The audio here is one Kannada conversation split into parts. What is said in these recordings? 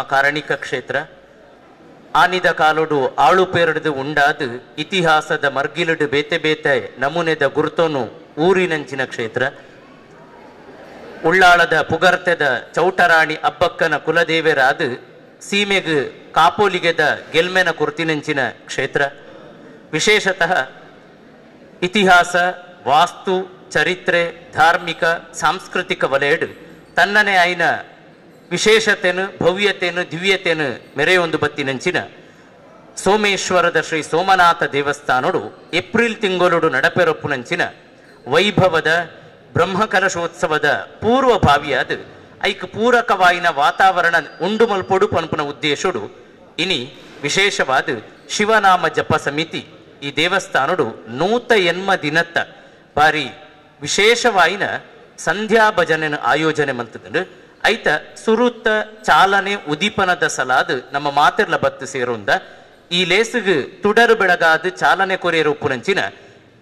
ಕಾರಣಿಕ ಕ್ಷೇತ್ರ ಆನಿದ ಕಾಲೋಡು ಆಳು ಪೇರಡ್ದು ಉಂಡಾದು ಇತಿಹಾಸದ ಮರ್ಗಿಲುಡು ಬೇತೆ ಬೇತೆ ನಮೂನೆದ ಗುರುತೋನು ಊರಿನಂಚಿನ ಕ್ಷೇತ್ರ ಉಳ್ಳಾಳದ ಪುಗರ್ತೆದ ಚೌಟರಾಣಿ ಅಬ್ಬಕ್ಕನ ಕುಲದೇವರಾದು ಸೀಮೆಗು ಕಾಪೋಲಿಗೆದ ಗೆಲ್ಮೆನ ಕುರ್ತಿನಂಚಿನ ಕ್ಷೇತ್ರ ವಿಶೇಷತಃ ಇತಿಹಾಸ ವಾಸ್ತು ಚರಿತ್ರೆ ಧಾರ್ಮಿಕ ಸಾಂಸ್ಕೃತಿಕ ವಲಯಡು ತನ್ನನೇ ಆಯ್ನ ವಿಶೇಷತೆನು ಭವ್ಯತೆನು ದಿವ್ಯತೆನು ಮೆರೆಯೊಂದು ಬತ್ತಿನಂಚಿನ ಸೋಮೇಶ್ವರದ ಶ್ರೀ ಸೋಮನಾಥ ದೇವಸ್ಥಾನಡು ಏಪ್ರಿಲ್ ತಿಂಗಳೊಡು ನಡಪೆರೊಪ್ಪುನಂಚಿನ ವೈಭವದ ಬ್ರಹ್ಮಕಲಶೋತ್ಸವದ ಪೂರ್ವಭಾವಿಯಾದ ಐಕ್ ಪೂರಕವಾಯಿನ ವಾತಾವರಣ ಉಂಡು ಮಲ್ಪೊಡು ಪನ್ಪುನ ಉದ್ದೇಶಡು ಇನಿ ವಿಶೇಷವಾದ ಶಿವನಾಮ ಜಪ ಸಮಿತಿ ಈ ದೇವಸ್ಥಾನಡು 180 ದಿನತ್ತ ಬಾರಿ ವಿಶೇಷವಾಯಿನ ಸಂಧ್ಯಾ ಭಜನೆನ ಆಯೋಜನೆ ಮಂತದ ಐತ ಸುರುತ್ತ ಚಾಲನೆ ಉದೀಪನದ ಸಲಾದ ನಮ್ಮ ಮಾತೆರ್ಲ ಬತ್ತು ಸೇರೊಂದ ಈ ಲೇಸಿಗೆ ತುಡರು ಬೆಳಗಾದ ಚಾಲನೆ ಕೊರೆಯರು ಉಪ್ಪುನಂಚಿನ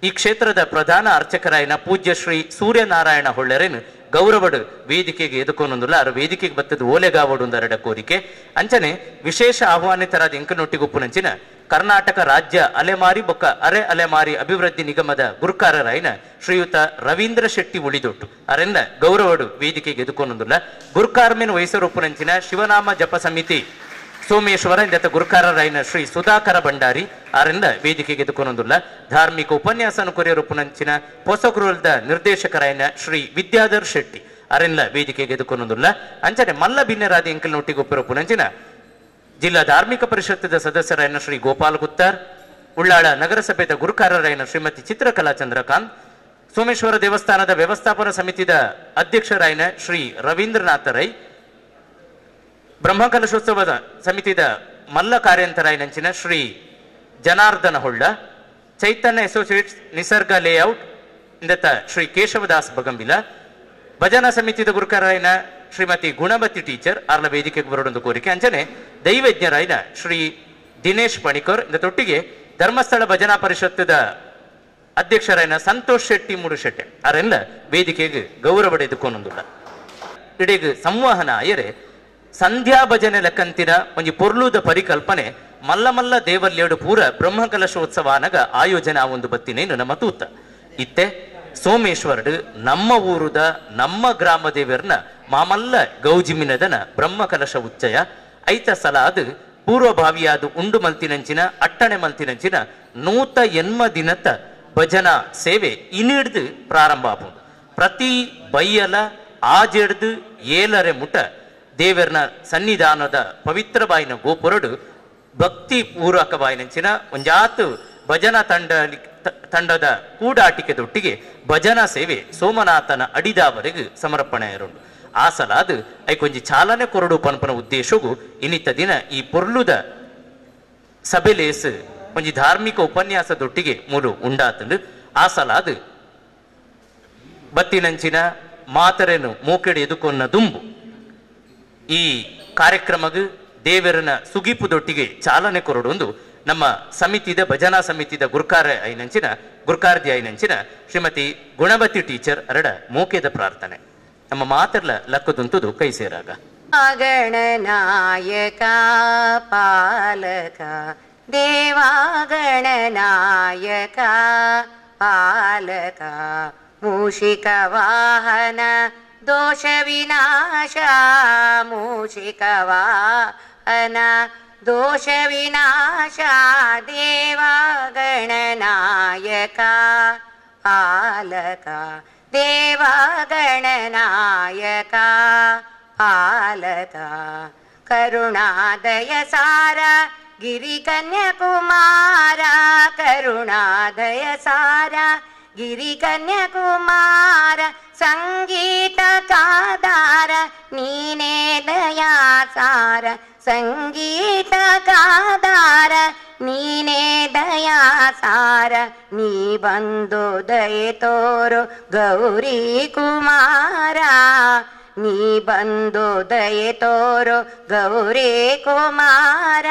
ಈ ಕ್ಷೇತ್ರದ ಪ್ರಧಾನ ಅರ್ಚಕರಾಯನ ಪೂಜ್ಯ ಶ್ರೀ ಸೂರ್ಯನಾರಾಯಣ ಹೊಳ್ಳೆರೇನು ಗೌರವಡು ವೇದಿಕೆಗೆ ಎದುಕೊಂದೊಂದುಲ್ಲ ಅರ ವೇದಿಕೆಗೆ ಬತ್ತದ ಓಲೆಗಾವಡು ಒಂದೆರಡ ಕೋರಿಕೆ ಅಂಚನೆ ವಿಶೇಷ ಆಹ್ವಾನಿತರಾದ ಎಂಕನೊಟ್ಟಿಗೆ ಉಪ್ಪುನಂಚಿನ ಕರ್ನಾಟಕ ರಾಜ್ಯ ಅಲೆಮಾರಿ ಬೊಕ್ಕ ಅರೆ ಅಲೆಮಾರಿ ಅಭಿವೃದ್ಧಿ ನಿಗಮದ ಗುರುಕಾರರಾಯನ ಶ್ರೀಯುತ ರವೀಂದ್ರ ಶೆಟ್ಟಿ ಉಳಿದೊಟ್ಟು ಅರೆಂದ ಗೌರವಡು ವೇದಿಕೆಗೆ ಎದುಕೊಂದೊಂದುಲ್ಲ ಗುರುಕಾರ್ಮೆನ್ ವಯಸ್ಸರು ಉಪ್ಪುನಂಚಿನ ಶಿವನಾಮ ಜಪ ಸಮಿತಿ ಸೋಮೇಶ್ವರ ಇಂದತ್ತ ಗುರುಕಾರರಾಯನ ಶ್ರೀ ಸುಧಾಕರ ಭಂಡಾರಿ ಆರಿಂದ ವೇದಿಕೆಗೆ ಎದುಕೊಂದೊಂದುಲ್ಲ ಧಾರ್ಮಿಕ ಉಪನ್ಯಾಸನ ಕೊರೆಯರು ಉಪ್ಪುನಂಚಿನ ಹೊಸಗುರುದ ನಿರ್ದೇಶಕರಾಯನ ಶ್ರೀ ವಿದ್ಯಾಧರ್ ಶೆಟ್ಟಿ ಅರೆಲ್ಲ ವೇದಿಕೆಗೆ ಎದುಕೊಂದೊಂದುಲ್ಲ ಅಂಚನೆ ಮಲ್ಲ ಭಿನ್ನರಾದ ಎಂಕಲ್ನೊಟ್ಟಿಗೆ ಉಪ್ಪಿರೋ ಉಪ್ಪುನಂಚಿನ ಜಿಲ್ಲಾ ಧಾರ್ಮಿಕ ಪರಿಷತ್ತದ ಸದಸ್ಯರಾಯನ ಶ್ರೀ ಗೋಪಾಲ್ ಗುತ್ತಾರ್ ಉಳ್ಳಾಳ ನಗರಸಭೆದ ಗುರುಕಾರರಾಯನ ಶ್ರೀಮತಿ ಚಿತ್ರಕಲಾ ಚಂದ್ರಕಾಂತ್ ಸೋಮೇಶ್ವರ ದೇವಸ್ಥಾನದ ವ್ಯವಸ್ಥಾಪನಾ ಸಮಿತಿದ ಅಧ್ಯಕ್ಷರಾಯನ ಶ್ರೀ ರವೀಂದ್ರನಾಥ ರೈ ಬ್ರಹ್ಮಕಲಶೋತ್ಸವದ ಸಮಿತಿದ ಮಲ್ಲ ಕಾರ್ಯಂತರಾಯನಂಚಿನ ಶ್ರೀ ಜನಾರ್ದನ ಹೊಳ್ಳ ಚೈತನ್ಯ ಅಸೋಸಿಯೇಟ್ಸ್ ನಿಸರ್ಗ ಲೇಔಟ್ ಇಂದತ್ತ ಶ್ರೀ ಕೇಶವದಾಸ್ ಬಗಂಬಿಲ ಭಜನಾ ಸಮಿತಿದ ಗುರುಕಾರರಾಯನ ಶ್ರೀಮತಿ ಗುಣಮತಿ ಟೀಚರ್ ಆರ್ಲ ವೇದಿಕೆಗೆ ಬರೋಡೊಂದು ಕೋರಿಕೆ ಅಂಚನೆ ದೈವಜ್ಞರಾಯನ ಶ್ರೀ ದಿನೇಶ್ ಪಣಿಕರ್ ಇಂದೊಟ್ಟಿಗೆ ಧರ್ಮಸ್ಥಳ ಭಜನಾ ಪರಿಷತ್ತದ ಅಧ್ಯಕ್ಷರಾಯನ ಸಂತೋಷ್ ಶೆಟ್ಟಿ ಮೂಡುಶೆಟ್ಟೆ ಅವರೆಲ್ಲ ವೇದಿಕೆಗೆ ಗೌರವ ಎದುಕೊಂದೊಂದುಲ್ಲ ಇಡೀಗ ಸಂವಹನ ಆಯರೆ ಸಂಧ್ಯಾ ಭಜನೆ ಲೆಕ್ಕಂತಿನ ಒಂಜಿ ಪೊರ್ಲುದ ಪರಿಕಲ್ಪನೆ ಮಲ್ಲ ಮಲ್ಲ ದೇವಲ್ಲೇಡು ಪೂರ ಬ್ರಹ್ಮಕಲಶೋತ್ಸವಾನಗ ಆಯೋಜನೆ ಆ ಒಂದು ಬತ್ತಿನೇನು ನಮ್ಮ ತೂತ ಇತ್ತೆ ಸೋಮೇಶ್ವರಡು ನಮ್ಮ ಊರುದ ನಮ್ಮ ಗ್ರಾಮ ದೇವರನ್ನ ಮಾಮಲ್ಲ ಗೌಜಿಮಿನದನ ಬ್ರಹ್ಮಕಲಶ ಉಚ್ಚಯ ಐತ ಸಲ ಅದು ಪೂರ್ವಭಾವಿಯಾದ ಉಂಡು ಮಲ್ತಿನಂಚಿನ ಅಟ್ಟಣೆ ಮಲ್ತಿನಂಚಿನ 180 ದಿನತ್ತ ಭಜನಾ ಸೇವೆ ಇನ್ನಿಡ್ದು ಪ್ರಾರಂಭ ಆಪುಂಡು ಪ್ರತಿ ಬೈಯಲ ಆಜೆಡ್ದು ಏಲರೆ ಮುಟ ದೇವರನ ಸನ್ನಿಧಾನದ ಪವಿತ್ರ ಬಾಯಿನ ಗೋಪುರಡು ಭಕ್ತಿ ಪೂರ್ವಕವಾಯಿನಂಚಿನ ಒಂಜಾತು ಭಜನಾ ತಂಡದ ಕೂಡಾಟಿಕೆದೊಟ್ಟಿಗೆ ಭಜನಾ ಸೇವೆ ಸೋಮನಾಥನ ಅಡಿದಾವರೆಗೂ ಸಮರ್ಪಣೆ ಇರೋದು ಆ ಸಲ ಅದು ಐಕೊಂಜಿ ಚಾಲನೆ ಕೊರಡು ಪನ್ಪನ ಉದ್ದೇಶಗೂ ಇನ್ನಿತ್ತ ದಿನ ಈ ಪೊರ್ಲುದ ಸಭೆಲೇಸ್ ಒಂಜಿ ಧಾರ್ಮಿಕ ಉಪನ್ಯಾಸದೊಟ್ಟಿಗೆ ಮೂರು ಉಂಡಾತಂಡು ಆ ಸಲ ಅದು ಬತ್ತಿನಂಚಿನ ಮಾತರೆನು ಮೂಕೆಡೆ ಎದುಕೊನ್ನ ದುಂಬು ಈ ಕಾರ್ಯಕ್ರಮಗೂ ದೇವರನ ಸುಗಿಪುದೊಟ್ಟಿಗೆ ಚಾಲನೆ ಕೊರಡೊಂದು ನಮ್ಮ ಸಮಿತಿದ ಭಜನಾ ಸಮಿತಿದ ಗುರುಕಾರ್ದಿ ಐನಂಚಿನ ಶ್ರೀಮತಿ ಗುಣವತಿ ಟೀಚರ್ ಅರಡ ಮೂಕೆದ ಪ್ರಾರ್ಥನೆ ನಮ್ಮ ಮಾತೆರ್ಲ ಲಕ್ಕದುಂತುದು ಕೈ ಸೇರಾಗ ಗಣನಾಯಕ ಪಾಲಕ ದೇವಾಗಣನಾಯಕ ಪಾಲಕ ಮೂಷಿಕ ವಾಹನ ದೋಷ ವಿನಾಶ ಮೂಷಿಕ ವಾಹನ ದೋಷ ವಿನಾಶ ದೇವಾಗಣನಾಯಕ ಪಾಲಕ ದೇವಾಗಣನಾಯಕ ಪಾಲಕ ಕರುಣಾದಯ ಸಾರ ಗಿರಿ ಕನ್ಯಾಕುಮಾರ ಕರುಣಾದಯ ಸಾರ ಗಿರಿ ಕನ್ಯಾಕುಮಾರ ಸಂಗೀತ ಕಾದಾರ ನೀನೇ ದಯಾ ಸಾರ ಸಂಗೀತ ಕಾದಾರ ನೀನೇ ದಯಾ ಸಾರ ನೀ ಬಂದು ದಯೆ ತೋರು ಗೌರಿ ಕುಮಾರ ನೀ ಬಂದು ದಯೆ ತೋರು ಗೌರಿ ಕುಮಾರ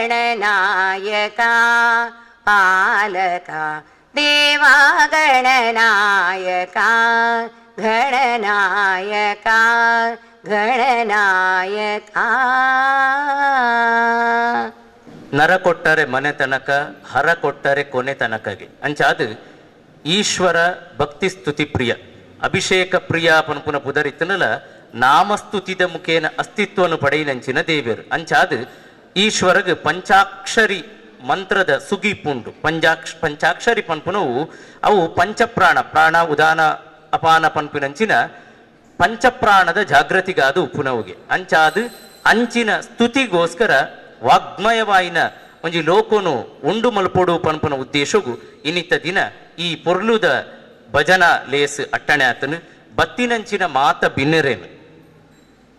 ದೇವಾಗಣನಾಯಕ ಪಾಲಕ ದೇವಾಗಣನಾಯಕ ಗಣನಾಯಕ ಗಣನಾಯಕ ನರ ಕೊಟ್ಟರೆ ಮನೆ ತನಕ ಹರ ಕೊಟ್ಟರೆ ಕೊನೆ ತನಕಗೆ ಅಂಚಾದು ಈಶ್ವರ ಭಕ್ತಿ ಸ್ತುತಿ ಪ್ರಿಯ ಅಭಿಷೇಕ ಪ್ರಿಯ ಪನ್ಪುನ ಪುದರಿತ್ತನಲ ನಾಮಸ್ತುತಿದ ಮುಖೇನ ಅಸ್ತಿತ್ವವನ್ನು ಪಡೆಯಿನಂಚಿನ ದೇವಿಯರು ಅಂಚಾದು ಈಶ್ವರಗ್ ಪಂಚಾಕ್ಷರಿ ಮಂತ್ರದ ಸುಗಿಪುಂಡು ಪಂಚಾಕ್ಷರಿ ಪನ್ಪುನವು ಅವು ಪಂಚಪ್ರಾಣ ಪ್ರಾಣ ಉದಾನ ಅಪಾನ ಪನ್ಪಿನಂಚಿನ ಪಂಚಪ್ರಾಣದ ಜಾಗೃತಿಗಾದು ಉಪುನವುಗೆ ಅಂಚಾದು ಅಂಚಿನ ಸ್ತುತಿಗೋಸ್ಕರ ವಾಗ್ಮಯವಾಯಿನ ಒಂಜಿ ಲೋಕೋನು ಉಂಡು ಮಲ್ಪೋಡು ಪನ್ಪುನ ಉದ್ದೇಶಗೂ ಇನ್ನಿತ್ತ ದಿನ ಈ ಪೊರ್ಲುದ ಭಜನಾ ಲೇಸ್ ಅಟ್ಟಣೆ ಆತನು ಬತ್ತಿನಂಚಿನ ಮಾತ ಬಿನ್ನೆರೇನು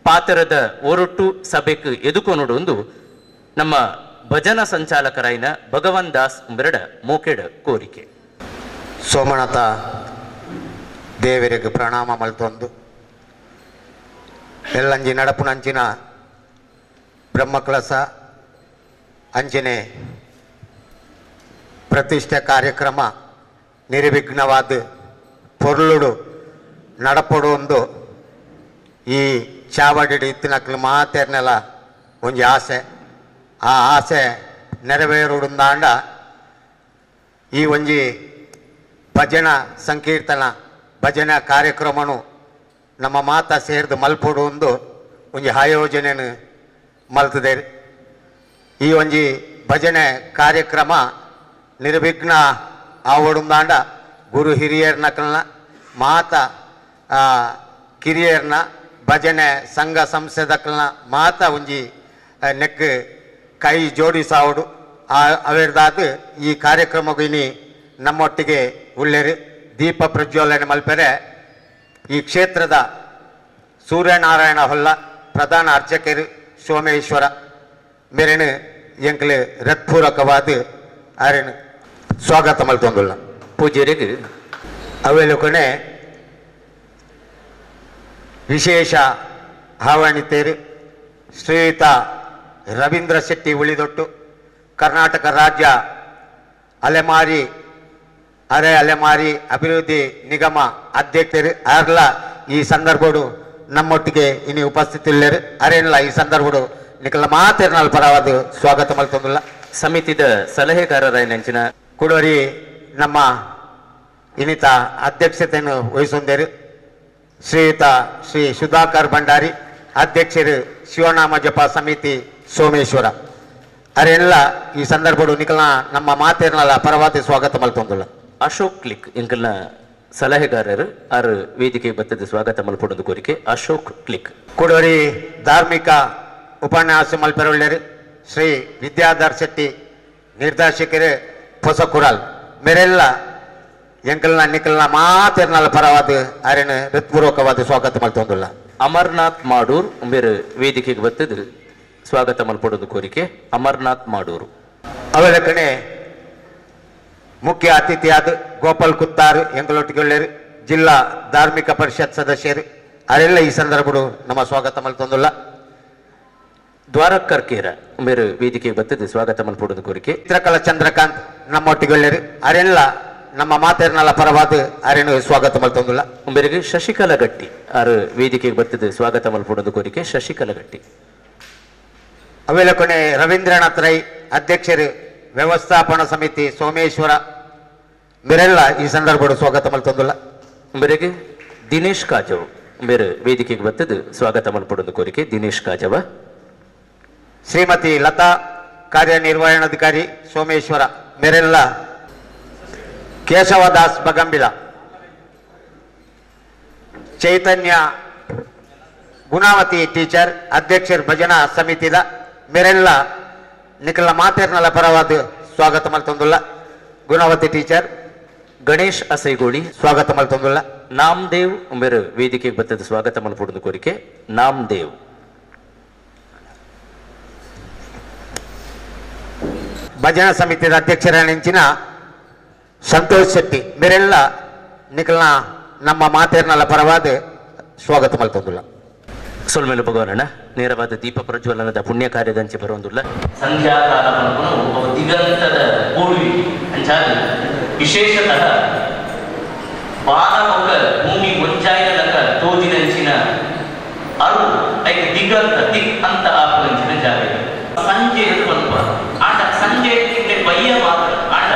ಪಾತರದ ಒರಟು ಸಭೆಕ್ ಎದುಕೊನೊಡೊಂದು ನಮ್ಮ ಭಜನಾ ಸಂಚಾಲಕರಾಯಿನ ಭಗವನ್ ದಾಸ್ ಉಂಬೆರಡ ಮೋಕೆಡ ಕೋರಿಕೆ. ಸೋಮನಾಥ ದೇವರಿಗೆ ಪ್ರಣಾಮ ಮಲ್ತೊಂದು ಎಲ್ಲಂಜಿ ನಡಪುನಂಚಿನ ಬ್ರಹ್ಮಕಲಸ ಅಂಚನೆ ಪ್ರತಿಷ್ಠೆ ಕಾರ್ಯಕ್ರಮ ನಿರ್ವಿಘ್ನವಾದ ಪೊರ್ಲುಡು ನಡಪೊಡು ಈ ಚಾವಡಿ ಇತ್ತಿನಕ್ಲು ಮಾತೇರ್ನೆಲ್ಲ ಒಂಜಿ ಆಸೆ ಆ ಆಸೆ ನೆರವೇರುಡುಂದಾಂಡ ಈ ಒಂಜಿ ಭಜನಾ ಸಂಕೀರ್ತನ ಭಜನಾ ಕಾರ್ಯಕ್ರಮನು ನಮ್ಮ ಮಾತ ಸೇರಿದು ಮಲ್ಪೊಡು ಒಂಜಿ ಆಯೋಜನೆಯನ್ನು ಮಲ್ತದೇರಿ ಈ ಒಂಜಿ ಭಜನೆ ಕಾರ್ಯಕ್ರಮ ನಿರ್ವಿಘ್ನ ಆವಡುಂದಾಂಡ ಗುರು ಹಿರಿಯರ್ನಕಲ್ನ ಮಾತ ಕಿರಿಯರ್ನ ಭಜನೆ ಸಂಘ ಸಂಸ್ಥೆದಕಲ್ನ ಮಾತ ಒಂಜಿ ನೆಕ್ ಕೈ ಜೋಡಿಸಾವಡು ಅವೆರ್ದಾದ ಈ ಕಾರ್ಯಕ್ರಮಗೂ ಇನಿ ನಮ್ಮೊಟ್ಟಿಗೆ ಉಳ್ಳೇರು ದೀಪ ಪ್ರಜ್ವಲನೆ ಮಲ್ಪೆರೆ ಈ ಕ್ಷೇತ್ರದ ಸೂರ್ಯನಾರಾಯಣ ಹೊಲ್ಲ ಪ್ರಧಾನ ಅರ್ಚಕರು ಸೋಮೇಶ್ವರ ಮೇರೆನು ಎಂಕ್ಲು ಹೃತ್ಪೂರ್ವಕವಾದ ಆರೇನು ಸ್ವಾಗತ ಮಲ್ತೊಂದುಲ್ಲ ಪೂಜ್ಯರಿಗೆ ಅವೆಲು ಕೊನೆ ವಿಶೇಷ ಆಹ್ವಾನಿತೇರು ಶ್ರೀಯುತ ರವೀಂದ್ರ ಶೆಟ್ಟಿ ಉಳಿದೊಟ್ಟು ಕರ್ನಾಟಕ ರಾಜ್ಯ ಅಲೆಮಾರಿ ಅಭಿವೃದ್ಧಿ ನಿಗಮ ಅಧ್ಯಕ್ಷರು ಅರ್ಲ ಈ ಸಂದರ್ಭಡು ನಮ್ಮೊಟ್ಟಿಗೆ ಇನಿ ಉಪಸ್ಥಿತಿಲ್ಲರು ಅರೇನಲ್ಲ ಈ ಸಂದರ್ಭಡು ನಿಕಲ ಮಾತೇರ್ನಾಲ್ ಪರವಾದ ಸ್ವಾಗತ ಮಲ್ತೊಂದುಲ್ಲ ಸಮಿತಿದ ಸಲಹೆಗಾರರಾಯಿನಂಚಿನ ಕುಡೋರಿ ನಮ್ಮ ಇನ್ನಿತ ಅಧ್ಯಕ್ಷತೆಯನ್ನು ವಹಿಸೊಂದೇರು ಶ್ರೀಯುತ ಶ್ರೀ ಸುಧಾಕರ್ ಭಂಡಾರಿ ಅಧ್ಯಕ್ಷರು ಶಿವನಾಮ ಜಪ ಸಮಿತಿ ಸೋಮೇಶ್ವರ ಅರೆಲ್ಲ ಈ ಸಂದರ್ಭಡು ನಿಕಲ್ನ ನಮ್ಮ ಮಾತೇರ್ನಲ್ಲ ಪರವಾದ ಸ್ವಾಗತ ಮಲ್ತೊಂದುಲ್ಲ ಅಶೋಕ್ ಕ್ಲಿಕ್ ಎಂಕಲ್ನ ಸಲಹೆಗಾರರು ಆರು ವೇದಿಕೆ ಬತ್ತದ ಸ್ವಾಗತ ಮಲ್ಪೊಂದು ಕೋರಿಕೆ ಅಶೋಕ್ ಕ್ಲಿಕ್ ಕುಡೋರಿ ಧಾರ್ಮಿಕ ಉಪನ್ಯಾಸ ಮಲ್ಪೆರೊಳ್ಳೆರು ಶ್ರೀ ವಿದ್ಯಾಧರ್ ಶೆಟ್ಟಿ ನಿರ್ದೇಶಕರು ಹೊಸಕುರಾಲ್ ಮೇರೆಲ್ಲ ಎಂಕಲ್ನ ನಿಕಲ್ನ ಮಾತೇರ್ನಲ್ಲ ಪರವಾದ ಅರೆನು ಹೃತ್ಪೂರ್ವಕವಾದ ಸ್ವಾಗತ ಮಲ್ತೊಂದುಲ್ಲ ಅಮರ್ನಾಥ್ ಮಾಡೂರ್ ಬೇರೆ ವೇದಿಕೆಗೆ ಬತ್ತದ ಸ್ವಾಗತ ಮಲ್ಪಡೋದು ಕೋರಿಕೆ ಅಮರ್ನಾಥ್ ಮಾಡೂರು ಅವಳ ಕಡೆ ಮುಖ್ಯ ಅತಿಥಿಯಾದ ಗೋಪಾಲ್ ಕುತ್ತಾರ್ ಎಂಗಳೊಟ್ಟಿಗೆ ಒಳ್ಳೆಯರು ಜಿಲ್ಲಾ ಧಾರ್ಮಿಕ ಪರಿಷತ್ ಸದಸ್ಯರು ಅವರೆಲ್ಲ ಈ ಸಂದರ್ಭಡು ನಮ್ಮ ಸ್ವಾಗತ ಮಲ್ತೊಂದುಲ್ಲ ದ್ವಾರಕರ್ ಕೇರ ಬೇರೆ ವೇದಿಕೆಗೆ ಬತ್ತದ ಸ್ವಾಗತ ಮಲ್ಪಡೋದು ಕೋರಿಕೆ ಚಿತ್ರಕಲಾ ಚಂದ್ರಕಾಂತ್ ನಮ್ಮೊಟ್ಟಿಗೆ ಒಳ್ಳೆಯರು ಅವರೆಲ್ಲ ನಮ್ಮ ಮಾತೇರ್ನಲ್ಲ ಪರವಾದ ಅರೇನು ಸ್ವಾಗತ ಮಲ್ತೊಂದುಲ್ಲ ಬೇರೆಗೆ ಶಶಿಕಲಾ ಗಟ್ಟಿ ಆರು ವೇದಿಕೆಗೆ ಬತ್ತದ ಸ್ವಾಗತ ಮಲ್ಪಡೋದು ಕೋರಿಕೆ ಶಶಿಕಲಾ ಗಟ್ಟಿ ಅವೆಲ್ಲ ಕೊನೆ ರವೀಂದ್ರನಾಥ್ ರೈ ಅಧ್ಯಕ್ಷರು ವ್ಯವಸ್ಥಾಪನಾ ಸಮಿತಿ ಸೋಮೇಶ್ವರ ಮೇರೆಲ್ಲ ಈ ಸಂದರ್ಭಡು ಸ್ವಾಗತ ಮಲ್ತೊಂದುಲ್ಲ ಬೇರೆಗೆ ದಿನೇಶ್ ಕಾಜವ್ ಬೇರೆ ವೇದಿಕೆಗೆ ಬತ್ತದ ಸ್ವಾಗತ ಮಲ್ಪಡೋದು ಕೋರಿಕೆ ದಿನೇಶ್ ಕಾಜವ ಶ್ರೀಮತಿ ಲತಾ ಕಾರ್ಯನಿರ್ವಹಣಾಧಿಕಾರಿ ಸೋಮೇಶ್ವರ ಮೇರೆಲ್ಲ ಕೇಶವದಾಸ್ ಬಗಂಬಿಲ ಚೈತನ್ಯ ಗುಣಾವತಿ ಟೀಚರ್ ಅಧ್ಯಕ್ಷರು ಭಜನಾ ಸಮಿತಿದ ಮೇರೆಲ್ಲ ನಿಕಲ ಮಾತೇರ್ನಲ್ಲ ಪರವಾದ ಸ್ವಾಗತ ಮಲ್ತೊಂದುಲ್ಲ ಗುಣಾವತಿ ಟೀಚರ್ ಗಣೇಶ್ ಅಸೈಗೋಳಿ ಸ್ವಾಗತ ಮಲ್ತೊಂದುಲ್ಲ ನಾಮದೇವ್ ಬೇರೆ ವೇದಿಕೆಗೆ ಬತ್ತದ ಸ್ವಾಗತ ಮಲ್ಪಡೋದು ಕೋರಿಕೆ ನಾಮದೇವ್ ಭಜನಾ ಸಮಿತಿಯ ಅಧ್ಯಕ್ಷರ ನೆಂಚಿನ ಸಂತೋಷ್ ಶೆಟ್ಟಿ ಮೇರೆಲ್ಲ ನಿಕಲ್ನ ನಮ್ಮ ಮಾತೇರ್ನಲ್ಲ ಪರವಾದ ಸ್ವಾಗತ ಮಲ್ತೊಂದುಲ್ಲ ಸೊಲ್ಮೇಲು ಭಗವಾನಣ್ಣ ನೇರವಾದ ದೀಪ ಪ್ರಜ್ವಲನದ ಪುಣ್ಯ ಕಾರ್ಯದಂಚೆ ಬರುವುದಿಲ್ಲ ಸಂಧ್ಯಾಕಾಲ ದಿಗಂತದ ಕೂಡಿ ಅಂಚಾಗಿ ವಿಶೇಷತಃ ಬಾಲಮೊಕ್ಕ ಭೂಮಿ ಮುಂಜಾಯಿನಕ ತೋದಿನಂಚಿನ ಅರು ಐದು ದಿಗಂತ ದಿಕ್ ಅಂತ ಆಪುಂಚಿನ ಜಾಗ ಸಂಜೆ ಸ್ವಲ್ಪ ಆಟ ಸಂಜೆ ತಿಂಗಳು ಬಯ್ಯ ಮಾತ್ರ ಆಟ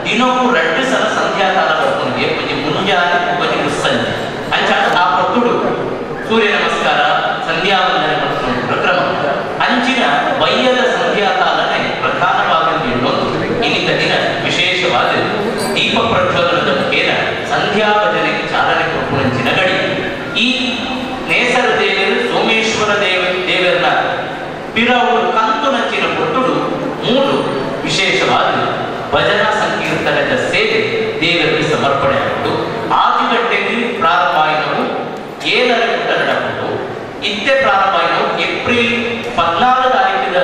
ದಿನವೂ 2 ಸಲ ಸಂಧ್ಯಾಕಾಲ ಬರ್ಕೊಂಡ್ಗೆ ಕೊಂಚ ಮುಂಜಾನೆ ಕೊಂಚ ಮುಸ್ಸಂಜೆ ಅಂಚಾಟ ಆ ಪೊತ್ತುಡು ಸೂರ್ಯ ನಮಸ್ಕಾರ ಸಂಧ್ಯಾವಂದನೆ ಮಾಡ್ಕೊಂಡು ಕ್ರಮ ಅಂಚಿನ ಬಯ್ಯದ ಸಂಧ್ಯಾಕಾಲನೇ ಪ್ರಧಾನವಾಗಿ ಎನ್ನುವುದು ಇನ್ನಿತ ದಿನ ವಿಶೇಷವಾದ ದೀಪ ಪ್ರಜ್ವಲನದ ಮುಖೇನ ಸಂಧ್ಯಾ ಭಜನೆಗೆ ಚಾಲನೆ ಕೊಡುವಂಚಿನ ಗಡಿ ಈ ನೇಸರ ದೇವರು ಸೋಮೇಶ್ವರ ದೇವರನ್ನ ಪಿರವರು ಕಂತು ನಂಚಿನ ಕೊಟ್ಟುಡು 3 ವಿಶೇಷವಾದ ಭಜನಾ ಸಂಕೀರ್ತನದ ಸೇವೆ ದೇವರಿಗೆ ಸಮರ್ಪಣೆ ಆಗುವುದು 6 ಗಂಟೆಗೆ ಪ್ರಾರಂಭ ಆಯಿನವು 7 ಊಟ ನಡೆಯುವುದು ಇತ್ತೆ ಪ್ರಾರಂಭ ಆಯಿನವು ಏಪ್ರಿಲ್ 14 ತಾರೀಕಿನ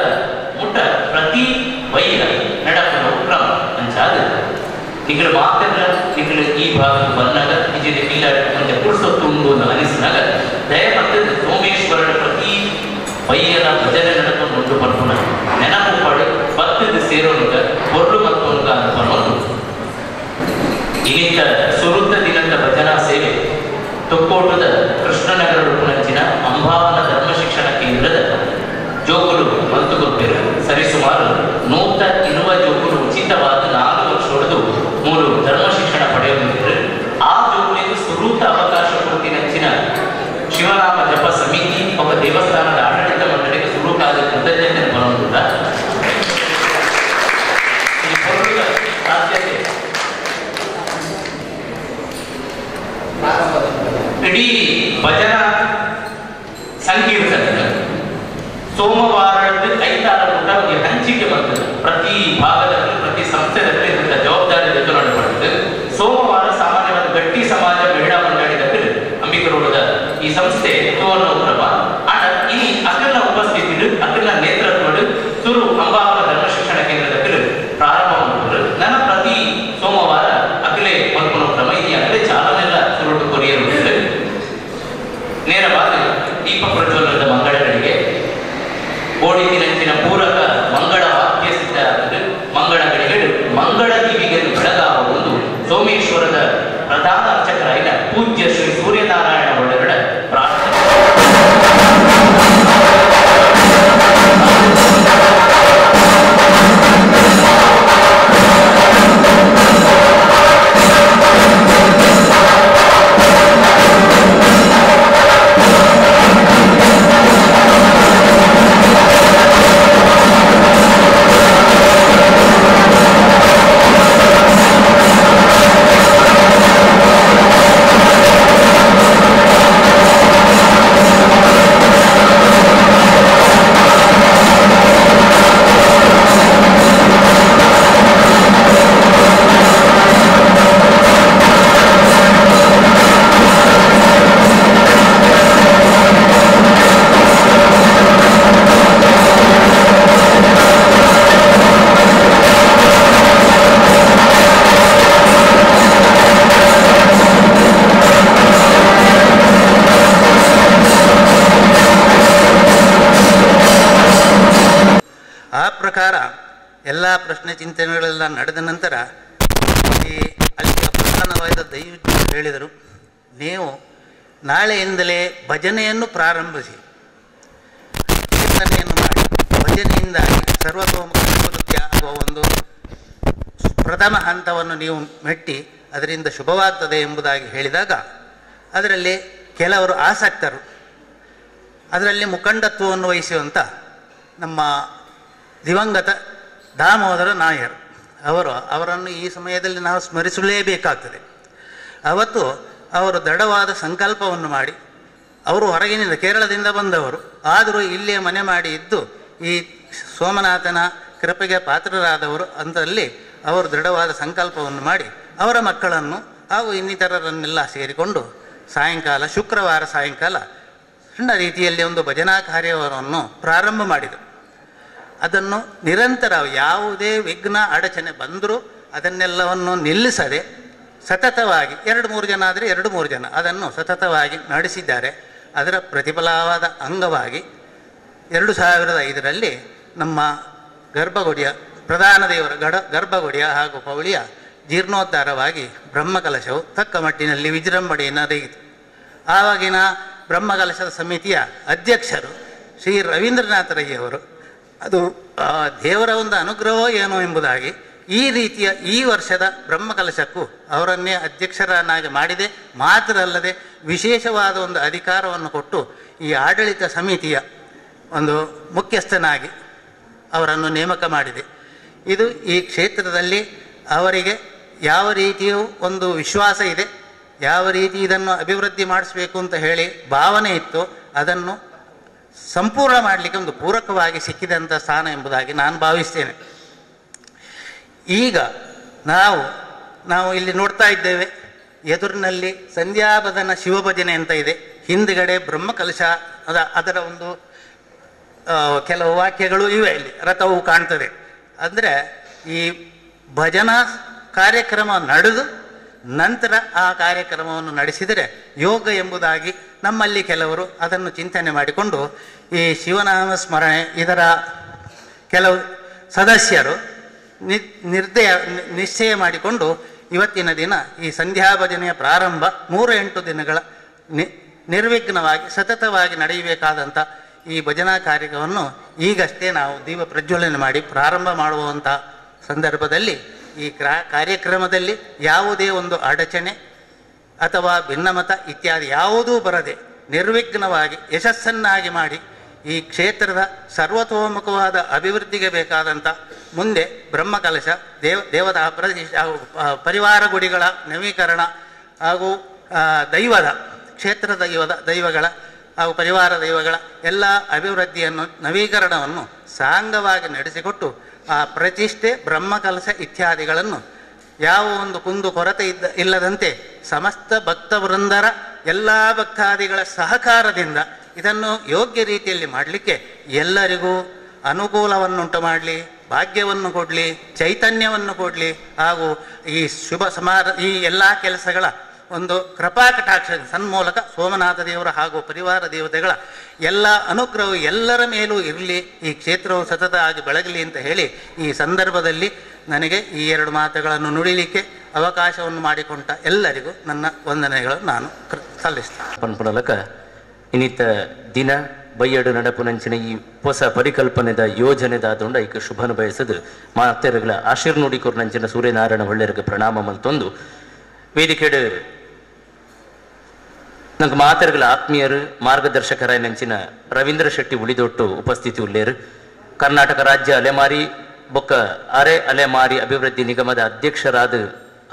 ಊಟ ಪ್ರತಿ ವೈರ ನಡೆಯುವ ಕ್ರಮ ಅಂಚಾದ ನಿಗಳು ಮಾತ್ರ ನಿಗಳು ಈ ಭಾಗಕ್ಕೆ ಬಂದಾಗ ನಿಜದ ಇಲ್ಲ ಒಂದು ಕುಡಿಸೊತ್ತು ಉಂಡು ಅನಿಸಿದಾಗ ದಯಮತ್ತು ಸೋಮೇಶ್ವರನ ಪ್ರತಿ ಬಯ್ಯನ ಭಜನೆ ನಡೆಕೊಂಡು ಬರ್ಪುಣ ನೆನಪು ಪಡು ಭಕ್ತದ ಸೇರೋನುಗ ಹೊರಡು ಮತ್ತೊಂದು ಅಂತ ಬರೋದು ಇನ್ನಿತ ಸುರುತ್ತ ದಿನದ ಭಜನಾ ಸೇವೆ ತೊಕ್ಕೋಟದ ಕೃಷ್ಣನಗರ ರೂಪನಂಚಿನ ಅಂಬಾವನ ಧರ್ಮ ಶಿಕ್ಷಣ ಕೇಂದ್ರದ ಜೋಗುಲು ಮಂತುಗೊಪ್ಪೆರು ಸರಿಸುಮಾರು 120 ಜೋಗುಲು ಉಚಿತವಾದ 4 ವರ್ಷ ಹೊಡೆದು 3 ಧರ್ಮ ಶಿಕ್ಷಣ ಪಡೆಯುತ್ತಿದ್ದರು ಆ ಜೋಗುಲಿಗೆ ಸುರೂತ ಅವಕಾಶ ಕೊಡ್ತಿನಂಚಿನ ಶಿವನಾಮ ಜಪ ಸಮಿತಿ ಒಬ್ಬ ದೇವಸ್ಥಾನದ ಆಡಳಿತ ಮಂಡಳಿಗೆ ಸುರೂಕಾದ ಕೃತಜ್ಞತೆ ಬರೋದಿಲ್ಲ ಸಾಧ್ಯತೆ ಇಡೀ ಭಜನಾ ಸಂಕೀರ್ತನೆ ಸೋಮವಾರದ 5 ಊಟ ಹಂಚಿಕೆ ಬರ್ತದೆ ಪ್ರತಿ ಭಾಗದಲ್ಲಿ ಪ್ರತಿ ಸಂಸ್ಥೆದಲ್ಲಿ ಇದರ ಜವಾಬ್ದಾರಿ ಎದುರುಪಡುತ್ತದೆ ಸೋಮವಾರ ಸಾಮಾನ್ಯವಾದ ಗಟ್ಟಿ ಸಮಾಜ ಮಹಿಳಾ ಮಂಡಳಿದಲ್ಲಿ ಅಂಬಿಕರೋಡದ ಈ ಸಂಸ್ಥೆ ಕ್ರಮ ಆಟ ಈ ಅಕ್ಕನ ಉಪಸ್ಥಿತಿ ಅಕ್ಕನ ನೇತೃತ್ವದ ಸುರು ಅಂಬಾವನ ಧರ್ಮ ಶಿಕ್ಷಣ ಕೇಂದ್ರದಲ್ಲಿ ಪ್ರಾರಂಭ ಮಾಡಿದ್ರು ನನ್ನ ಪ್ರತಿ ಸೋಮವಾರ ಅಕ್ಕಲೆ ಮಲ್ಕೊಳ್ಳೋ ಕ್ರಮ ಈ ಅಕ್ಕಲೆ ಚಾಲನೆಲ್ಲ ಸುರುಟು ಕೊರಿಯರು ನೇರವಾಗಿ ದೀಪ ಪ್ರಜ್ವಲನದ ಮಂಗಳಗಳಿಗೆ ಓಡಿದಿನಂಚಿನ ಪೂರಕ ಮಂಗಳ ವಾಕ್ಯ ಸಿದ್ಧ ಮಂಗಳಗಳಿಗೆ ಮಂಗಳ ದೀವಿಗೆ ಬೆಳಗಾವ ಒಂದು ಸೋಮೇಶ್ವರದ ಪ್ರಧಾನ ಅರ್ಚಕರಾಗಿನ ಪೂಜ್ಯ ಶ್ರೀ ಸೂರ್ಯನಾರಾಯಣ ಒಡೆಯರ ಪ್ರಾರ್ಥನೆ ಎಲ್ಲ ಪ್ರಶ್ನೆ ಚಿಂತನೆಗಳೆಲ್ಲ ನಡೆದ ನಂತರ ಅಲ್ಲಿಯ ಪ್ರಧಾನವಾದ ದೈವಜ್ಞ ಹೇಳಿದರು, ನೀವು ನಾಳೆಯಿಂದಲೇ ಭಜನೆಯನ್ನು ಪ್ರಾರಂಭಿಸಿ, ಚಿಂತನೆಯನ್ನು ಮಾಡಿ ಭಜನೆಯಿಂದಾಗಿ ಸರ್ವತೋಮುಖ ಅಭಿವೃದ್ಧಿ ಆಗುವ ಒಂದು ಪ್ರಥಮ ಹಂತವನ್ನು ನೀವು ಮೆಟ್ಟಿ ಅದರಿಂದ ಶುಭವಾಗ್ತದೆ ಎಂಬುದಾಗಿ ಹೇಳಿದಾಗ ಅದರಲ್ಲಿ ಕೆಲವರು ಆಸಕ್ತರು, ಅದರಲ್ಲಿ ಮುಖಂಡತ್ವವನ್ನು ವಹಿಸುವಂಥ ನಮ್ಮ ದಿವಂಗತ ದಾಮೋದರ ನಾಯರ್ ಅವರನ್ನು ಈ ಸಮಯದಲ್ಲಿ ನಾವು ಸ್ಮರಿಸಲೇಬೇಕಾಗ್ತದೆ. ಅವತ್ತು ಅವರು ದೃಢವಾದ ಸಂಕಲ್ಪವನ್ನು ಮಾಡಿ, ಅವರು ಹೊರಗಿನಿಂದ ಕೇರಳದಿಂದ ಬಂದವರು, ಆದರೂ ಇಲ್ಲಿಯೇ ಮನೆ ಮಾಡಿ ಇದ್ದು ಈ ಸೋಮನಾಥನ ಕೃಪೆಗೆ ಪಾತ್ರರಾದವರು ಅಂತಲ್ಲಿ ಅವರು ದೃಢವಾದ ಸಂಕಲ್ಪವನ್ನು ಮಾಡಿ ಅವರ ಮಕ್ಕಳನ್ನು ಹಾಗೂ ಇನ್ನಿತರರನ್ನೆಲ್ಲ ಸೇರಿಕೊಂಡು ಶುಕ್ರವಾರ ಸಾಯಂಕಾಲ ಸಣ್ಣ ರೀತಿಯಲ್ಲಿ ಒಂದು ಭಜನಾ ಕಾರ್ಯವನ್ನು ಪ್ರಾರಂಭ ಮಾಡಿದರು. ಅದನ್ನು ನಿರಂತರ ಯಾವುದೇ ವಿಘ್ನ ಅಡಚಣೆ ಬಂದರೂ ಅದನ್ನೆಲ್ಲವನ್ನು ನಿಲ್ಲಿಸದೆ ಸತತವಾಗಿ 2-3 ಜನ ಆದರೆ 2-3 ಜನ ಅದನ್ನು ಸತತವಾಗಿ ನಡೆಸಿದ್ದಾರೆ. ಅದರ ಪ್ರತಿಫಲವಾದ ಅಂಗವಾಗಿ 2005ರಲ್ಲಿ ನಮ್ಮ ಗರ್ಭಗುಡಿಯ ಪ್ರಧಾನ ದೇವರ ಗರ್ಭಗುಡಿಯ ಹಾಗೂ ಪೌಳಿಯ ಜೀರ್ಣೋದ್ಧಾರವಾಗಿ ಬ್ರಹ್ಮಕಲಶವು ತಕ್ಕ ಮಟ್ಟಿನಲ್ಲಿ ವಿಜೃಂಭಣೆಯನ್ನು ನಡೆಯಿತು. ಆವಾಗಿನ ಬ್ರಹ್ಮಕಲಶದ ಸಮಿತಿಯ ಅಧ್ಯಕ್ಷರು ಶ್ರೀ ರವೀಂದ್ರನಾಥ ರೈ ಅವರು. ಅದು ದೇವರ ಒಂದು ಅನುಗ್ರಹವೋ ಏನೋ ಎಂಬುದಾಗಿ ಈ ರೀತಿಯ ಈ ವರ್ಷದ ಬ್ರಹ್ಮಕಲಶಕ್ಕೂ ಅವರನ್ನೇ ಅಧ್ಯಕ್ಷರನ್ನಾಗಿ ಮಾಡಿದೆ. ಮಾತ್ರ ಅಲ್ಲದೆ ವಿಶೇಷವಾದ ಒಂದು ಅಧಿಕಾರವನ್ನು ಕೊಟ್ಟು ಈ ಆಡಳಿತ ಸಮಿತಿಯ ಒಂದು ಮುಖ್ಯಸ್ಥನಾಗಿ ಅವರನ್ನು ನೇಮಕ ಮಾಡಿದೆ. ಇದು ಈ ಕ್ಷೇತ್ರದಲ್ಲಿ ಅವರಿಗೆ ಯಾವ ರೀತಿಯ ಒಂದು ವಿಶ್ವಾಸ ಇದೆ, ಯಾವ ರೀತಿ ಇದನ್ನು ಅಭಿವೃದ್ಧಿ ಮಾಡಿಸಬೇಕು ಅಂತ ಹೇಳಿ ಭಾವನೆ ಇತ್ತು, ಅದನ್ನು ಸಂಪೂರ್ಣ ಮಾಡಲಿಕ್ಕೆ ಒಂದು ಪೂರಕವಾಗಿ ಸಿಕ್ಕಿದಂಥ ಸ್ಥಾನ ಎಂಬುದಾಗಿ ನಾನು ಭಾವಿಸ್ತೇನೆ. ಈಗ ನಾವು ಇಲ್ಲಿ ನೋಡ್ತಾ ಇದ್ದೇವೆ, ಎದುರಿನಲ್ಲಿ ಸಂಧ್ಯಾಬದನ ಶಿವಭಜನೆ ಅಂತ ಇದೆ, ಹಿಂದುಗಡೆ ಬ್ರಹ್ಮಕಲಶ ಅದರ ಒಂದು ಕೆಲವು ವಾಕ್ಯಗಳು ಇವೆ, ಇಲ್ಲಿ ರಥವು ಕಾಣ್ತದೆ. ಅಂದರೆ ಈ ಭಜನಾ ಕಾರ್ಯಕ್ರಮ ನಡೆದು ನಂತರ ಆ ಕಾರ್ಯಕ್ರಮವನ್ನು ನಡೆಸಿದರೆ ಯೋಗ ಎಂಬುದಾಗಿ ನಮ್ಮಲ್ಲಿ ಕೆಲವರು ಅದನ್ನು ಚಿಂತನೆ ಮಾಡಿಕೊಂಡು ಈ ಶಿವನಾಮ ಸ್ಮರಣೆ ಇದರ ಕೆಲವು ಸದಸ್ಯರು ನಿಶ್ಚಯ ಮಾಡಿಕೊಂಡು ಇವತ್ತಿನ ದಿನ ಈ ಸಂಧ್ಯಾ ಭಜನೆಯ ಪ್ರಾರಂಭ 3-8 ದಿನಗಳ ನಿರ್ವಿಘ್ನವಾಗಿ ಸತತವಾಗಿ ನಡೆಯಬೇಕಾದಂಥ ಈ ಭಜನಾ ಕಾರ್ಯಕ್ರಮವನ್ನು ಈಗಷ್ಟೇ ನಾವು ದೀಪ ಪ್ರಜ್ವಲನೆ ಮಾಡಿ ಪ್ರಾರಂಭ ಮಾಡುವಂಥ ಸಂದರ್ಭದಲ್ಲಿ ಈ ಕಾರ್ಯಕ್ರಮದಲ್ಲಿ ಯಾವುದೇ ಒಂದು ಅಡಚಣೆ ಅಥವಾ ಭಿನ್ನಮತ ಇತ್ಯಾದಿ ಯಾವುದೂ ಬರದೆ ನಿರ್ವಿಘ್ನವಾಗಿ ಯಶಸ್ಸನ್ನಾಗಿ ಮಾಡಿ ಈ ಕ್ಷೇತ್ರದ ಸರ್ವತೋಮುಖವಾದ ಅಭಿವೃದ್ಧಿಗೆ ಬೇಕಾದಂಥ ಮುಂದೆ ಬ್ರಹ್ಮಕಲಶ ದೇವದ ಪರಿವಾರ ಗುಡಿಗಳ ನವೀಕರಣ ಹಾಗೂ ದೈವದ ಕ್ಷೇತ್ರ ದೈವಗಳ ಹಾಗೂ ಪರಿವಾರ ದೈವಗಳ ಎಲ್ಲ ಅಭಿವೃದ್ಧಿಯನ್ನು ನವೀಕರಣವನ್ನು ಸಾಂಗವಾಗಿ ನಡೆಸಿಕೊಟ್ಟು ಆ ಪ್ರತಿಷ್ಠೆ ಬ್ರಹ್ಮಕಲಶ ಇತ್ಯಾದಿಗಳನ್ನು ಯಾವ ಒಂದು ಕುಂದು ಕೊರತೆ ಇಲ್ಲದಂತೆ ಸಮಸ್ತ ಭಕ್ತ ವೃಂದರ ಎಲ್ಲ ಭಕ್ತಾದಿಗಳ ಸಹಕಾರದಿಂದ ಇದನ್ನು ಯೋಗ್ಯ ರೀತಿಯಲ್ಲಿ ಮಾಡಲಿಕ್ಕೆ ಎಲ್ಲರಿಗೂ ಅನುಕೂಲವನ್ನುಂಟು ಮಾಡಲಿ, ಭಾಗ್ಯವನ್ನು ಕೊಡಲಿ, ಚೈತನ್ಯವನ್ನು ಕೊಡಲಿ, ಹಾಗೂ ಈ ಶುಭ ಈ ಎಲ್ಲ ಕೆಲಸಗಳ ಒಂದು ಕೃಪಾಕಟಾಕ್ಷ ಸನ್ಮೂಲಕ ಸೋಮನಾಥ ದೇವರ ಹಾಗೂ ಪರಿವಾರ ದೇವತೆಗಳ ಎಲ್ಲ ಅನುಗ್ರಹವು ಎಲ್ಲರ ಮೇಲೂ ಇರಲಿ, ಈ ಕ್ಷೇತ್ರವು ಸತತ ಆಗಿ ಬೆಳಗಲಿ ಅಂತ ಹೇಳಿ ಈ ಸಂದರ್ಭದಲ್ಲಿ ನನಗೆ ಈ 2 ಮಾತುಗಳನ್ನು ನುಡಿಲಿಕ್ಕೆ ಅವಕಾಶವನ್ನು ಮಾಡಿಕೊಂಡ ಎಲ್ಲರಿಗೂ ನನ್ನ ವಂದನೆಗಳನ್ನು ನಾನು ಸಲ್ಲಿಸ್ತೇನೆ. ಪನ್ಪುಣಲಕ ಇನ್ನಿತ ದಿನ ಬಯ್ಯಡು ನಡಪುನಂಚಿನ ಈ ಹೊಸ ಪರಿಕಲ್ಪನೆದ ಯೋಜನೆದಾದೊಂಡ ಈಗ ಶುಭನ ಬಯಸದು ಮಾತೆರಗಳ ಆಶೀರ್ನುಡಿಕೊರು ನಂಚಿನ ಸೂರ್ಯನಾರಾಯಣ ಒಳ್ಳೆಯರಿಗೆ ಪ್ರಣಾಮ ಮಲ್ತೊಂದು ವೇದಿಕೆಡು ನಂಗೆ ಮಾತೆರಗಳ ಆತ್ಮೀಯರು ಮಾರ್ಗದರ್ಶಕರಾಯ ನಂಚಿನ ರವೀಂದ್ರ ಶೆಟ್ಟಿ ಉಳಿದೊಟ್ಟು ಉಪಸ್ಥಿತಿ ಉಳ್ಳೇರು. ಕರ್ನಾಟಕ ರಾಜ್ಯ ಅಲೆಮಾರಿ ಬೊಕ್ಕ ಅಲೆಮಾರಿ ಅಭಿವೃದ್ಧಿ ನಿಗಮದ ಅಧ್ಯಕ್ಷರಾದ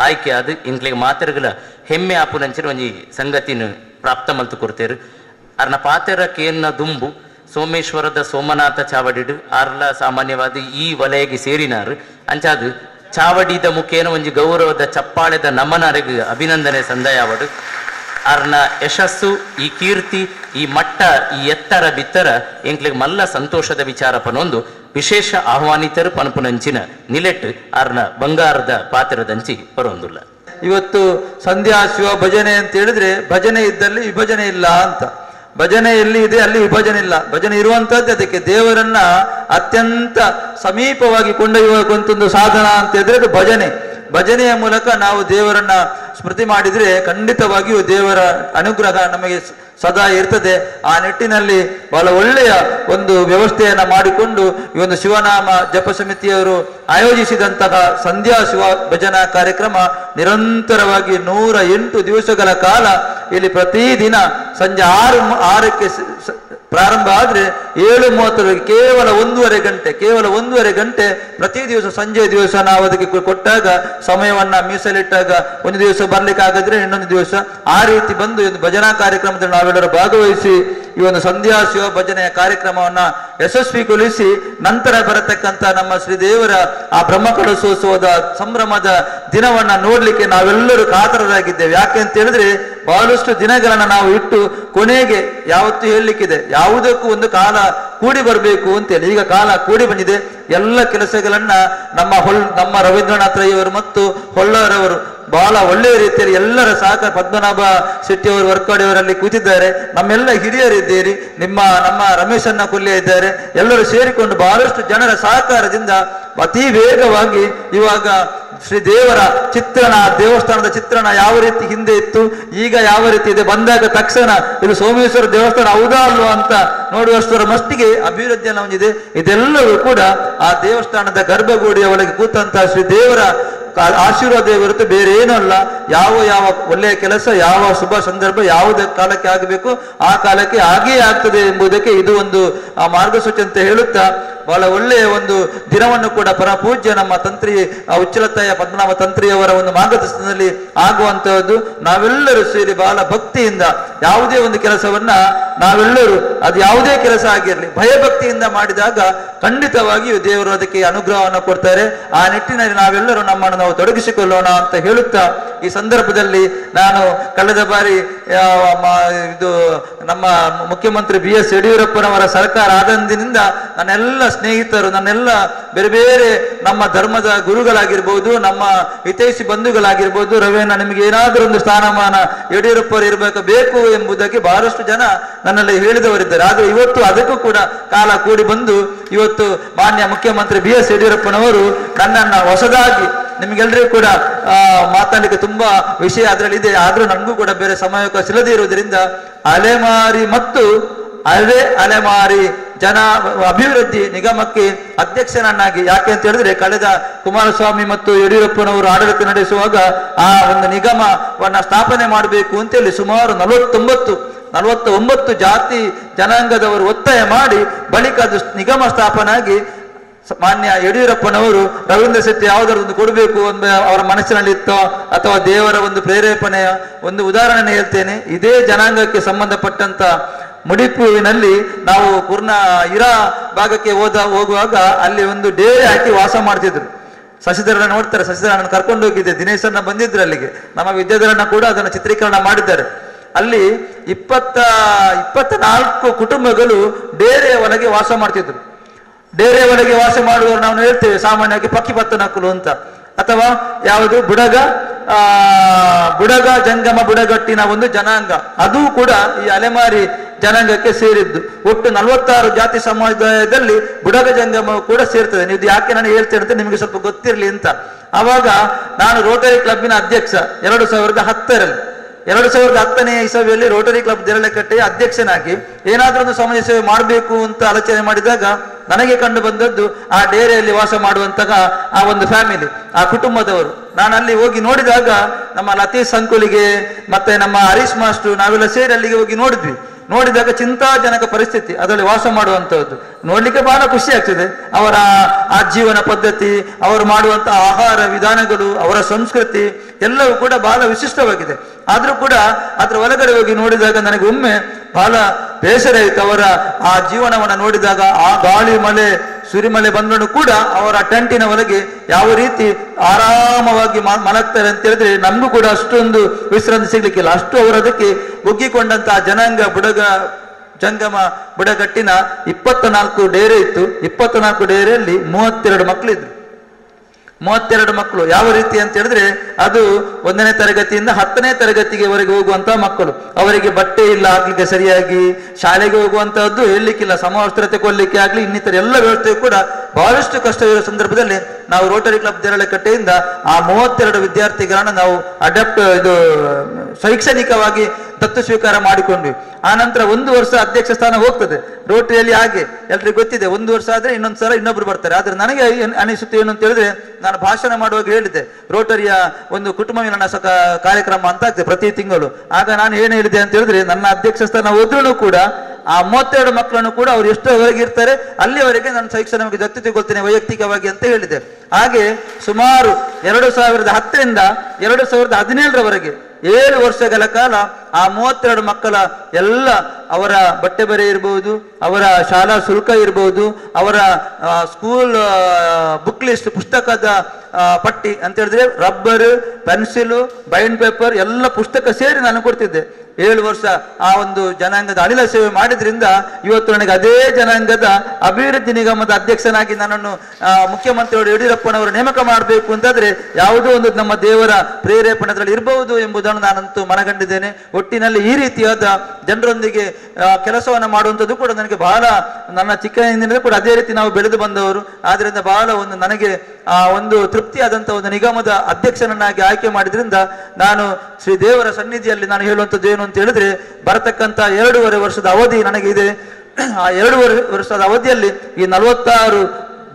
ಆಯ್ಕೆಯಾದ ಇಂಗ್ಲಿಗೆ ಮಾತೆರಗಳ ಹೆಮ್ಮೆ ಆಪುನಂಚಿನ ಒಂಜಿ ಸಂಗತಿನ ಪ್ರಾಪ್ತ ಮಲ್ತು ಕೊಡ್ತೇರು. ಅರ್ನ ಪಾತೆರ ಕೇನ್ನ ದುಂಬು ಸೋಮೇಶ್ವರದ ಸೋಮನಾಥ ಚಾವಡಿಡು ಆರ್ಲ ಸಾಮಾನ್ಯವಾದ ಈ ವಲಯಗೆ ಸೇರಿನಾರು ಅಂಚಾದು ಚಾವಡಿದ ಮುಖೇನ ಒಂಜಿ ಗೌರವದ ಚಪ್ಪಾಳೆದ ನಮನರಿಗೆ ಅಭಿನಂದನೆ ಸಂದಯಾವಡು. ಅರ್ನ ಯಶಸ್ಸು, ಈ ಕೀರ್ತಿ, ಈ ಮಟ್ಟ, ಈ ಎತ್ತರ ಬಿತ್ತರ ಎಂಕ್ಲಿಗೆ ಮಲ್ಲ ಸಂತೋಷದ ವಿಚಾರ ಪನೊಂದು ವಿಶೇಷ ಆಹ್ವಾನಿತರು ಪನಪುನಂಚಿನ ನಿಲೆಟ್ ಅರ್ನ ಬಂಗಾರದ ಪಾತ್ರದಂಚಿ ಬರೋಂದುಲ್ಲ. ಇವತ್ತು ಸಂಧ್ಯಾ ಶಿವ ಭಜನೆ ಅಂತ ಹೇಳಿದ್ರೆ ಭಜನೆ ಇದ್ದಲ್ಲಿ ವಿಭಜನೆ ಇಲ್ಲ ಅಂತ. ಭಜನೆ ಎಲ್ಲಿ ಇದೆ ಅಲ್ಲಿ ವಿಭಜನೆ ಇಲ್ಲ. ಭಜನೆ ಇರುವಂತದ್ದು ಅದಕ್ಕೆ ದೇವರನ್ನ ಅತ್ಯಂತ ಸಮೀಪವಾಗಿ ಕೊಂಡೊಯ್ಯುವಂತೊಂದು ಸಾಧನ ಅಂತ ಹೇಳಿದ್ರೆ ಅದು ಭಜನೆ. ಭಜನೆಯ ಮೂಲಕ ನಾವು ದೇವರನ್ನ ಸ್ಮೃತಿ ಮಾಡಿದ್ರೆ ಖಂಡಿತವಾಗಿಯೂ ದೇವರ ಅನುಗ್ರಹ ನಮಗೆ ಸದಾ ಇರ್ತದೆ. ಆ ನಿಟ್ಟಿನಲ್ಲಿ ಬಹಳ ಒಳ್ಳೆಯ ಒಂದು ವ್ಯವಸ್ಥೆಯನ್ನ ಮಾಡಿಕೊಂಡು ಈ ಒಂದು ಶಿವನಾಮ ಜಪ ಸಮಿತಿಯವರು ಆಯೋಜಿಸಿದಂತಹ ಸಂಧ್ಯಾ ಶಿವ ಭಜನಾ ಕಾರ್ಯಕ್ರಮ ನಿರಂತರವಾಗಿ 108 ದಿವಸಗಳ ಕಾಲ ಇಲ್ಲಿ ಪ್ರತಿದಿನ ಸಂಜೆ 6ಕ್ಕೆ ಪ್ರಾರಂಭ ಆದ್ರೆ 7:30 ಕೇವಲ 1.5 ಗಂಟೆ ಪ್ರತಿ ದಿವಸ ಸಂಜೆ ದಿವಸ ನಾವು ಅದಕ್ಕೆ ಕೊಟ್ಟಾಗ ಸಮಯವನ್ನ ಮೀಸಲಿಟ್ಟಾಗ ಒಂದು ದಿವಸ ಬರ್ಲಿಕ್ಕೆ ಆಗಿದ್ರೆ ಇನ್ನೊಂದು ದಿವಸ ಆ ರೀತಿ ಬಂದು ಒಂದು ಭಜನಾ ಕಾರ್ಯಕ್ರಮದಲ್ಲಿ ನಾವೆಲ್ಲರೂ ಭಾಗವಹಿಸಿ ಈ ಒಂದು ಸಂಧ್ಯಾ ಶಿವ ಭಜನೆಯ ಕಾರ್ಯಕ್ರಮವನ್ನ ಯಶಸ್ವಿಗೊಳಿಸಿ ನಂತರ ಬರತಕ್ಕಂತ ನಮ್ಮ ಶ್ರೀದೇವರ ಆ ಬ್ರಹ್ಮಕಲಶೋತ್ಸವದ ಸಂಭ್ರಮದ ದಿನವನ್ನ ನೋಡ್ಲಿಕ್ಕೆ ನಾವೆಲ್ಲರೂ ಕಾತರರಾಗಿದ್ದೇವೆ. ಯಾಕೆ ಅಂತ ಹೇಳಿದ್ರೆ ಬಹಳಷ್ಟು ದಿನಗಳನ್ನ ನಾವು ಇಟ್ಟು ಕೊನೆಗೆ ಯಾವತ್ತೂ ಹೇಳಲಿಕ್ಕಿದೆ, ಯಾವುದಕ್ಕೂ ಒಂದು ಕಾಲ ಕೂಡಿ ಬರಬೇಕು ಅಂತೇಳಿ. ಈಗ ಕಾಲ ಕೂಡಿ ಬಂದಿದೆ. ಎಲ್ಲ ಕೆಲಸಗಳನ್ನ ನಮ್ಮ ರವೀಂದ್ರನಾಥ ರೈಯವರು ಮತ್ತು ಹೊಳ್ಳರವರು ಬಹಳ ಒಳ್ಳೆಯ ರೀತಿಯಲ್ಲಿ ಎಲ್ಲರ ಸಹಕಾರ, ಪದ್ಮನಾಭ ಶೆಟ್ಟಿಯವರು ವರ್ಕಾಡಿಯವರಲ್ಲಿ ಕೂತಿದ್ದಾರೆ, ನಮ್ಮೆಲ್ಲ ಹಿರಿಯರಿದ್ದೀರಿ, ನಮ್ಮ ರಮೇಶನ್ನ ಕೊಲ್ಲಿಯ ಇದ್ದಾರೆ, ಎಲ್ಲರೂ ಸೇರಿಕೊಂಡು ಬಹಳಷ್ಟು ಜನರ ಸಹಕಾರದಿಂದ ಅತಿ ವೇಗವಾಗಿ ಇವಾಗ ಶ್ರೀದೇವರ ಚಿತ್ರಣ, ದೇವಸ್ಥಾನದ ಚಿತ್ರಣ ಯಾವ ರೀತಿ ಹಿಂದೆ ಇತ್ತು, ಈಗ ಯಾವ ರೀತಿ ಇದೆ, ಬಂದಾಗ ತಕ್ಷಣ ಇದು ಸೋಮೇಶ್ವರ ದೇವಸ್ಥಾನ ಹೌದಾ ಅಲ್ವಾ ಅಂತ ನೋಡುವಷ್ಟರ ಮಟ್ಟಿಗೆ ಅಭಿವೃದ್ಧಿಯನ್ನು ಹೊಂದಿದೆ. ಇದೆಲ್ಲವೂ ಕೂಡ ಆ ದೇವಸ್ಥಾನದ ಗರ್ಭಗುಡಿಯ ಒಳಗೆ ಕೂತಂತಹ ಶ್ರೀದೇವರ ಆಶೀರ್ವಾದ ಹೊರತು ಬೇರೆ ಏನೂ ಅಲ್ಲ. ಯಾವ ಒಳ್ಳೆಯ ಕೆಲಸ, ಯಾವ ಶುಭ ಸಂದರ್ಭ ಯಾವುದೇ ಕಾಲಕ್ಕೆ ಆಗಬೇಕು ಆ ಕಾಲಕ್ಕೆ ಹಾಗೇ ಆಗ್ತದೆ ಎಂಬುದಕ್ಕೆ ಇದು ಒಂದು ಮಾರ್ಗಸೂಚಿ ಅಂತ ಹೇಳುತ್ತಾ, ಬಹಳ ಒಳ್ಳೆಯ ಒಂದು ದಿನವನ್ನು ಕೂಡ ಪರಪೂಜ್ಯ ನಮ್ಮ ತಂತ್ರಿ ಉಚ್ಚಲತಾಯ ಪದ್ಮನಾಭ ತಂತ್ರಿಯವರ ಒಂದು ಮಾರ್ಗದರ್ಶನದಲ್ಲಿ ಆಗುವಂತಹದ್ದು. ನಾವೆಲ್ಲರೂ ಸೇರಿ ಬಹಳ ಭಕ್ತಿಯಿಂದ ಯಾವುದೇ ಒಂದು ಕೆಲಸವನ್ನ ನಾವೆಲ್ಲರೂ, ಅದು ಯಾವುದೇ ಕೆಲಸ ಆಗಿರಲಿ, ಭಯಭಕ್ತಿಯಿಂದ ಮಾಡಿದಾಗ ಖಂಡಿತವಾಗಿಯೂ ದೇವರು ಅದಕ್ಕೆ ಅನುಗ್ರಹವನ್ನು ಕೊಡ್ತಾರೆ. ಆ ನಿಟ್ಟಿನಲ್ಲಿ ನಾವೆಲ್ಲರೂ ನಮ್ಮನ್ನು ನಾವು ತೊಡಗಿಸಿಕೊಳ್ಳೋಣ ಅಂತ ಹೇಳುತ್ತಾ, ಈ ಸಂದರ್ಭದಲ್ಲಿ ನಾನು ಕಳೆದ ಬಾರಿ ಇದು ನಮ್ಮ ಮುಖ್ಯಮಂತ್ರಿ BS ಯಡಿಯೂರಪ್ಪನವರ ಸರ್ಕಾರ ಆದಂದಿನಿಂದ ನನ್ನೆಲ್ಲ ಸ್ನೇಹಿತರು, ನನ್ನೆಲ್ಲ ಬೇರೆ ಬೇರೆ ನಮ್ಮ ಧರ್ಮದ ಗುರುಗಳಾಗಿರ್ಬೋದು, ನಮ್ಮ ಹಿತೈಷಿ ಬಂಧುಗಳಾಗಿರ್ಬೋದು, ರವೇನ ನಿಮಗೆ ಏನಾದರೂ ಒಂದು ಸ್ಥಾನಮಾನ ಯಡಿಯೂರಪ್ಪರು ಬೇಕು ಎಂಬುದಕ್ಕೆ ಬಹಳಷ್ಟು ಜನ ನನ್ನಲ್ಲಿ ಹೇಳಿದವರಿದ್ದಾರೆ. ಆದರೆ ಇವತ್ತು ಅದಕ್ಕೂ ಕೂಡ ಕಾಲ ಕೂಡಿ ಬಂದು ಇವತ್ತು ಮಾನ್ಯ ಮುಖ್ಯಮಂತ್ರಿ BS ಯಡಿಯೂರಪ್ಪನವರು ನನ್ನನ್ನು ಹೊಸದಾಗಿ, ನಿಮಗೆಲ್ಲರಿಗೂ ಕೂಡ ಮಾತಾಡಲಿಕ್ಕೆ ತುಂಬಾ ವಿಷಯ ಅದರಲ್ಲಿ ಇದೆ, ಆದ್ರೂ ನನಗೂ ಕೂಡ ಬೇರೆ ಸಮಯವಕಾಶ ಇಲ್ಲದೆ ಇರುವುದರಿಂದ ಅಲೆಮಾರಿ ಮತ್ತು ಅಲೆಮಾರಿ ಜನ ಅಭಿವೃದ್ಧಿ ನಿಗಮಕ್ಕೆ ಅಧ್ಯಕ್ಷನನ್ನಾಗಿ, ಯಾಕೆ ಅಂತ ಹೇಳಿದ್ರೆ ಕಳೆದ ಕುಮಾರಸ್ವಾಮಿ ಮತ್ತು ಯಡಿಯೂರಪ್ಪನವರು ಆಡಳಿತ ನಡೆಸುವಾಗ ಆ ಒಂದು ನಿಗಮವನ್ನ ಸ್ಥಾಪನೆ ಮಾಡಬೇಕು ಅಂತೇಳಿ ಸುಮಾರು 49 ಜಾತಿ ಜನಾಂಗದವರು ಒತ್ತಾಯ ಮಾಡಿ ಬಳಿಕ ಅದು ನಿಗಮ ಸ್ಥಾಪನೆ ಆಗಿ ಮಾನ್ಯ ಯಡಿಯೂರಪ್ಪನವರು ರವೀಂದ್ರ ಶೆಟ್ಟಿ ಯಾವುದಾದ್ರು ಕೊಡಬೇಕು ಅಂತ ಅವರ ಮನಸ್ಸಿನಲ್ಲಿ ಇತ್ತೋ ಅಥವಾ ದೇವರ ಒಂದು ಪ್ರೇರೇಪಣೆಯ ಒಂದು ಉದಾಹರಣೆ ಹೇಳ್ತೇನೆ. ಇದೇ ಜನಾಂಗಕ್ಕೆ ಸಂಬಂಧಪಟ್ಟಂತ ಮುಡಿಪುವಿನಲ್ಲಿ ನಾವು ಇರಾ ಭಾಗಕ್ಕೆ ಹೋಗುವಾಗ ಅಲ್ಲಿ ಒಂದು ಡೇರೆ ಹಾಕಿ ವಾಸ ಮಾಡ್ತಿದ್ರು. ಶಶಿಧರನ ನೋಡ್ತಾರೆ, ಶಶಿಧರನ ಕರ್ಕೊಂಡು ಹೋಗಿದ್ದೆ, ದಿನೇಶನ್ನ ಬಂದಿದ್ರು ಅಲ್ಲಿಗೆ, ನಮ್ಮ ವಿದ್ಯಾಧರನ ಕೂಡ ಅದನ್ನು ಚಿತ್ರೀಕರಣ ಮಾಡಿದ್ದಾರೆ. ಅಲ್ಲಿ 24 ಕುಟುಂಬಗಳು ಡೇರೆಯ ಒಳಗೆ ವಾಸ ಮಾಡ್ತಿದ್ರು. ಡೇರೆ ಒಳಗೆ ವಾಸ ಮಾಡುವವರು ನಾವು ಹೇಳ್ತೇವೆ ಸಾಮಾನ್ಯವಾಗಿ ಪಕ್ಕಿಪತ್ತನಕ್ಕಲು ಅಂತ, ಅಥವಾ ಯಾವುದು ಬುಡಗ ಜಂಗಮ ಬುಡಗಟ್ಟಿನ ಒಂದು ಜನಾಂಗ, ಅದು ಕೂಡ ಈ ಅಲೆಮಾರಿ ಜನಾಂಗಕ್ಕೆ ಸೇರಿದ್ದು. ಒಟ್ಟು 46 ಜಾತಿ ಸಮುದಾಯದಲ್ಲಿ ಬುಡಗ ಜಂಗಮ ಕೂಡ ಸೇರ್ತದೆ. ನೀವು ಯಾಕೆ ನಾನು ಹೇಳ್ತೇನೆ ಅಂತ ನಿಮಗೆ ಸ್ವಲ್ಪ ಗೊತ್ತಿರಲಿ ಅಂತ. ಆವಾಗ ನಾನು ರೋಟರಿ ಕ್ಲಬ್ಬಿನ ಅಧ್ಯಕ್ಷ 2010ರಲ್ಲಿ 2010ನೇ ಇಸವಿಯಲ್ಲಿ ರೋಟರಿ ಕ್ಲಬ್ ದೇರಳಕಟ್ಟೆಯ ಅಧ್ಯಕ್ಷನಾಗಿ ಏನಾದ್ರೂ ಒಂದು ಸಮಾಜ ಸೇವೆ ಮಾಡಬೇಕು ಅಂತ ಆಲೋಚನೆ ಮಾಡಿದಾಗ ನನಗೆ ಕಂಡು ಬಂದದ್ದು ಆ ಡೇರೆಯಲ್ಲಿ ವಾಸ ಮಾಡುವಂತಹ ಆ ಒಂದು ಫ್ಯಾಮಿಲಿ, ಆ ಕುಟುಂಬದವರು. ನಾನು ಅಲ್ಲಿ ಹೋಗಿ ನೋಡಿದಾಗ ನಮ್ಮ ಲತೀಶ್ ಸಂಕುಲಿಗೆ ಮತ್ತೆ ನಮ್ಮ ಹರೀಶ್ ಮಾಸ್ಟರ್ ನಾವೆಲ್ಲ ಸೇರಿ ಅಲ್ಲಿಗೆ ಹೋಗಿ ನೋಡಿದಾಗ ಚಿಂತಾಜನಕ ಪರಿಸ್ಥಿತಿ, ಅದರಲ್ಲಿ ವಾಸ ಮಾಡುವಂತಹದ್ದು ನೋಡ್ಲಿಕ್ಕೆ ಬಹಳ ಖುಷಿ ಆಗ್ತದೆ. ಅವರ ಆ ಜೀವನ ಪದ್ಧತಿ, ಅವರು ಮಾಡುವಂತಹ ಆಹಾರ ವಿಧಾನಗಳು, ಅವರ ಸಂಸ್ಕೃತಿ ಎಲ್ಲವೂ ಕೂಡ ಬಹಳ ವಿಶಿಷ್ಟವಾಗಿದೆ. ಆದ್ರೂ ಕೂಡ ಅದ್ರ ಒಳಗಡೆ ಹೋಗಿ ನೋಡಿದಾಗ ನನಗೆ ಒಮ್ಮೆ ಬಹಳ ಬೇಸರ ಆಯಿತು. ಅವರ ಆ ಜೀವನವನ್ನು ನೋಡಿದಾಗ, ಆ ಗಾಳಿ ಮಳೆ ಸುರಿಮಳೆ ಬಂದರೂ ಕೂಡ ಅವರ ಟೆಂಟಿನ ಒಳಗೆ ಯಾವ ರೀತಿ ಆರಾಮವಾಗಿ ಮಲಗ್ತಾರೆ ಅಂತ ಹೇಳಿದ್ರೆ ನಮಗೂ ಕೂಡ ಅಷ್ಟೊಂದು ವಿಶ್ರಾಂತಿ ಸಿಗ್ಲಿಕ್ಕಿಲ್ಲ. ಅಷ್ಟು ಅವರದಕ್ಕೆ ಒಗ್ಗಿಕೊಂಡಂತಹ ಜಂಗಮ ಬುಡಗಟ್ಟಿನ 24 ಡೇರೆ ಇತ್ತು. 24 ಡೇರೆಯಲ್ಲಿ 32 ಮಕ್ಕಳಿದ್ರು. 32 ಮಕ್ಕಳು ಯಾವ ರೀತಿ ಅಂತ ಹೇಳಿದ್ರೆ ಅದು 1ನೇ ತರಗತಿಯಿಂದ 10ನೇ ತರಗತಿಗೆವರೆಗೆ ಹೋಗುವಂತಹ ಮಕ್ಕಳು. ಅವರಿಗೆ ಬಟ್ಟೆ ಇಲ್ಲ ಆಗ್ಲಿಕ್ಕೆ ಸರಿಯಾಗಿ, ಶಾಲೆಗೆ ಹೋಗುವಂತಹದ್ದು ಹೇಳಲಿಕ್ಕಿಲ್ಲ, ಸಮವಸ್ತ್ರತೆ ಕೊಡ್ಲಿಕ್ಕೆ ಆಗ್ಲಿ, ಇನ್ನಿತರ ಎಲ್ಲ ವ್ಯವಸ್ಥೆ ಕೂಡ ಬಹಳಷ್ಟು ಕಷ್ಟವಿರುವ ಸಂದರ್ಭದಲ್ಲಿ ನಾವು ರೋಟರಿ ಕ್ಲಬ್ ದೇರಳಕಟ್ಟೆಯಿಂದ ಆ 32 ವಿದ್ಯಾರ್ಥಿಗಳನ್ನ ನಾವು ಶೈಕ್ಷಣಿಕವಾಗಿ ದತ್ತು ಸ್ವೀಕಾರ ಮಾಡಿಕೊಂಡ್ವಿ. ಆ ನಂತರ 1 ವರ್ಷ ಅಧ್ಯಕ್ಷ ಸ್ಥಾನ ಹೋಗ್ತದೆ ರೋಟರಿಯಲ್ಲಿ. ಹಾಗೆ ಎಲ್ರಿಗೂ ಗೊತ್ತಿದೆ, 1 ವರ್ಷ ಆದ್ರೆ ಇನ್ನೊಂದ್ಸಲ ಇನ್ನೊಬ್ರು ಬರ್ತಾರೆ. ಆದ್ರೆ ನನಗೆ ಅನಿಸುತ್ತೆ ಏನು ಅಂತ ಹೇಳಿದ್ರೆ, ನಾನು ಭಾಷಣ ಮಾಡುವಾಗ ಹೇಳಿದ್ದೆ ರೋಟರಿಯ ಒಂದು ಕುಟುಂಬ ಮಿಲನ ಕಾರ್ಯಕ್ರಮ ಅಂತ ಆಗ್ತದೆ ಪ್ರತಿ ತಿಂಗಳು. ಆಗ ನಾನು ಏನು ಹೇಳಿದೆ ಅಂತ ಹೇಳಿದ್ರೆ, ನನ್ನ ಅಧ್ಯಕ್ಷ ಸ್ಥಾನ ಹೋದ್ರೂ ಕೂಡ ಆ 32 ಮಕ್ಕಳನ್ನು ಕೂಡ ಅವ್ರು ಎಷ್ಟುವರೆಗೆ ಇರ್ತಾರೆ ಅಲ್ಲಿವರೆಗೆ ನಾನು ಶೈಕ್ಷಣಿಕ ದತ್ತು ತಗೊಳ್ತೇನೆ ವೈಯಕ್ತಿಕವಾಗಿ ಅಂತ ಹೇಳಿದೆ. ಹಾಗೆ ಸುಮಾರು 2010ರಿಂದ 2017ರವರೆಗೆ 7 ವರ್ಷಗಳ ಕಾಲ ಆ 32 ಮಕ್ಕಳ ಎಲ್ಲ ಅವರ ಬಟ್ಟೆ ಬರೆ ಇರ್ಬೋದು, ಅವರ ಶಾಲಾ ಶುಲ್ಕ ಇರ್ಬೋದು, ಅವರ ಸ್ಕೂಲ್ ಬುಕ್ ಲಿಸ್ಟ್ ಪುಸ್ತಕದ ಪಟ್ಟಿ ಅಂತ ಹೇಳಿದ್ರೆ ರಬ್ಬರ್, ಪೆನ್ಸಿಲು, ಬೈಂಡ್ ಪೇಪರ್ ಎಲ್ಲ ಪುಸ್ತಕ ಸೇರಿ ನಾನು ಕೊಡ್ತಿದ್ದೆ. 7 ವರ್ಷ ಆ ಒಂದು ಜನಾಂಗದ ಅನಿಲ ಸೇವೆ ಮಾಡಿದ್ರಿಂದ ಇವತ್ತು ನನಗೆ ಅದೇ ಜನಾಂಗದ ಅಭಿವೃದ್ಧಿ ನಿಗಮದ ಅಧ್ಯಕ್ಷನಾಗಿ ನನ್ನನ್ನು ಮುಖ್ಯಮಂತ್ರಿಗಳು ಯಡಿಯೂರಪ್ಪನವರು ನೇಮಕ ಮಾಡಬೇಕು ಅಂತಾದ್ರೆ ಯಾವುದೋ ಒಂದು ನಮ್ಮ ದೇವರ ಪ್ರೇರೇಪಣೆಗಳಲ್ಲಿ ಇರಬಹುದು ಎಂಬುದನ್ನು ನಾನಂತೂ ಮನಗಂಡಿದ್ದೇನೆ. ಒಟ್ಟಿನಲ್ಲಿ ಈ ರೀತಿಯಾದ ಜನರೊಂದಿಗೆ ಕೆಲಸವನ್ನು ಮಾಡುವಂಥದ್ದು ಕೂಡ ನನಗೆ ಬಹಳ, ನನ್ನ ಚಿಕ್ಕಂದಿನಿಂದ ಕೂಡ ಅದೇ ರೀತಿ ನಾವು ಬೆಳೆದು ಬಂದವರು. ಆದ್ರಿಂದ ಬಹಳ ಒಂದು ನನಗೆ ಒಂದು ತೃಪ್ತಿಯಾದಂಥ ಒಂದು ನಿಗಮದ ಅಧ್ಯಕ್ಷನನ್ನಾಗಿ ಆಯ್ಕೆ ಮಾಡಿದ್ರಿಂದ ನಾನು ಶ್ರೀ ದೇವರ ಸನ್ನಿಧಿಯಲ್ಲಿ ನಾನು ಹೇಳುವಂಥದ್ದು ಏನು ಅಂತ ಹೇಳಿದ್ರೆ, ಬರತಕ್ಕಂಥ 2.5 ವರ್ಷದ ಅವಧಿ ನನಗಿದೆ. ಆ 2.5 ವರ್ಷದ ಅವಧಿಯಲ್ಲಿ ಈ 46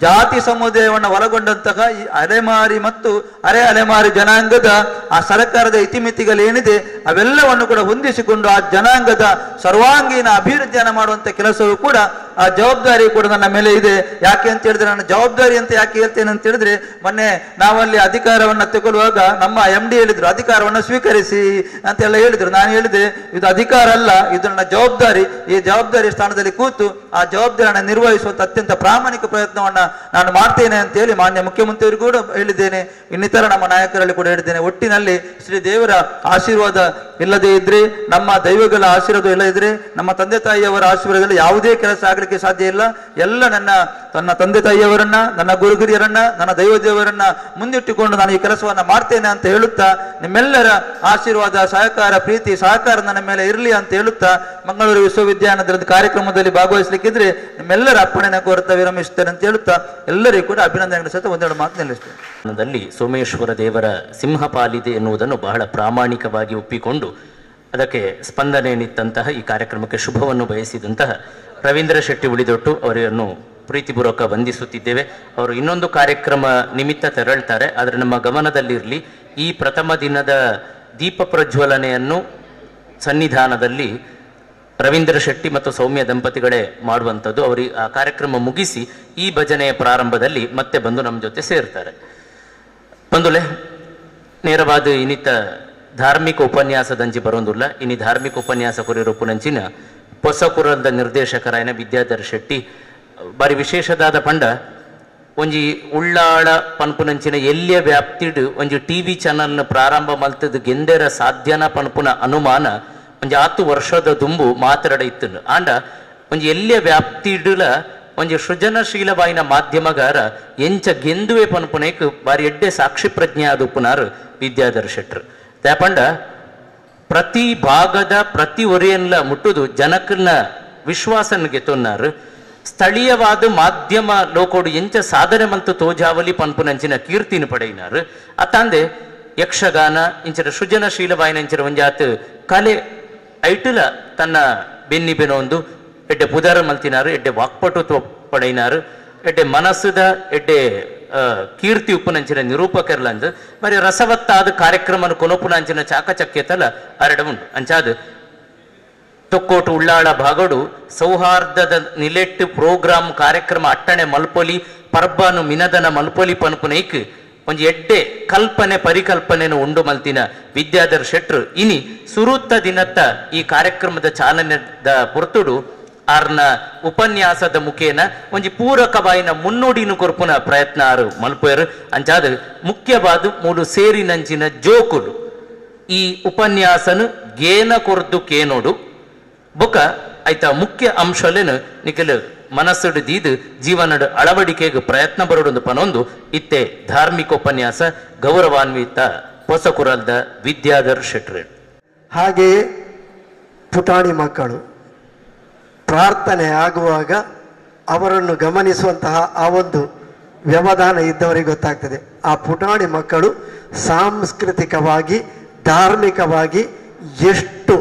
ಜಾತಿ ಸಮುದಾಯವನ್ನು ಒಳಗೊಂಡಂತಹ ಈ ಅಲೆಮಾರಿ ಮತ್ತು ಅರೆ ಅಲೆಮಾರಿ ಜನಾಂಗದ ಆ ಸರ್ಕಾರದ ಇತಿಮಿತಿಗಳೇನಿದೆ ಅವೆಲ್ಲವನ್ನು ಕೂಡ ಹೊಂದಿಸಿಕೊಂಡು ಆ ಜನಾಂಗದ ಸರ್ವಾಂಗೀಣ ಅಭಿವೃದ್ಧಿಯನ್ನು ಮಾಡುವಂತ ಕೆಲಸವೂ ಕೂಡ ಆ ಜವಾಬ್ದಾರಿ ಕೂಡ ನನ್ನ ಮೇಲೆ ಇದೆ. ಯಾಕೆ ಅಂತ ಹೇಳಿದ್ರೆ, ನನ್ನ ಜವಾಬ್ದಾರಿ ಅಂತ ಯಾಕೆ ಹೇಳ್ತೇನೆ ಅಂತ ಹೇಳಿದ್ರೆ, ಮೊನ್ನೆ ನಾವಲ್ಲಿ ಅಧಿಕಾರವನ್ನು ತಗೊಳ್ಳುವಾಗ ನಮ್ಮ MD ಹೇಳಿದ್ರು, ಅಧಿಕಾರವನ್ನು ಸ್ವೀಕರಿಸಿ ಅಂತೆಲ್ಲ ಹೇಳಿದ್ರು. ನಾನು ಹೇಳಿದೆ, ಇದು ಅಧಿಕಾರ ಅಲ್ಲ, ಇದು ನನ್ನ ಜವಾಬ್ದಾರಿ. ಈ ಜವಾಬ್ದಾರಿ ಸ್ಥಾನದಲ್ಲಿ ಕೂತು ಆ ಜವಾಬ್ದಾರಿಯನ್ನು ನಿರ್ವಹಿಸುವಂತ ಅತ್ಯಂತ ಪ್ರಾಮಾಣಿಕ ಪ್ರಯತ್ನವನ್ನ ನಾನು ಮಾಡ್ತೇನೆ ಅಂತ ಹೇಳಿ ಮಾನ್ಯ ಮುಖ್ಯಮಂತ್ರಿಯವರು ಕೂಡ ಹೇಳಿದ್ದೇನೆ, ಇನ್ನಿತರ ನಮ್ಮ ನಾಯಕರಲ್ಲಿ ಕೂಡ ಹೇಳಿದ್ದೇನೆ. ಒಟ್ಟಿನಲ್ಲಿ ಶ್ರೀ ದೇವರ ಆಶೀರ್ವಾದ ಇಲ್ಲದೆ ಇದ್ರೆ, ನಮ್ಮ ದೈವಗಳ ಆಶೀರ್ವಾದ ಇಲ್ಲದಿದ್ರೆ, ನಮ್ಮ ತಂದೆ ತಾಯಿಯವರ ಆಶೀರ್ವಾದದಲ್ಲಿ ಯಾವುದೇ ಕೆಲಸ ಆಗ್ಲಿಕ್ಕೆ ಸಾಧ್ಯ ಇಲ್ಲ. ಎಲ್ಲ ನನ್ನ ತಂದೆ ತಾಯಿಯವರನ್ನ, ನನ್ನ ಗುರುಗಿರಿಯರನ್ನ, ನನ್ನ ದೈವ ದೇವರನ್ನ ಮುಂದಿಟ್ಟುಕೊಂಡು ನಾನು ಈ ಕೆಲಸವನ್ನ ಮಾಡ್ತೇನೆ ಅಂತ ಹೇಳುತ್ತಾ, ನಿಮ್ಮೆಲ್ಲರ ಆಶೀರ್ವಾದ, ಸಹಕಾರ, ಪ್ರೀತಿ, ಸಹಕಾರ ನನ್ನ ಮೇಲೆ ಇರಲಿ ಅಂತ ಹೇಳುತ್ತಾ, ಮಂಗಳೂರು ವಿಶ್ವವಿದ್ಯಾಲಯದ ಕಾರ್ಯಕ್ರಮದಲ್ಲಿ ಭಾಗವಹಿಸಲಿಕ್ಕಿದ್ರೆ ನಿಮ್ಮೆಲ್ಲರ ಅಪ್ಪಣೆನ ಕೋರುತ್ತಾ ವಿರಮಿಸುತ್ತೇನೆ ಅಂತ ಹೇಳುತ್ತಾ ಎಲ್ಲರಿಗೂ ಕೂಡ ಅಭಿನಂದನೆ ಸಹಿತ ಒಂದೆರಡು ಮಾತು ನಿಲ್ಲಿಸ್ತೇನೆ. ಸೋಮೇಶ್ವರ ದೇವರ ಸಿಂಹಪಾಲಿದೆ ಎನ್ನುವುದನ್ನು ಬಹಳ ಪ್ರಾಮಾಣಿಕವಾಗಿ ಒಪ್ಪಿಕೊಂಡು ಅದಕ್ಕೆ ಸ್ಪಂದನೆ ನಿತ್ತಂತಹ ಈ ಕಾರ್ಯಕ್ರಮಕ್ಕೆ ಶುಭವನ್ನು ಬಯಸಿದಂತಹ ರವೀಂದ್ರ ಶೆಟ್ಟಿ ಉಳಿದೊಟ್ಟು ಅವರನ್ನು ಪ್ರೀತಿಪೂರ್ವಕ ವಂದಿಸುತ್ತಿದ್ದೇವೆ. ಅವರು ಇನ್ನೊಂದು ಕಾರ್ಯಕ್ರಮ ನಿಮಿತ್ತ ತೆರಳ್ತಾರೆ, ಆದರೆ ನಮ್ಮ ಗಮನದಲ್ಲಿರಲಿ, ಈ ಪ್ರಥಮ ದಿನದ ದೀಪ ಪ್ರಜ್ವಲನೆಯನ್ನು ಸನ್ನಿಧಾನದಲ್ಲಿ ರವೀಂದ್ರ ಶೆಟ್ಟಿ ಮತ್ತು ಸೌಮ್ಯ ದಂಪತಿಗಳೇ ಮಾಡುವಂಥದ್ದು. ಅವರು ಆ ಕಾರ್ಯಕ್ರಮ ಮುಗಿಸಿ ಈ ಭಜನೆಯ ಪ್ರಾರಂಭದಲ್ಲಿ ಮತ್ತೆ ಬಂದು ನಮ್ಮ ಜೊತೆ ಸೇರ್ತಾರೆ. ಬಂದುಲೆ ನೇರವಾದ ಇನ್ನಿತ ಧಾರ್ಮಿಕ ಉಪನ್ಯಾಸದಂಜಿ ಬರೋದಿಲ್ಲ. ಇನ್ನು ಧಾರ್ಮಿಕ ಉಪನ್ಯಾಸ ಕೊರಿರೊಪ್ಪುನಂಚಿನ ಹೊಸಕುರದ ನಿರ್ದೇಶಕರಾಯನ ವಿದ್ಯಾಧರ್ ಶೆಟ್ಟಿ ಬಾರಿ ವಿಶೇಷದಾದ ಪಂಡ ಒಂಜಿ ಉಳ್ಳಾಳ ಪನ್ಪುನಂಚಿನ ಎಲ್ಲಿಯ ವ್ಯಾಪ್ತಿಡ್ ಒಂಜಿ TV ಚಾನಲ್ನ ಪ್ರಾರಂಭ ಮಲ್ತದ ಗೆಂದೆರ ಸಾಧ್ಯನ ಪನ್ಪುನ ಅನುಮಾನ ಒಂಜಿ 10 ವರ್ಷದ ದುಂಬು ಮಾತಾಡ ಇತ್ತು. ಆಂಡ ಒಂಜಿ ಎಲ್ಲಿಯ ವ್ಯಾಪ್ತಿಡ್ಲ ಒಂಜಿ ಸೃಜನಶೀಲವಾಯಿನ ಮಾಧ್ಯಮಗಾರ ಎಂಚ ಗೆಂದುವೆ ಪನ್ಪುನೇಕ್ ಬಾರಿ ಎಡ್ಡೆ ಸಾಕ್ಷಿ ಪ್ರಜ್ಞೆ ಆದ ಉಪ್ಪುನಾರು ವಿದ್ಯಾಧರ್ ಶೆಟ್ರು. ತ್ಯಾಪಂಡ ಪ್ರತಿ ಭಾಗದ ಪ್ರತಿ ಒರಿಯನ್ಲ ಮುಟ್ಟುದು ಜನಕನ್ನ ವಿಶ್ವಾಸನ ಗೆತ್ತೊನ್ನಾರು. ಸ್ಥಳೀಯವಾದ ಮಾಧ್ಯಮ ಲೋಕೋಡು ಎಂಚ ಸಾಧನೆ ಮಂತು ತೋಜಾವಲಿ ಪನ್ಪುನಂಚಿನ ಕೀರ್ತಿನ ಪಡೆಯಿನಾರು. ಅತ್ತಾಂದೆ ಯಕ್ಷಗಾನ ಇಂಚರ ಸೃಜನಶೀಲವಾಯಿನ ಇಂಚರ ಒಂಜಾತ್ ಕಲೆ ಐಟುಲ ತನ್ನ ಬೆನ್ನಿ ಬೆನೊಂದು ಎಡ್ಡೆ ಪುದರ ಮಲ್ತಿನಾರು, ಎಡ್ಡೆ ವಾಕ್ಪಟುತ್ವ ಪಡೆಯಿನಾರು, ಎಡ್ಡೆ ಮನಸ್ಸುದ ಎಡ್ಡೆ ಕೀರ್ತಿ ಉಪ್ಪುನಂಚಿನ ನಿರೂಪಕರ್ಲಂದು మరి ರಸವತ್ತಾದ ಕಾರ್ಯಕ್ರಮ ಕೊನೊಪ್ಪುನಂಚಿನ ಚಾಕಚಕ್ಯತಲ ಅರಡವುಂಡು. ಅಂಚಾದ ತೊಕ್ಕೋಟು ಉಳ್ಳಾಳ ಭಾಗಡು ಸೌಹಾರ್ದದ ನಿಲೆಟ್ಟು ಪ್ರೋಗ್ರಾಮ್ ಕಾರ್ಯಕ್ರಮ ಅಟ್ಟಣೆ ಮಲ್ಪೊಲಿ ಪರ್ಬಾನು ಮಿನದನ ಮಲ್ಪೊಲಿ ಪನ್ಪುನೈಕ್ ಒಂಜಿ ಎಡ್ಡೆ ಕಲ್ಪನೆ ಪರಿಕಲ್ಪನೆಯನ್ನು ಉಂಡು ಮಲ್ತಿನ ವಿದ್ಯಾಧರ್ ಶೆಟ್ರು ಇನಿ ಸುರುತ್ತ ದಿನತ್ತ ಈ ಕಾರ್ಯಕ್ರಮದ ಚಾಲನೆದ ಪೊರ್ತುಡು ಆರ್ನ ಉಪನ್ಯಾಸದ ಮುಖೇನ ಒಂಜಿ ಪೂರಕವಾಯಿನ ಮುನ್ನೋಡಿನ ಕೊರ್ಪುನ ಪ್ರಯತ್ನ ಆರು ಮಲ್ಪೇರು. ಅಂಚಾದ ಮುಖ್ಯವಾದ ಮೂಲು ಸೇರಿನಂಚಿನ ಜೋಕುಲು ಈ ಉಪನ್ಯಾಸನು ಗೇನ ಕೊರ್ದು ಕೇನೋಡು ಬೊಕ ಐತ ಮುಖ್ಯ ಅಂಶಲೇನು ನಿಖಿಲ್ ಮನಸ್ಸುಡು ದೀದು ಜೀವನದ ಅಳವಡಿಕೆಗೆ ಪ್ರಯತ್ನ ಬರೋಡೊಂದು ಪನೊಂದು ಇತ್ತೆ ಧಾರ್ಮಿಕ ಉಪನ್ಯಾಸ ಗೌರವಾನ್ವಿತ ಹೊಸಕುರಲ್ದ ವಿದ್ಯಾಧರ್ ಶೆಟ್ರೆ. ಹಾಗೆಯೇ ಪುಟಾಣಿ ಮಕ್ಕಳು ಪ್ರಾರ್ಥನೆ ಆಗುವಾಗ ಅವರನ್ನು ಗಮನಿಸುವಂತಹ ಆ ಒಂದು ವ್ಯವಧಾನ ಇದ್ದವರಿಗೆ ಗೊತ್ತಾಗ್ತದೆ. ಆ ಪುಟಾಣಿ ಮಕ್ಕಳು ಸಾಂಸ್ಕೃತಿಕವಾಗಿ ಧಾರ್ಮಿಕವಾಗಿ ಎಷ್ಟು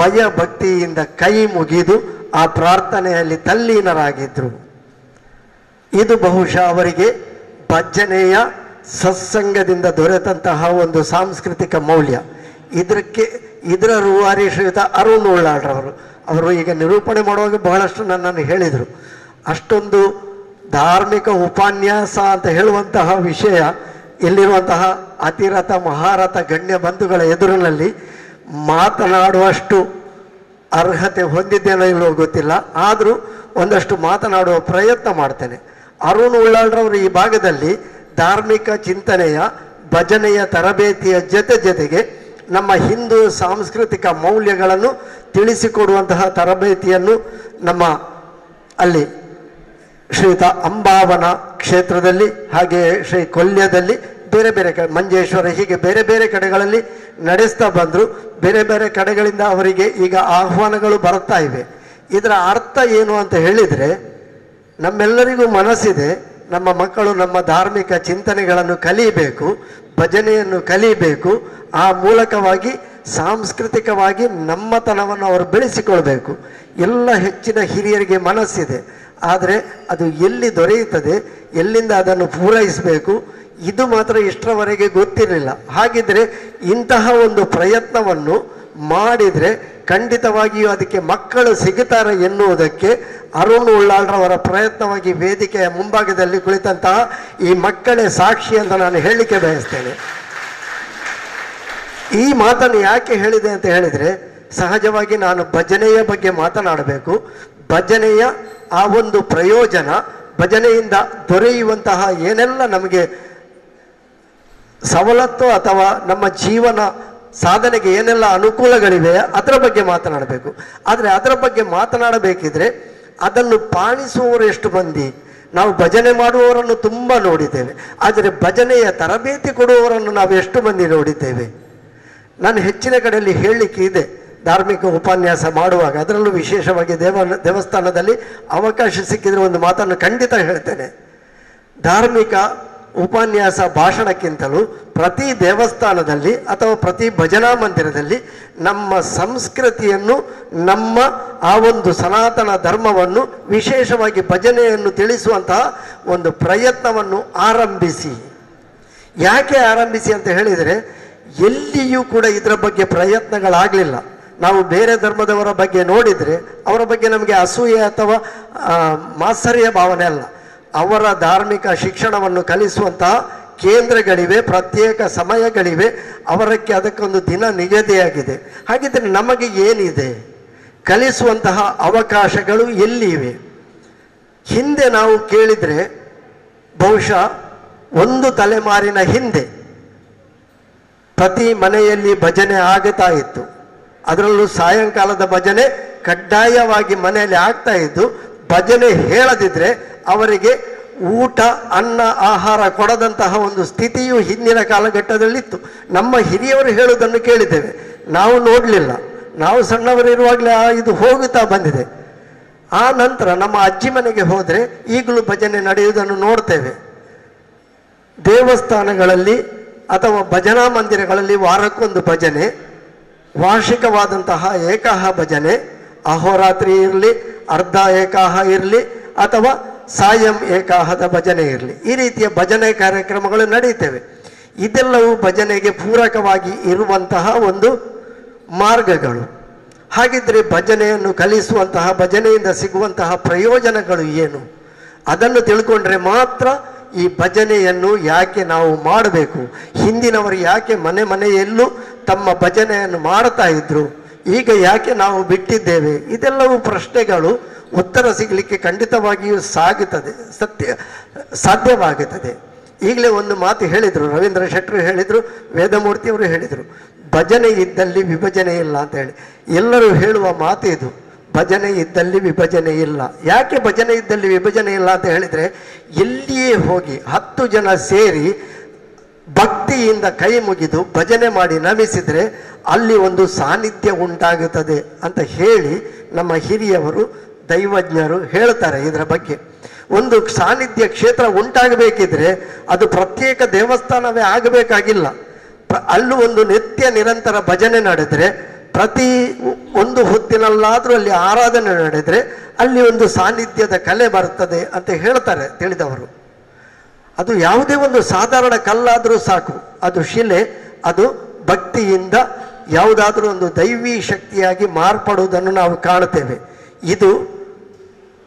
ಭಯ ಭಕ್ತಿಯಿಂದ ಕೈ ಮುಗಿದು ಆ ಪ್ರಾರ್ಥನೆಯಲ್ಲಿ ತಲ್ಲೀನರಾಗಿದ್ರು. ಇದು ಬಹುಶಃ ಅವರಿಗೆ ಭಜನೆಯ ಸತ್ಸಂಗದಿಂದ ದೊರೆತಂತಹ ಒಂದು ಸಾಂಸ್ಕೃತಿಕ ಮೌಲ್ಯ. ಇದರ ರೂವಾರಿ ಶ್ರೀಯುತ ಅರುಣ್ ಉಳ್ಳಾಳ್ರವರು ಅವರು ಈಗ ನಿರೂಪಣೆ ಮಾಡುವಾಗ ಬಹಳಷ್ಟು ನನ್ನನ್ನು ಹೇಳಿದರು. ಅಷ್ಟೊಂದು ಧಾರ್ಮಿಕ ಉಪನ್ಯಾಸ ಅಂತ ಹೇಳುವಂತಹ ವಿಷಯ ಇಲ್ಲಿರುವಂತಹ ಅತಿರಥ ಮಹಾರಥ ಗಣ್ಯ ಬಂಧುಗಳ ಎದುರಿನಲ್ಲಿ ಮಾತನಾಡುವಷ್ಟು ಅರ್ಹತೆ ಹೊಂದಿದ್ದೇನೋ ಇಲ್ಲೋ ಗೊತ್ತಿಲ್ಲ, ಆದರೂ ಒಂದಷ್ಟು ಮಾತನಾಡುವ ಪ್ರಯತ್ನ ಮಾಡ್ತೇನೆ. ಅರುಣ್ ಉಳ್ಳಾಳ್ರವರು ಈ ಭಾಗದಲ್ಲಿ ಧಾರ್ಮಿಕ ಚಿಂತನೆಯ ಭಜನೆಯ ತರಬೇತಿಯ ಜೊತೆಗೆ ನಮ್ಮ ಹಿಂದೂ ಸಾಂಸ್ಕೃತಿಕ ಮೌಲ್ಯಗಳನ್ನು ತಿಳಿಸಿಕೊಡುವಂತಹ ತರಬೇತಿಯನ್ನು ನಮ್ಮ ಅಲ್ಲಿ ಶ್ರೀಯುತ ಅಂಬಾವನ ಕ್ಷೇತ್ರದಲ್ಲಿ ಹಾಗೆಯೇ ಶ್ರೀ ಕೊಲ್ಯದಲ್ಲಿ ಬೇರೆ ಬೇರೆ ಮಂಜೇಶ್ವರ ಹೀಗೆ ಬೇರೆ ಬೇರೆ ಕಡೆಗಳಲ್ಲಿ ನಡೆಸ್ತಾ ಬಂದರು. ಬೇರೆ ಬೇರೆ ಕಡೆಗಳಿಂದ ಅವರಿಗೆ ಈಗ ಆಹ್ವಾನಗಳು ಬರ್ತಾ ಇವೆ. ಇದರ ಅರ್ಥ ಏನು ಅಂತ ಹೇಳಿದರೆ, ನಮ್ಮೆಲ್ಲರಿಗೂ ಮನಸ್ಸಿದೆ, ನಮ್ಮ ಮಕ್ಕಳು ನಮ್ಮ ಧಾರ್ಮಿಕ ಚಿಂತನೆಗಳನ್ನು ಕಲಿಯಬೇಕು, ಭಜನೆಯನ್ನು ಕಲಿಯಬೇಕು, ಆ ಮೂಲಕವಾಗಿ ಸಾಂಸ್ಕೃತಿಕವಾಗಿ ನಮ್ಮತನವನ್ನು ಅವರು ಬೆಳೆಸಿಕೊಳ್ಬೇಕು. ಎಲ್ಲ ಹೆಚ್ಚಿನ ಹಿರಿಯರಿಗೆ ಮನಸ್ಸಿದೆ. ಆದರೆ ಅದು ಎಲ್ಲಿ ದೊರೆಯುತ್ತದೆ, ಎಲ್ಲಿಂದ ಅದನ್ನು ಪೂರೈಸಬೇಕು, ಇದು ಮಾತ್ರ ಇಷ್ಟರವರೆಗೆ ಗೊತ್ತಿರಲಿಲ್ಲ. ಹಾಗಿದ್ರೆ ಇಂತಹ ಒಂದು ಪ್ರಯತ್ನವನ್ನು ಮಾಡಿದರೆ ಖಂಡಿತವಾಗಿಯೂ ಅದಕ್ಕೆ ಮಕ್ಕಳು ಸಿಗುತ್ತಾರೆ ಎನ್ನುವುದಕ್ಕೆ ಅರುಣ್ ಉಳ್ಳಾಳ್ರವರ ಪ್ರಯತ್ನವಾಗಿ ವೇದಿಕೆಯ ಮುಂಭಾಗದಲ್ಲಿ ಕುಳಿತಂತಹ ಈ ಮಕ್ಕಳೇ ಸಾಕ್ಷಿ ಅಂತ ನಾನು ಹೇಳಲಿಕ್ಕೆ ಬಯಸ್ತೇನೆ. ಈ ಮಾತನ್ನು ಯಾಕೆ ಹೇಳಿದೆ ಅಂತ ಹೇಳಿದರೆ, ಸಹಜವಾಗಿ ನಾನು ಭಜನೆಯ ಬಗ್ಗೆ ಮಾತನಾಡಬೇಕು. ಭಜನೆಯ ಆ ಒಂದು ಪ್ರಯೋಜನ, ಭಜನೆಯಿಂದ ದೊರೆಯುವಂತಹ ಏನೆಲ್ಲ ನಮಗೆ ಸವಲತ್ತು ಅಥವಾ ನಮ್ಮ ಜೀವನ ಸಾಧನೆಗೆ ಏನೆಲ್ಲ ಅನುಕೂಲಗಳಿವೆ ಅದರ ಬಗ್ಗೆ ಮಾತನಾಡಬೇಕು. ಆದರೆ ಅದರ ಬಗ್ಗೆ ಮಾತನಾಡಬೇಕಿದ್ರೆ ಅದನ್ನು ಪಾಲಿಸುವವರು ಎಷ್ಟು ಮಂದಿ? ನಾವು ಭಜನೆ ಮಾಡುವವರನ್ನು ತುಂಬ ನೋಡಿದ್ದೇವೆ, ಆದರೆ ಭಜನೆಯ ತರಬೇತಿ ಕೊಡುವವರನ್ನು ನಾವು ಎಷ್ಟು ಮಂದಿ ನೋಡಿದ್ದೇವೆ? ನಾನು ಹೆಚ್ಚಿನ ಕಡೆಯಲ್ಲಿ ಹೇಳಲಿಕ್ಕೆ ಇದೆ. ಧಾರ್ಮಿಕ ಉಪನ್ಯಾಸ ಮಾಡುವಾಗ, ಅದರಲ್ಲೂ ವಿಶೇಷವಾಗಿ ದೇವಸ್ಥಾನದಲ್ಲಿ ಅವಕಾಶ ಸಿಕ್ಕಿದ್ರೆ ಒಂದು ಮಾತನ್ನು ಖಂಡಿತ ಹೇಳ್ತೇನೆ. ಧಾರ್ಮಿಕ ಉಪನ್ಯಾಸ ಭಾಷಣಕ್ಕಿಂತಲೂ ಪ್ರತಿ ದೇವಸ್ಥಾನದಲ್ಲಿ ಅಥವಾ ಪ್ರತಿ ಭಜನಾ ಮಂದಿರದಲ್ಲಿ ನಮ್ಮ ಸಂಸ್ಕೃತಿಯನ್ನು, ನಮ್ಮ ಆ ಒಂದು ಸನಾತನ ಧರ್ಮವನ್ನು, ವಿಶೇಷವಾಗಿ ಭಜನೆಯನ್ನು ತಿಳಿಸುವಂತಹ ಒಂದು ಪ್ರಯತ್ನವನ್ನು ಆರಂಭಿಸಿ. ಯಾಕೆ ಆರಂಭಿಸಿ ಅಂತ ಹೇಳಿದರೆ, ಎಲ್ಲಿಯೂ ಕೂಡ ಇದರ ಬಗ್ಗೆ ಪ್ರಯತ್ನಗಳಾಗಲಿಲ್ಲ. ನಾವು ಬೇರೆ ಧರ್ಮದವರ ಬಗ್ಗೆ ನೋಡಿದರೆ ಅವರ ಬಗ್ಗೆ ನಮಗೆ ಅಸೂಯೆ ಅಥವಾ ಮಾತ್ಸರ್ಯ ಭಾವನೆ ಅಲ್ಲ. ಅವರ ಧಾರ್ಮಿಕ ಶಿಕ್ಷಣವನ್ನು ಕಲಿಸುವಂತಹ ಕೇಂದ್ರಗಳಿವೆ, ಪ್ರತ್ಯೇಕ ಸಮಯಗಳಿವೆ, ಅವರಕ್ಕೆ ಅದಕ್ಕೊಂದು ದಿನ ನಿಗದಿಯಾಗಿದೆ. ಹಾಗಿದ್ರೆ ನಮಗೆ ಏನಿದೆ? ಕಲಿಸುವಂತಹ ಅವಕಾಶಗಳು ಎಲ್ಲಿವೆ? ಹಿಂದೆ ನಾವು ಕೇಳಿದರೆ, ಬಹುಶಃ ಒಂದು ತಲೆಮಾರಿನ ಹಿಂದೆ ಪ್ರತಿ ಮನೆಯಲ್ಲಿ ಭಜನೆ ಆಗುತ್ತಾ ಇತ್ತು. ಅದರಲ್ಲೂ ಸಾಯಂಕಾಲದ ಭಜನೆ ಕಡ್ಡಾಯವಾಗಿ ಮನೆಯಲ್ಲಿ ಆಗ್ತಾ ಇದ್ದು, ಭಜನೆ ಹೇಳದಿದ್ರೆ ಅವರಿಗೆ ಊಟ, ಅನ್ನ, ಆಹಾರ ಕೊಡದಂತಹ ಒಂದು ಸ್ಥಿತಿಯು ಹಿಂದಿನ ಕಾಲಘಟ್ಟದಲ್ಲಿತ್ತು. ನಮ್ಮ ಹಿರಿಯವರು ಹೇಳುವುದನ್ನು ಕೇಳಿದ್ದೇವೆ, ನಾವು ನೋಡಲಿಲ್ಲ. ನಾವು ಸಣ್ಣವರಿರುವಾಗಲೇ ಇದು ಹೋಗುತ್ತಾ ಬಂದಿದೆ. ಆ ನಂತರ ನಮ್ಮ ಅಜ್ಜಿ ಮನೆಗೆ ಹೋದರೆ ಈಗಲೂ ಭಜನೆ ನಡೆಯುವುದನ್ನು ನೋಡ್ತೇವೆ. ದೇವಸ್ಥಾನಗಳಲ್ಲಿ ಅಥವಾ ಭಜನಾ ಮಂದಿರಗಳಲ್ಲಿ ವಾರಕ್ಕೊಂದು ಭಜನೆ, ವಾರ್ಷಿಕವಾದಂತಹ ಏಕಾಹ ಭಜನೆ, ಅಹೋರಾತ್ರಿ ಇರಲಿ, ಅರ್ಧ ಏಕಾಹ ಇರಲಿ ಅಥವಾ ಸಾಯಂ ಏಕಾಹದ ಭಜನೆ ಇರಲಿ, ಈ ರೀತಿಯ ಭಜನೆ ಕಾರ್ಯಕ್ರಮಗಳು ನಡೀತೇವೆ. ಇದೆಲ್ಲವೂ ಭಜನೆಗೆ ಪೂರಕವಾಗಿ ಇರುವಂತಹ ಒಂದು ಮಾರ್ಗಗಳು. ಹಾಗಿದ್ರೆ ಭಜನೆಯನ್ನು ಕಲಿಸುವಂತಹ, ಭಜನೆಯಿಂದ ಸಿಗುವಂತಹ ಪ್ರಯೋಜನಗಳು ಏನು? ಅದನ್ನು ತಿಳ್ಕೊಂಡ್ರೆ ಮಾತ್ರ ಈ ಭಜನೆಯನ್ನು ಯಾಕೆ ನಾವು ಮಾಡಬೇಕು, ಹಿಂದಿನವರು ಯಾಕೆ ಮನೆ ಮನೆಯಲ್ಲೂ ತಮ್ಮ ಭಜನೆಯನ್ನು ಮಾಡ್ತಾ ಇದ್ರು, ಈಗ ಯಾಕೆ ನಾವು ಬಿಟ್ಟಿದ್ದೇವೆ, ಇದೆಲ್ಲವೂ ಪ್ರಶ್ನೆಗಳು ಉತ್ತರ ಸಿಗಲಿಕ್ಕೆ ಖಂಡಿತವಾಗಿಯೂ ಸಾಧ್ಯವಾಗುತ್ತದೆ. ಈಗಲೇ ಒಂದು ಮಾತು ಹೇಳಿದರು, ರವೀಂದ್ರ ಶೆಟ್ಟರು ಹೇಳಿದರು, ವೇದಮೂರ್ತಿಯವರು ಹೇಳಿದರು, ಭಜನೆ ಇದ್ದಲ್ಲಿ ವಿಭಜನೆ ಇಲ್ಲ ಅಂತ ಹೇಳಿ. ಎಲ್ಲರೂ ಹೇಳುವ ಮಾತು ಇದು, ಭಜನೆ ಇದ್ದಲ್ಲಿ ವಿಭಜನೆ ಇಲ್ಲ. ಯಾಕೆ ಭಜನೆ ಇದ್ದಲ್ಲಿ ವಿಭಜನೆ ಇಲ್ಲ ಅಂತ ಹೇಳಿದರೆ, ಎಲ್ಲಿಯೇ ಹೋಗಿ 10 ಜನ ಸೇರಿ ಭಕ್ತಿಯಿಂದ ಕೈ ಮುಗಿದು ಭಜನೆ ಮಾಡಿ ನಮಿಸಿದರೆ ಅಲ್ಲಿ ಒಂದು ಸಾನ್ನಿಧ್ಯ ಉಂಟಾಗುತ್ತದೆ ಅಂತ ಹೇಳಿ ನಮ್ಮ ಹಿರಿಯವರು, ದೈವಜ್ಞರು ಹೇಳ್ತಾರೆ. ಇದರ ಬಗ್ಗೆ ಒಂದು ಸಾನ್ನಿಧ್ಯ ಕ್ಷೇತ್ರ ಉಂಟಾಗಬೇಕಿದ್ರೆ ಅದು ಪ್ರತ್ಯೇಕ ದೇವಸ್ಥಾನವೇ ಆಗಬೇಕಾಗಿಲ್ಲ. ಅಲ್ಲೂ ಒಂದು ನಿತ್ಯ ನಿರಂತರ ಭಜನೆ ನಡೆದರೆ, ಪ್ರತಿ ಒಂದು ಹೊತ್ತಿನಲ್ಲಾದರೂ ಅಲ್ಲಿ ಆರಾಧನೆ ನಡೆದರೆ ಅಲ್ಲಿ ಒಂದು ಸಾನ್ನಿಧ್ಯದ ಕಲೆ ಬರ್ತದೆ ಅಂತ ಹೇಳ್ತಾರೆ ತಿಳಿದವರು. ಅದು ಯಾವುದೇ ಒಂದು ಸಾಧಾರಣ ಕಲ್ಲಾದರೂ ಸಾಕು, ಅದು ಶಿಲೆ, ಅದು ಭಕ್ತಿಯಿಂದ ಯಾವುದಾದ್ರೂ ಒಂದು ದೈವಿ ಶಕ್ತಿಯಾಗಿ ಮಾರ್ಪಡುವುದನ್ನು ನಾವು ಕಾಣುತ್ತೇವೆ. ಇದು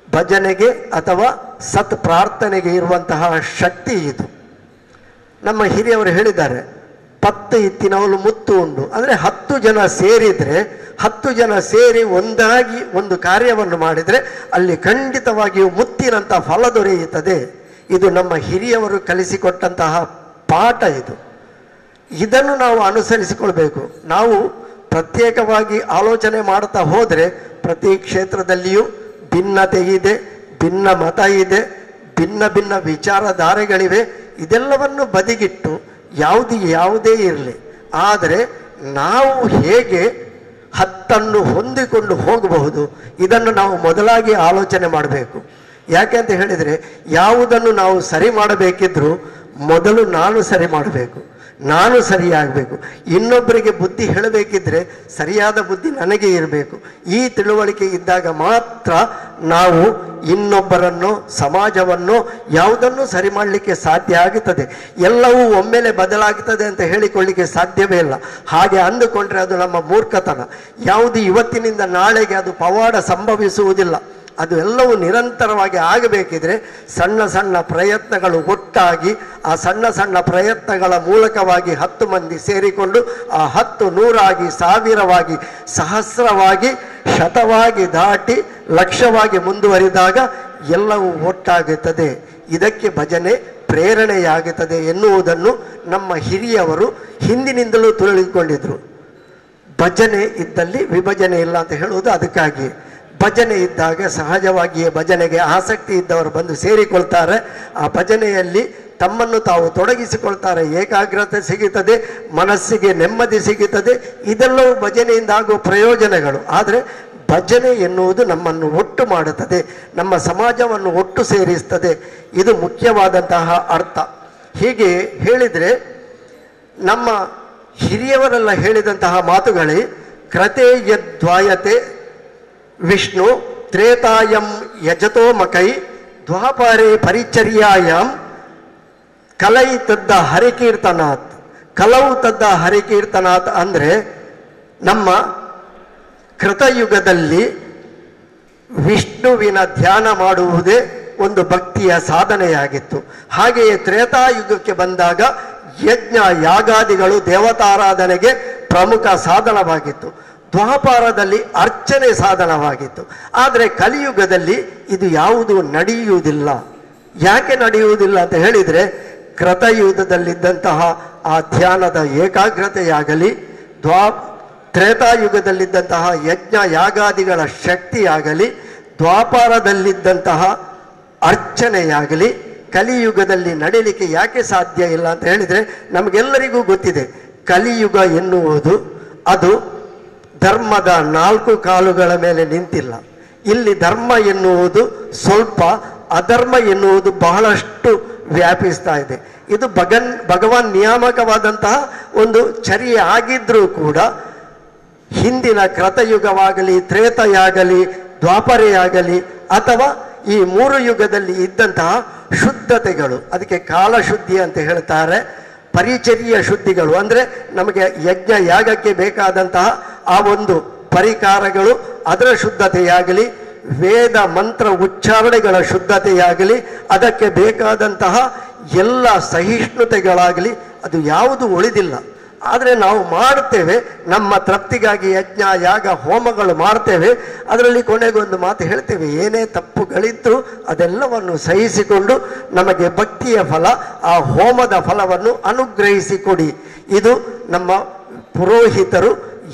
ಭಜನೆಗೆ ಅಥವಾ ಸತ್ ಪ್ರಾರ್ಥನೆಗೆ ಇರುವಂತಹ ಶಕ್ತಿ ಇದು. ನಮ್ಮ ಹಿರಿಯವರು ಹೇಳಿದ್ದಾರೆ, 10 ಇತ್ತಿನವಲು ಮುತ್ತು ಉಂಡು. ಅಂದರೆ 10 ಜನ ಸೇರಿದರೆ, 10 ಜನ ಸೇರಿ ಒಂದಾಗಿ ಒಂದು ಕಾರ್ಯವನ್ನು ಮಾಡಿದರೆ ಅಲ್ಲಿ ಖಂಡಿತವಾಗಿಯೂ ಮುತ್ತಿನಂಥ ಫಲ ದೊರೆಯುತ್ತದೆ. ಇದು ನಮ್ಮ ಹಿರಿಯವರು ಕಲಿಸಿಕೊಟ್ಟಂತಹ ಪಾಠ. ಇದನ್ನು ನಾವು ಅನುಸರಿಸಿಕೊಳ್ಬೇಕು. ನಾವು ಪ್ರತ್ಯೇಕವಾಗಿ ಆಲೋಚನೆ ಮಾಡ್ತಾ ಹೋದರೆ ಪ್ರತಿ ಕ್ಷೇತ್ರದಲ್ಲಿಯೂ ಭಿನ್ನತೆ ಇದೆ, ಭಿನ್ನ ಮತ ಇದೆ, ಭಿನ್ನ ಭಿನ್ನ ವಿಚಾರಧಾರೆಗಳಿವೆ. ಇದೆಲ್ಲವನ್ನು ಬದಿಗಿಟ್ಟು ಯಾವುದೇ ಇರಲಿ, ಆದರೆ ನಾವು ಹೇಗೆ ಹತ್ತನ್ನು ಹೊಂದಿಕೊಂಡು ಹೋಗಬಹುದು ಇದನ್ನು ನಾವು ಮೊದಲಾಗಿ ಆಲೋಚನೆ ಮಾಡಬೇಕು. ಯಾಕೆ ಅಂತ ಹೇಳಿದರೆ, ಯಾವುದನ್ನು ನಾವು ಸರಿ ಮಾಡಬೇಕಿದ್ರೂ ಮೊದಲು ನಾನು ಸರಿ ಮಾಡಬೇಕು, ನಾನು ಸರಿಯಾಗಬೇಕು. ಇನ್ನೊಬ್ಬರಿಗೆ ಬುದ್ಧಿ ಹೇಳಬೇಕಿದ್ರೆ ಸರಿಯಾದ ಬುದ್ಧಿ ನನಗೆ ಇರಬೇಕು. ಈ ತಿಳುವಳಿಕೆ ಇದ್ದಾಗ ಮಾತ್ರ ನಾವು ಇನ್ನೊಬ್ಬರನ್ನು, ಸಮಾಜವನ್ನು, ಯಾವುದನ್ನು ಸರಿ ಮಾಡಲಿಕ್ಕೆ ಸಾಧ್ಯ ಆಗುತ್ತದೆ. ಎಲ್ಲವೂ ಒಮ್ಮೆಲೆ ಬದಲಾಗುತ್ತದೆ ಅಂತ ಹೇಳಿಕೊಳ್ಳಿಕ್ಕೆ ಸಾಧ್ಯವೇ ಇಲ್ಲ. ಹಾಗೆ ಅಂದುಕೊಂಡ್ರೆ ಅದು ನಮ್ಮ ಮೂರ್ಖತನ. ಯಾವುದು ಇವತ್ತಿನಿಂದ ನಾಳೆಗೆ ಅದು ಪವಾಡ ಸಂಭವಿಸುವುದಿಲ್ಲ. ಅದು ಎಲ್ಲವೂ ನಿರಂತರವಾಗಿ ಆಗಬೇಕಿದ್ರೆ ಸಣ್ಣ ಸಣ್ಣ ಪ್ರಯತ್ನಗಳು ಒಟ್ಟಾಗಿ, ಆ ಸಣ್ಣ ಸಣ್ಣ ಪ್ರಯತ್ನಗಳ ಮೂಲಕವಾಗಿ 10 ಮಂದಿ ಸೇರಿಕೊಂಡು ಆ 10 ನೂರಾಗಿ, 1000ವಾಗಿ, ಸಹಸ್ರವಾಗಿ, ಶತವಾಗಿ ದಾಟಿ ಲಕ್ಷವಾಗಿ ಮುಂದುವರಿದಾಗ ಎಲ್ಲವೂ ಒಟ್ಟಾಗುತ್ತದೆ. ಇದಕ್ಕೆ ಭಜನೆ ಪ್ರೇರಣೆಯಾಗುತ್ತದೆ ಎನ್ನುವುದನ್ನು ನಮ್ಮ ಹಿರಿಯವರು ಹಿಂದಿನಿಂದಲೂ ತಿಳಿದುಕೊಂಡಿದ್ರು. ಭಜನೆ ಇದ್ದಲ್ಲಿ ವಿಭಜನೆ ಇಲ್ಲ ಅಂತ ಹೇಳುವುದು ಅದಕ್ಕಾಗಿ. ಭಜನೆ ಇದ್ದಾಗ ಸಹಜವಾಗಿಯೇ ಭಜನೆಗೆ ಆಸಕ್ತಿ ಇದ್ದವರು ಬಂದು ಸೇರಿಕೊಳ್ತಾರೆ. ಆ ಭಜನೆಯಲ್ಲಿ ತಮ್ಮನ್ನು ತಾವು ತೊಡಗಿಸಿಕೊಳ್ತಾರೆ. ಏಕಾಗ್ರತೆ ಸಿಗುತ್ತದೆ, ಮನಸ್ಸಿಗೆ ನೆಮ್ಮದಿ ಸಿಗುತ್ತದೆ. ಇದೆಲ್ಲವೂ ಭಜನೆಯಿಂದ ಆಗುವ ಪ್ರಯೋಜನಗಳು. ಆದರೆ ಭಜನೆ ಎನ್ನುವುದು ನಮ್ಮನ್ನು ಒಟ್ಟು ಮಾಡುತ್ತದೆ, ನಮ್ಮ ಸಮಾಜವನ್ನು ಒಟ್ಟು ಸೇರಿಸ್ತದೆ. ಇದು ಮುಖ್ಯವಾದಂತಹ ಅರ್ಥ. ಹೀಗೆ ಹೇಳಿದರೆ ನಮ್ಮ ಹಿರಿಯವರೆಲ್ಲ ಹೇಳಿದಂತಹ ಮಾತುಗಳೇ ಕ್ರತೆ ಯದ್ವಾಯತೆ ವಿಷ್ಣು ತ್ರೇತಾಯಂ ಯಜತೋ ಮಕೈ ದ್ವಾಪಾರೇ ಪರಿಚರ್ಯಾಯಾಮ್ ಕಲೈ ತದ್ದ ಹರಿಕೀರ್ತನಾಥ್. ಕಲವು ತದ್ದ ಹರಿಕೀರ್ತನಾಥ್ ಅಂದರೆ ನಮ್ಮ ಕೃತಯುಗದಲ್ಲಿ ವಿಷ್ಣುವಿನ ಧ್ಯಾನ ಮಾಡುವುದೇ ಒಂದು ಭಕ್ತಿಯ ಸಾಧನೆಯಾಗಿತ್ತು. ಹಾಗೆಯೇ ತ್ರೇತಾಯುಗಕ್ಕೆ ಬಂದಾಗ ಯಜ್ಞ ಯಾಗಾದಿಗಳು ದೇವತಾರಾಧನೆಗೆ ಪ್ರಮುಖ ಸಾಧನವಾಗಿತ್ತು. ದ್ವಾಪಾರದಲ್ಲಿ ಅರ್ಚನೆ ಸಾಧನವಾಗಿತ್ತು. ಆದರೆ ಕಲಿಯುಗದಲ್ಲಿ ಇದು ಯಾವುದು ನಡೆಯುವುದಿಲ್ಲ. ಯಾಕೆ ನಡೆಯುವುದಿಲ್ಲ ಅಂತ ಹೇಳಿದರೆ, ಕೃತಯುಗದಲ್ಲಿದ್ದಂತಹ ಆ ಧ್ಯಾನದ ಏಕಾಗ್ರತೆಯಾಗಲಿ, ತ್ರೇತಾಯುಗದಲ್ಲಿದ್ದಂತಹ ಯಜ್ಞ ಯಾಗಾದಿಗಳ ಶಕ್ತಿಯಾಗಲಿ, ದ್ವಾಪಾರದಲ್ಲಿದ್ದಂತಹ ಅರ್ಚನೆಯಾಗಲಿ ಕಲಿಯುಗದಲ್ಲಿ ನಡೀಲಿಕ್ಕೆ ಯಾಕೆ ಸಾಧ್ಯ ಇಲ್ಲ ಅಂತ ಹೇಳಿದರೆ, ನಮಗೆಲ್ಲರಿಗೂ ಗೊತ್ತಿದೆ, ಕಲಿಯುಗ ಎನ್ನುವುದು ಅದು ಧರ್ಮದ 4 ಕಾಲುಗಳ ಮೇಲೆ ನಿಂತಿಲ್ಲ. ಇಲ್ಲಿ ಧರ್ಮ ಎನ್ನುವುದು ಸ್ವಲ್ಪ, ಅಧರ್ಮ ಎನ್ನುವುದು ಬಹಳಷ್ಟು ವ್ಯಾಪಿಸ್ತಾ ಇದೆ. ಇದು ಭಗವಾನ್ ನಿಯಾಮಕವಾದಂತಹ ಒಂದು ಚರ್ಯೆ ಆಗಿದ್ರೂ ಕೂಡ ಹಿಂದಿನ ಕೃತಯುಗವಾಗಲಿ, ತ್ರೇತೆಯಾಗಲಿ, ದ್ವಾಪರೆಯಾಗಲಿ ಅಥವಾ ಈ 3 ಯುಗದಲ್ಲಿ ಇದ್ದಂತಹ ಶುದ್ಧತೆಗಳು, ಅದಕ್ಕೆ ಕಾಲಶುದ್ಧಿ ಅಂತ ಹೇಳ್ತಾರೆ, ಪರಿಚರ್ಯ ಶುದ್ಧಿಗಳು ಅಂದರೆ ನಮಗೆ ಯಜ್ಞ ಯಾಗಕ್ಕೆ ಬೇಕಾದಂತಹ ಆ ಒಂದು ಪರಿಕಾರಗಳು, ಅದರ ಶುದ್ಧತೆಯಾಗಲಿ, ವೇದ ಮಂತ್ರ ಉಚ್ಚಾರಣೆಗಳ ಶುದ್ಧತೆಯಾಗಲಿ, ಅದಕ್ಕೆ ಬೇಕಾದಂತಹ ಎಲ್ಲ ಸಹಿಷ್ಣುತೆಗಳಾಗಲಿ ಅದು ಯಾವುದು ಉಳಿದಿಲ್ಲ. ಆದರೆ ನಾವು ಮಾಡುತ್ತೇವೆ, ನಮ್ಮ ತೃಪ್ತಿಗಾಗಿ ಯಜ್ಞ ಯಾಗ ಹೋಮಗಳು ಮಾಡ್ತೇವೆ. ಅದರಲ್ಲಿ ಕೊನೆಗೊಂದು ಮಾತು ಹೇಳ್ತೇವೆ, ಏನೇ ತಪ್ಪುಗಳಿದ್ರೂ ಅದೆಲ್ಲವನ್ನು ಸಹಿಸಿಕೊಂಡು ನಮಗೆ ಭಕ್ತಿಯ ಫಲ, ಆ ಹೋಮದ ಫಲವನ್ನು ಅನುಗ್ರಹಿಸಿಕೊಡಿ. ಇದು ನಮ್ಮ ಪುರೋಹಿತರು,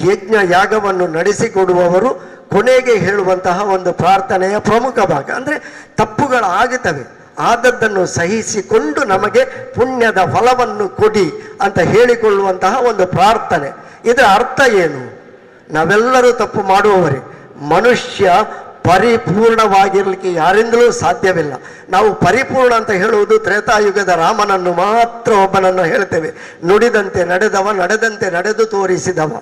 ಯಜ್ಞ ಯಾಗವನ್ನು ನಡೆಸಿಕೊಡುವವರು ಕೊನೆಗೆ ಹೇಳುವಂತಹ ಒಂದು ಪ್ರಾರ್ಥನೆಯ ಪ್ರಮುಖ ಭಾಗ. ಅಂದರೆ ತಪ್ಪುಗಳಾಗುತ್ತವೆ, ಆದದ್ದನ್ನು ಸಹಿಸಿಕೊಂಡು ನಮಗೆ ಪುಣ್ಯದ ಫಲವನ್ನು ಕೊಡಿ ಅಂತ ಹೇಳಿಕೊಳ್ಳುವಂತಹ ಒಂದು ಪ್ರಾರ್ಥನೆ. ಇದರ ಅರ್ಥ ಏನು? ನಾವೆಲ್ಲರೂ ತಪ್ಪು ಮಾಡುವವರೇ. ಮನುಷ್ಯ ಪರಿಪೂರ್ಣವಾಗಿರಲಿಕ್ಕೆ ಯಾರಿಂದಲೂ ಸಾಧ್ಯವಿಲ್ಲ. ನಾವು ಪರಿಪೂರ್ಣ ಅಂತ ಹೇಳುವುದು ತ್ರೇತಾಯುಗದ ರಾಮನನ್ನು ಮಾತ್ರ ಒಬ್ಬನನ್ನು ಹೇಳ್ತೇವೆ. ನುಡಿದಂತೆ ನಡೆದವ, ನಡೆದಂತೆ ನಡೆದು ತೋರಿಸಿದವ.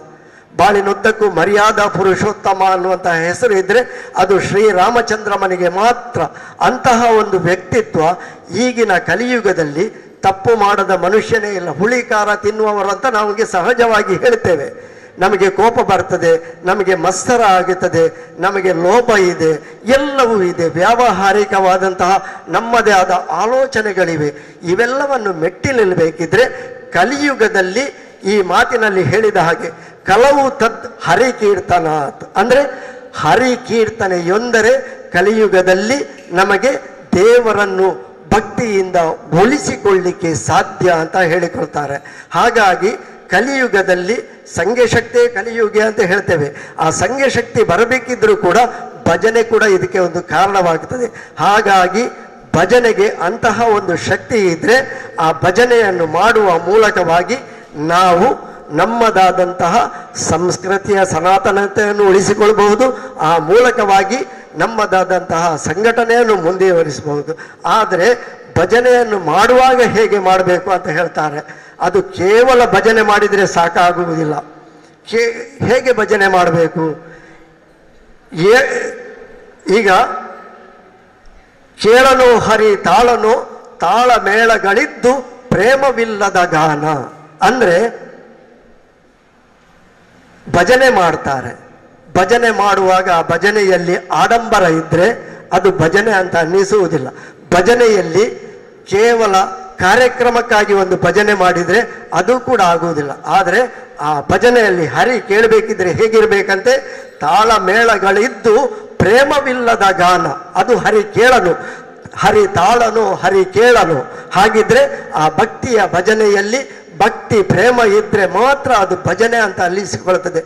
ಬಾಳಿನುದ್ದಕ್ಕೂ ಮರ್ಯಾದಾ ಪುರುಷೋತ್ತಮ ಅನ್ನುವಂತಹ ಹೆಸರು ಇದ್ದರೆ ಅದು ಶ್ರೀರಾಮಚಂದ್ರಮನಿಗೆ ಮಾತ್ರ. ಅಂತಹ ಒಂದು ವ್ಯಕ್ತಿತ್ವ ಈಗಿನ ಕಲಿಯುಗದಲ್ಲಿ ತಪ್ಪು ಮಾಡದ ಮನುಷ್ಯನೇ ಇಲ್ಲ. ಹುಳಿಕಾರ ತಿನ್ನುವವರಂತ ನಮಗೆ ಸಹಜವಾಗಿ ಹೇಳ್ತೇವೆ. ನಮಗೆ ಕೋಪ ಬರ್ತದೆ, ನಮಗೆ ಮತ್ಸರ ಆಗುತ್ತದೆ, ನಮಗೆ ಲೋಭ ಇದೆ, ಎಲ್ಲವೂ ಇದೆ. ವ್ಯಾವಹಾರಿಕವಾದಂತಹ ನಮ್ಮದೇ ಆದ ಆಲೋಚನೆಗಳಿವೆ. ಇವೆಲ್ಲವನ್ನು ಮೆಟ್ಟಿ ನಿಲ್ಲಬೇಕಿದ್ರೆ ಕಲಿಯುಗದಲ್ಲಿ ಈ ಮಾತಿನಲ್ಲಿ ಹೇಳಿದ ಹಾಗೆ ಕಲವು ತದ್ ಹರಿಕೀರ್ತನಾಥ್ ಅಂದರೆ ಹರಿಕೀರ್ತನೆಯೊಂದರೆ ಕಲಿಯುಗದಲ್ಲಿ ನಮಗೆ ದೇವರನ್ನು ಭಕ್ತಿಯಿಂದ ಒಲಿಸಿಕೊಳ್ಳಿಕ್ಕೆ ಸಾಧ್ಯ ಅಂತ ಹೇಳಿಕೊಳ್ತಾರೆ. ಹಾಗಾಗಿ ಕಲಿಯುಗದಲ್ಲಿ ಸಂಘಶಕ್ತಿ ಕಲಿಯುಗ ಅಂತ ಹೇಳ್ತೇವೆ. ಆ ಸಂಘಶಕ್ತಿ ಬರಬೇಕಿದ್ರೂ ಕೂಡ ಭಜನೆ ಕೂಡ ಇದಕ್ಕೆ ಒಂದು ಕಾರಣವಾಗುತ್ತದೆ. ಹಾಗಾಗಿ ಭಜನೆಗೆ ಅಂತಹ ಒಂದು ಶಕ್ತಿ ಇದ್ರೆ ಆ ಭಜನೆಯನ್ನು ಮಾಡುವ ಮೂಲಕವಾಗಿ ನಾವು ನಮ್ಮದಾದಂತಹ ಸಂಸ್ಕೃತಿಯ ಸನಾತನತೆಯನ್ನು ಉಳಿಸಿಕೊಳ್ಳಬಹುದು. ಆ ಮೂಲಕವಾಗಿ ನಮ್ಮದಾದಂತಹ ಸಂಘಟನೆಯನ್ನು ಮುಂದುವರಿಸಬಹುದು. ಆದರೆ ಭಜನೆಯನ್ನು ಮಾಡುವಾಗ ಹೇಗೆ ಮಾಡಬೇಕು ಅಂತ ಹೇಳ್ತಾರೆ. ಅದು ಕೇವಲ ಭಜನೆ ಮಾಡಿದರೆ ಸಾಕಾಗುವುದಿಲ್ಲ. ಹೇಗೆ ಭಜನೆ ಮಾಡಬೇಕು? ಈಗ ಕೇಳನು ಹರಿ ತಾಳನು ತಾಳ ಮೇಳಗಳಿದ್ದು ಪ್ರೇಮವಿಲ್ಲದ ಗಾನ ಅಂದ್ರೆ ಭಜನೆ ಮಾಡ್ತಾರೆ. ಭಜನೆ ಮಾಡುವಾಗ ಆ ಭಜನೆಯಲ್ಲಿ ಆಡಂಬರ ಇದ್ರೆ ಅದು ಭಜನೆ ಅಂತ ಅನ್ನಿಸುವುದಿಲ್ಲ. ಭಜನೆಯಲ್ಲಿ ಕೇವಲ ಕಾರ್ಯಕ್ರಮಕ್ಕಾಗಿ ಒಂದು ಭಜನೆ ಮಾಡಿದರೆ ಅದು ಕೂಡ ಆಗುವುದಿಲ್ಲ. ಆದರೆ ಆ ಭಜನೆಯಲ್ಲಿ ಹರಿ ಕೇಳಬೇಕಿದ್ರೆ ಹೇಗಿರ್ಬೇಕಂತೆ, ತಾಳ ಮೇಳಗಳಿದ್ದು ಪ್ರೇಮವಿಲ್ಲದ ಗಾನ, ಅದು ಹರಿ ಕೇಳನು, ಹರಿ ತಾಳನು, ಹರಿ ಕೇಳನು. ಹಾಗಿದ್ರೆ ಆ ಭಕ್ತಿಯ ಭಜನೆಯಲ್ಲಿ ಭಕ್ತಿ ಪ್ರೇಮ ಇದ್ರೆ ಮಾತ್ರ ಅದು ಭಜನೆ ಅಂತ ಅಲ್ಲಿಸಿಕೊಳ್ಳುತ್ತದೆ.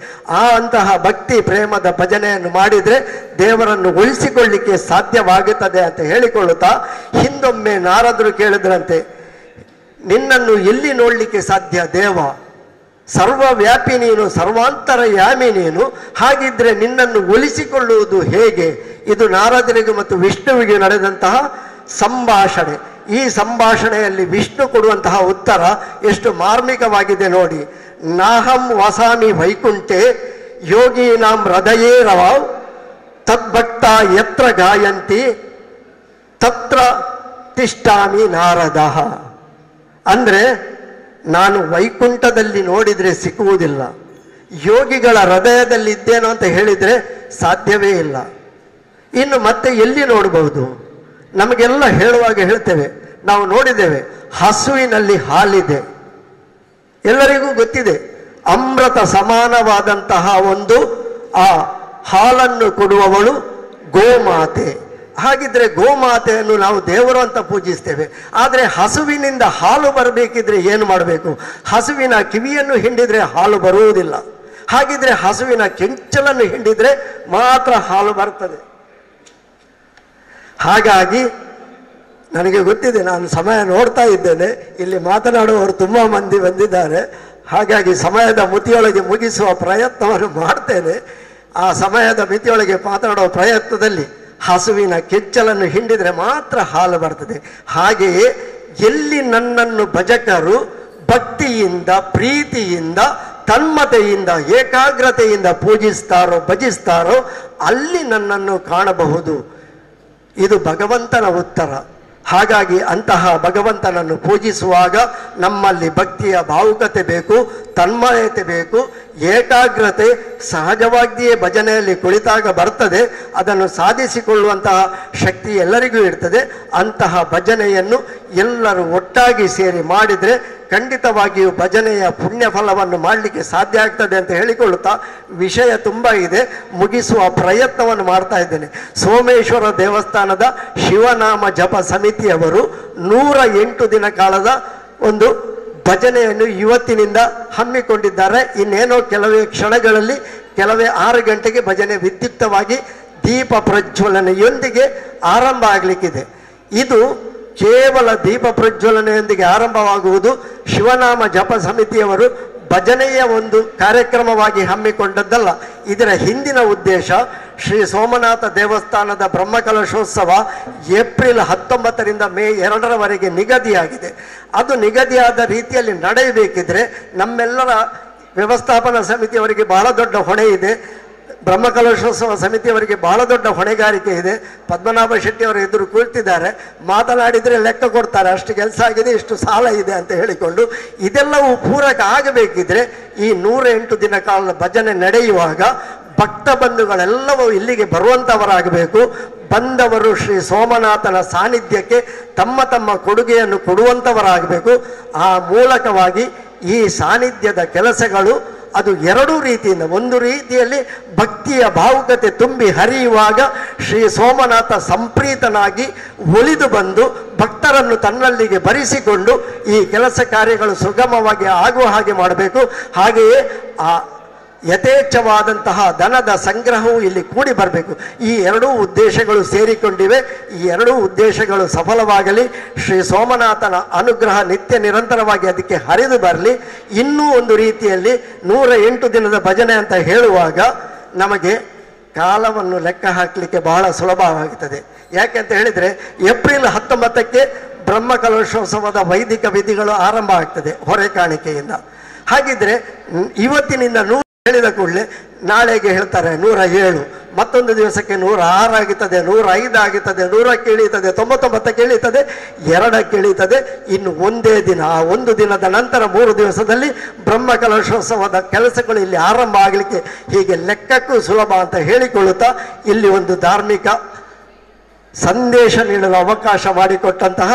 ಅಂತಹ ಭಕ್ತಿ ಪ್ರೇಮದ ಭಜನೆಯನ್ನು ಮಾಡಿದರೆ ದೇವರನ್ನು ಉಳಿಸಿಕೊಳ್ಳಿಕ್ಕೆ ಸಾಧ್ಯವಾಗುತ್ತದೆ ಅಂತ ಹೇಳಿಕೊಳ್ಳುತ್ತಾ, ಹಿಂದೊಮ್ಮೆ ನಾರದರು ಕೇಳಿದ್ರಂತೆ, ನಿನ್ನನ್ನು ಎಲ್ಲಿ ನೋಡಲಿಕ್ಕೆ ಸಾಧ್ಯ ದೇವ? ಸರ್ವವ್ಯಾಪಿ ನೀನು, ಸರ್ವಾಂತರಯಾಮಿ ನೀನು, ಹಾಗಿದ್ರೆ ನಿನ್ನನ್ನು ಉಳಿಸಿಕೊಳ್ಳುವುದು ಹೇಗೆ? ಇದು ನಾರದರಿಗೆ ಮತ್ತು ವಿಷ್ಣುವಿಗೆ ನಡೆದಂತಹ ಸಂಭಾಷಣೆ. ಈ ಸಂಭಾಷಣೆಯಲ್ಲಿ ವಿಷ್ಣು ಕೊಡುವಂತಹ ಉತ್ತರ ಎಷ್ಟು ಮಾರ್ಮಿಕವಾಗಿದೆ ನೋಡಿ. ನಾಹಂ ವಸಾಮಿ ವೈಕುಂಠೆ ಯೋಗೀನಾಂ ಹೃದಯೇ ರವ ತದ್ಭಕ್ತ ಯತ್ರ ಗಾಯಂತಿ ತತ್ರ ತಿಷ್ಠಾಮಿ ನಾರದ. ಅಂದ್ರೆ ನಾನು ವೈಕುಂಠದಲ್ಲಿ ನೋಡಿದರೆ ಸಿಕ್ಕುವುದಿಲ್ಲ, ಯೋಗಿಗಳ ಹೃದಯದಲ್ಲಿ ಇದ್ದೇನೋ ಅಂತ ಹೇಳಿದರೆ ಸಾಧ್ಯವೇ ಇಲ್ಲ. ಇನ್ನು ಮತ್ತೆ ಎಲ್ಲಿ ನೋಡಬಹುದು? ನಮಗೆಲ್ಲ ಹೇಳುವಾಗ ಹೇಳ್ತೇವೆ, ನಾವು ನೋಡಿದ್ದೇವೆ, ಹಸುವಿನಲ್ಲಿ ಹಾಲಿದೆ, ಎಲ್ಲರಿಗೂ ಗೊತ್ತಿದೆ. ಅಮೃತ ಸಮಾನವಾದಂತಹ ಒಂದು ಆ ಹಾಲನ್ನು ಕೊಡುವವಳು ಗೋಮಾತೆ. ಹಾಗಿದ್ರೆ ಗೋಮಾತೆಯನ್ನು ನಾವು ದೇವರು ಅಂತ ಪೂಜಿಸ್ತೇವೆ. ಆದರೆ ಹಸುವಿನಿಂದ ಹಾಲು ಬರಬೇಕಿದ್ರೆ ಏನು ಮಾಡಬೇಕು? ಹಸುವಿನ ಕಿವಿಯನ್ನು ಹಿಂಡಿದ್ರೆ ಹಾಲು ಬರುವುದಿಲ್ಲ. ಹಾಗಿದ್ರೆ ಹಸುವಿನ ಕೆಂಚಲನ್ನು ಹಿಂಡಿದ್ರೆ ಮಾತ್ರ ಹಾಲು ಬರ್ತದೆ. ಹಾಗಾಗಿ ನನಗೆ ಗೊತ್ತಿದೆ, ನಾನು ಸಮಯ ನೋಡ್ತಾ ಇದ್ದೇನೆ, ಇಲ್ಲಿ ಮಾತನಾಡುವವರು ತುಂಬ ಮಂದಿ ಬಂದಿದ್ದಾರೆ. ಹಾಗಾಗಿ ಸಮಯದ ಮಿತಿಯೊಳಗೆ ಮುಗಿಸುವ ಪ್ರಯತ್ನವನ್ನು ಮಾಡ್ತೇನೆ. ಆ ಸಮಯದ ಮಿತಿಯೊಳಗೆ ಮಾತನಾಡುವ ಪ್ರಯತ್ನದಲ್ಲಿ ಹಸುವಿನ ಕೆಚ್ಚಲನ್ನು ಹಿಂಡಿದರೆ ಮಾತ್ರ ಹಾಲು ಬರ್ತದೆ. ಹಾಗೆಯೇ ಎಲ್ಲಿ ನನ್ನನ್ನು ಭಜಕರು ಭಕ್ತಿಯಿಂದ, ಪ್ರೀತಿಯಿಂದ, ತನ್ಮತೆಯಿಂದ, ಏಕಾಗ್ರತೆಯಿಂದ ಪೂಜಿಸ್ತಾರೋ, ಭಜಿಸ್ತಾರೋ ಅಲ್ಲಿ ನನ್ನನ್ನು ಕಾಣಬಹುದು. ಇದು ಭಗವಂತನ ಉತ್ತರ. ಹಾಗಾಗಿ ಅಂತಹ ಭಗವಂತನನ್ನು ಪೂಜಿಸುವಾಗ ನಮ್ಮಲ್ಲಿ ಭಕ್ತಿಯ ಭಾವುಕತೆ ಬೇಕು, ತನ್ಮಯತೆ ಬೇಕು, ಏಕಾಗ್ರತೆ ಸಹಜವಾಗಿಯೇ ಭಜನೆಯಲ್ಲಿ ಕುಳಿತಾಗ ಬರ್ತದೆ. ಅದನ್ನು ಸಾಧಿಸಿಕೊಳ್ಳುವಂತಹ ಶಕ್ತಿ ಎಲ್ಲರಿಗೂ ಇರ್ತದೆ. ಅಂತಹ ಭಜನೆಯನ್ನು ಎಲ್ಲರೂ ಒಟ್ಟಾಗಿ ಸೇರಿ ಮಾಡಿದರೆ ಖಂಡಿತವಾಗಿಯೂ ಭಜನೆಯ ಪುಣ್ಯ ಫಲವನ್ನು ಮಾಡಲಿಕ್ಕೆ ಸಾಧ್ಯ ಆಗ್ತದೆ ಅಂತ ಹೇಳಿಕೊಳ್ಳುತ್ತಾ, ವಿಷಯ ತುಂಬ ಇದೆ, ಮುಗಿಸುವ ಪ್ರಯತ್ನವನ್ನು ಮಾಡ್ತಾ ಇದ್ದೇನೆ. ಸೋಮೇಶ್ವರ ದೇವಸ್ಥಾನದ ಶಿವನಾಮ ಜಪ ಸಮಿತಿಯವರು 108 ದಿನ ಕಾಲದ ಒಂದು ಭಜನೆಯನ್ನು ಇವತ್ತಿನಿಂದ ಹಮ್ಮಿಕೊಂಡಿದ್ದಾರೆ. ಇನ್ನೇನೋ ಕೆಲವೇ ಕ್ಷಣಗಳಲ್ಲಿ, ಕೆಲವೇ 6 ಗಂಟೆಗೆ ಭಜನೆ ವಿದ್ಯುಕ್ತವಾಗಿ ದೀಪ ಪ್ರಜ್ವಲನೆಯೊಂದಿಗೆ ಆರಂಭ ಆಗಲಿಕ್ಕಿದೆ. ಇದು ಕೇವಲ ದೀಪ ಪ್ರಜ್ವಲನೆಯೊಂದಿಗೆ ಆರಂಭವಾಗುವುದು ಶಿವನಾಮ ಜಪ ಸಮಿತಿಯವರು ಭಜನೆಯ ಒಂದು ಕಾರ್ಯಕ್ರಮವಾಗಿ ಹಮ್ಮಿಕೊಂಡದ್ದಲ್ಲ. ಇದರ ಹಿಂದಿನ ಉದ್ದೇಶ ಶ್ರೀ ಸೋಮನಾಥ ದೇವಸ್ಥಾನದ ಬ್ರಹ್ಮಕಲಶೋತ್ಸವ ಏಪ್ರಿಲ್ 19ರಿಂದ ಮೇ 2ರವರೆಗೆ ನಿಗದಿಯಾಗಿದೆ. ಅದು ನಿಗದಿಯಾದ ರೀತಿಯಲ್ಲಿ ನಡೆಯಬೇಕಿದ್ರೆ ನಮ್ಮೆಲ್ಲರ ವ್ಯವಸ್ಥಾಪನಾ ಸಮಿತಿಯವರಿಗೆ ಬಹಳ ದೊಡ್ಡ ಹೊಣೆ ಇದೆ. ಬ್ರಹ್ಮಕಲಶೋತ್ಸವ ಸಮಿತಿಯವರಿಗೆ ಬಹಳ ದೊಡ್ಡ ಹೊಣೆಗಾರಿಕೆ ಇದೆ. ಪದ್ಮನಾಭ ಶೆಟ್ಟಿ ಅವರು ಎದುರು ಕುಳಿತಿದ್ದಾರೆ, ಮಾತನಾಡಿದರೆ ಲೆಕ್ಕ ಕೊಡ್ತಾರೆ, ಅಷ್ಟು ಕೆಲಸ ಆಗಿದೆ, ಇಷ್ಟು ಸಾಲ ಇದೆ ಅಂತ ಹೇಳಿಕೊಂಡು. ಇದೆಲ್ಲವೂ ಪೂರಕ ಆಗಬೇಕಿದ್ರೆ ಈ 108 ದಿನ ಕಾಲದ ಭಜನೆ ನಡೆಯುವಾಗ ಭಕ್ತ ಬಂಧುಗಳೆಲ್ಲವೂ ಇಲ್ಲಿಗೆ ಬರುವಂಥವರಾಗಬೇಕು. ಬಂದವರು ಶ್ರೀ ಸೋಮನಾಥನ ಸಾನ್ನಿಧ್ಯಕ್ಕೆ ತಮ್ಮ ತಮ್ಮ ಕೊಡುಗೆಯನ್ನು ಕೊಡುವಂಥವರಾಗಬೇಕು. ಆ ಮೂಲಕವಾಗಿ ಈ ಸಾನ್ನಿಧ್ಯದ ಕೆಲಸಗಳು ಅದು 2 ರೀತಿಯಿಂದ, ಒಂದು ರೀತಿಯಲ್ಲಿ ಭಕ್ತಿಯ ಭಾವುಕತೆ ತುಂಬಿ ಹರಿಯುವಾಗ ಶ್ರೀ ಸೋಮನಾಥ ಸಂಪ್ರೀತನಾಗಿ ಒಲಿದು ಬಂದು ಭಕ್ತರನ್ನು ತನ್ನಲ್ಲಿಗೆ ಬರಿಸಿಕೊಂಡು ಈ ಕೆಲಸ ಕಾರ್ಯಗಳು ಸುಗಮವಾಗಿ ಆಗುವ ಹಾಗೆ ಮಾಡಬೇಕು. ಹಾಗೆಯೇ ಯಥೇಚ್ಛವಾದಂತಹ ಧನದ ಸಂಗ್ರಹವು ಇಲ್ಲಿ ಕೂಡಿ ಬರಬೇಕು. ಈ ಎರಡೂ ಉದ್ದೇಶಗಳು ಸೇರಿಕೊಂಡಿವೆ. ಈ ಎರಡೂ ಉದ್ದೇಶಗಳು ಸಫಲವಾಗಲಿ. ಶ್ರೀ ಸೋಮನಾಥನ ಅನುಗ್ರಹ ನಿತ್ಯ ನಿರಂತರವಾಗಿ ಅದಕ್ಕೆ ಹರಿದು ಬರಲಿ. ಇನ್ನೂ ಒಂದು ರೀತಿಯಲ್ಲಿ 108 ದಿನದ ಭಜನೆ ಅಂತ ಹೇಳುವಾಗ ನಮಗೆ ಕಾಲವನ್ನು ಲೆಕ್ಕ ಹಾಕಲಿಕ್ಕೆ ಬಹಳ ಸುಲಭವಾಗುತ್ತದೆ. ಯಾಕೆಂತ ಹೇಳಿದರೆ ಏಪ್ರಿಲ್ 19ಕ್ಕೆ ಬ್ರಹ್ಮಕಲಶೋತ್ಸವದ ವೈದಿಕ ವಿಧಿಗಳು ಆರಂಭ ಆಗ್ತದೆ ಹೊರೆ ಕಾಣಿಕೆಯಿಂದ. ಹಾಗಿದ್ರೆ ಇವತ್ತಿನಿಂದ 100 ಹೇಳಿದ ಕೂಡಲೇ ನಾಳೆಗೆ ಹೇಳ್ತಾರೆ 107, ಮತ್ತೊಂದು ದಿವಸಕ್ಕೆ 106 ಆಗುತ್ತದೆ, 105 ಆಗುತ್ತದೆ, 100ಕ್ಕೆ ಇಳೀತದೆ, 99ಕ್ಕೆ ಇಳೀತದೆ, 2ಕ್ಕೆ ಇಳೀತದೆ. ಇನ್ನು ಒಂದೇ ದಿನ, ಆ ಒಂದು ದಿನದ ನಂತರ 3 ದಿವಸದಲ್ಲಿ ಬ್ರಹ್ಮಕಲಶೋತ್ಸವದ ಕೆಲಸಗಳು ಇಲ್ಲಿ ಆರಂಭ ಆಗಲಿಕ್ಕೆ ಹೀಗೆ ಲೆಕ್ಕಕ್ಕೂ ಸುಲಭ ಅಂತ ಹೇಳಿಕೊಳ್ಳುತ್ತಾ ಇಲ್ಲಿ ಒಂದು ಧಾರ್ಮಿಕ ಸಂದೇಶ ನೀಡಲು ಅವಕಾಶ ಮಾಡಿಕೊಟ್ಟಂತಹ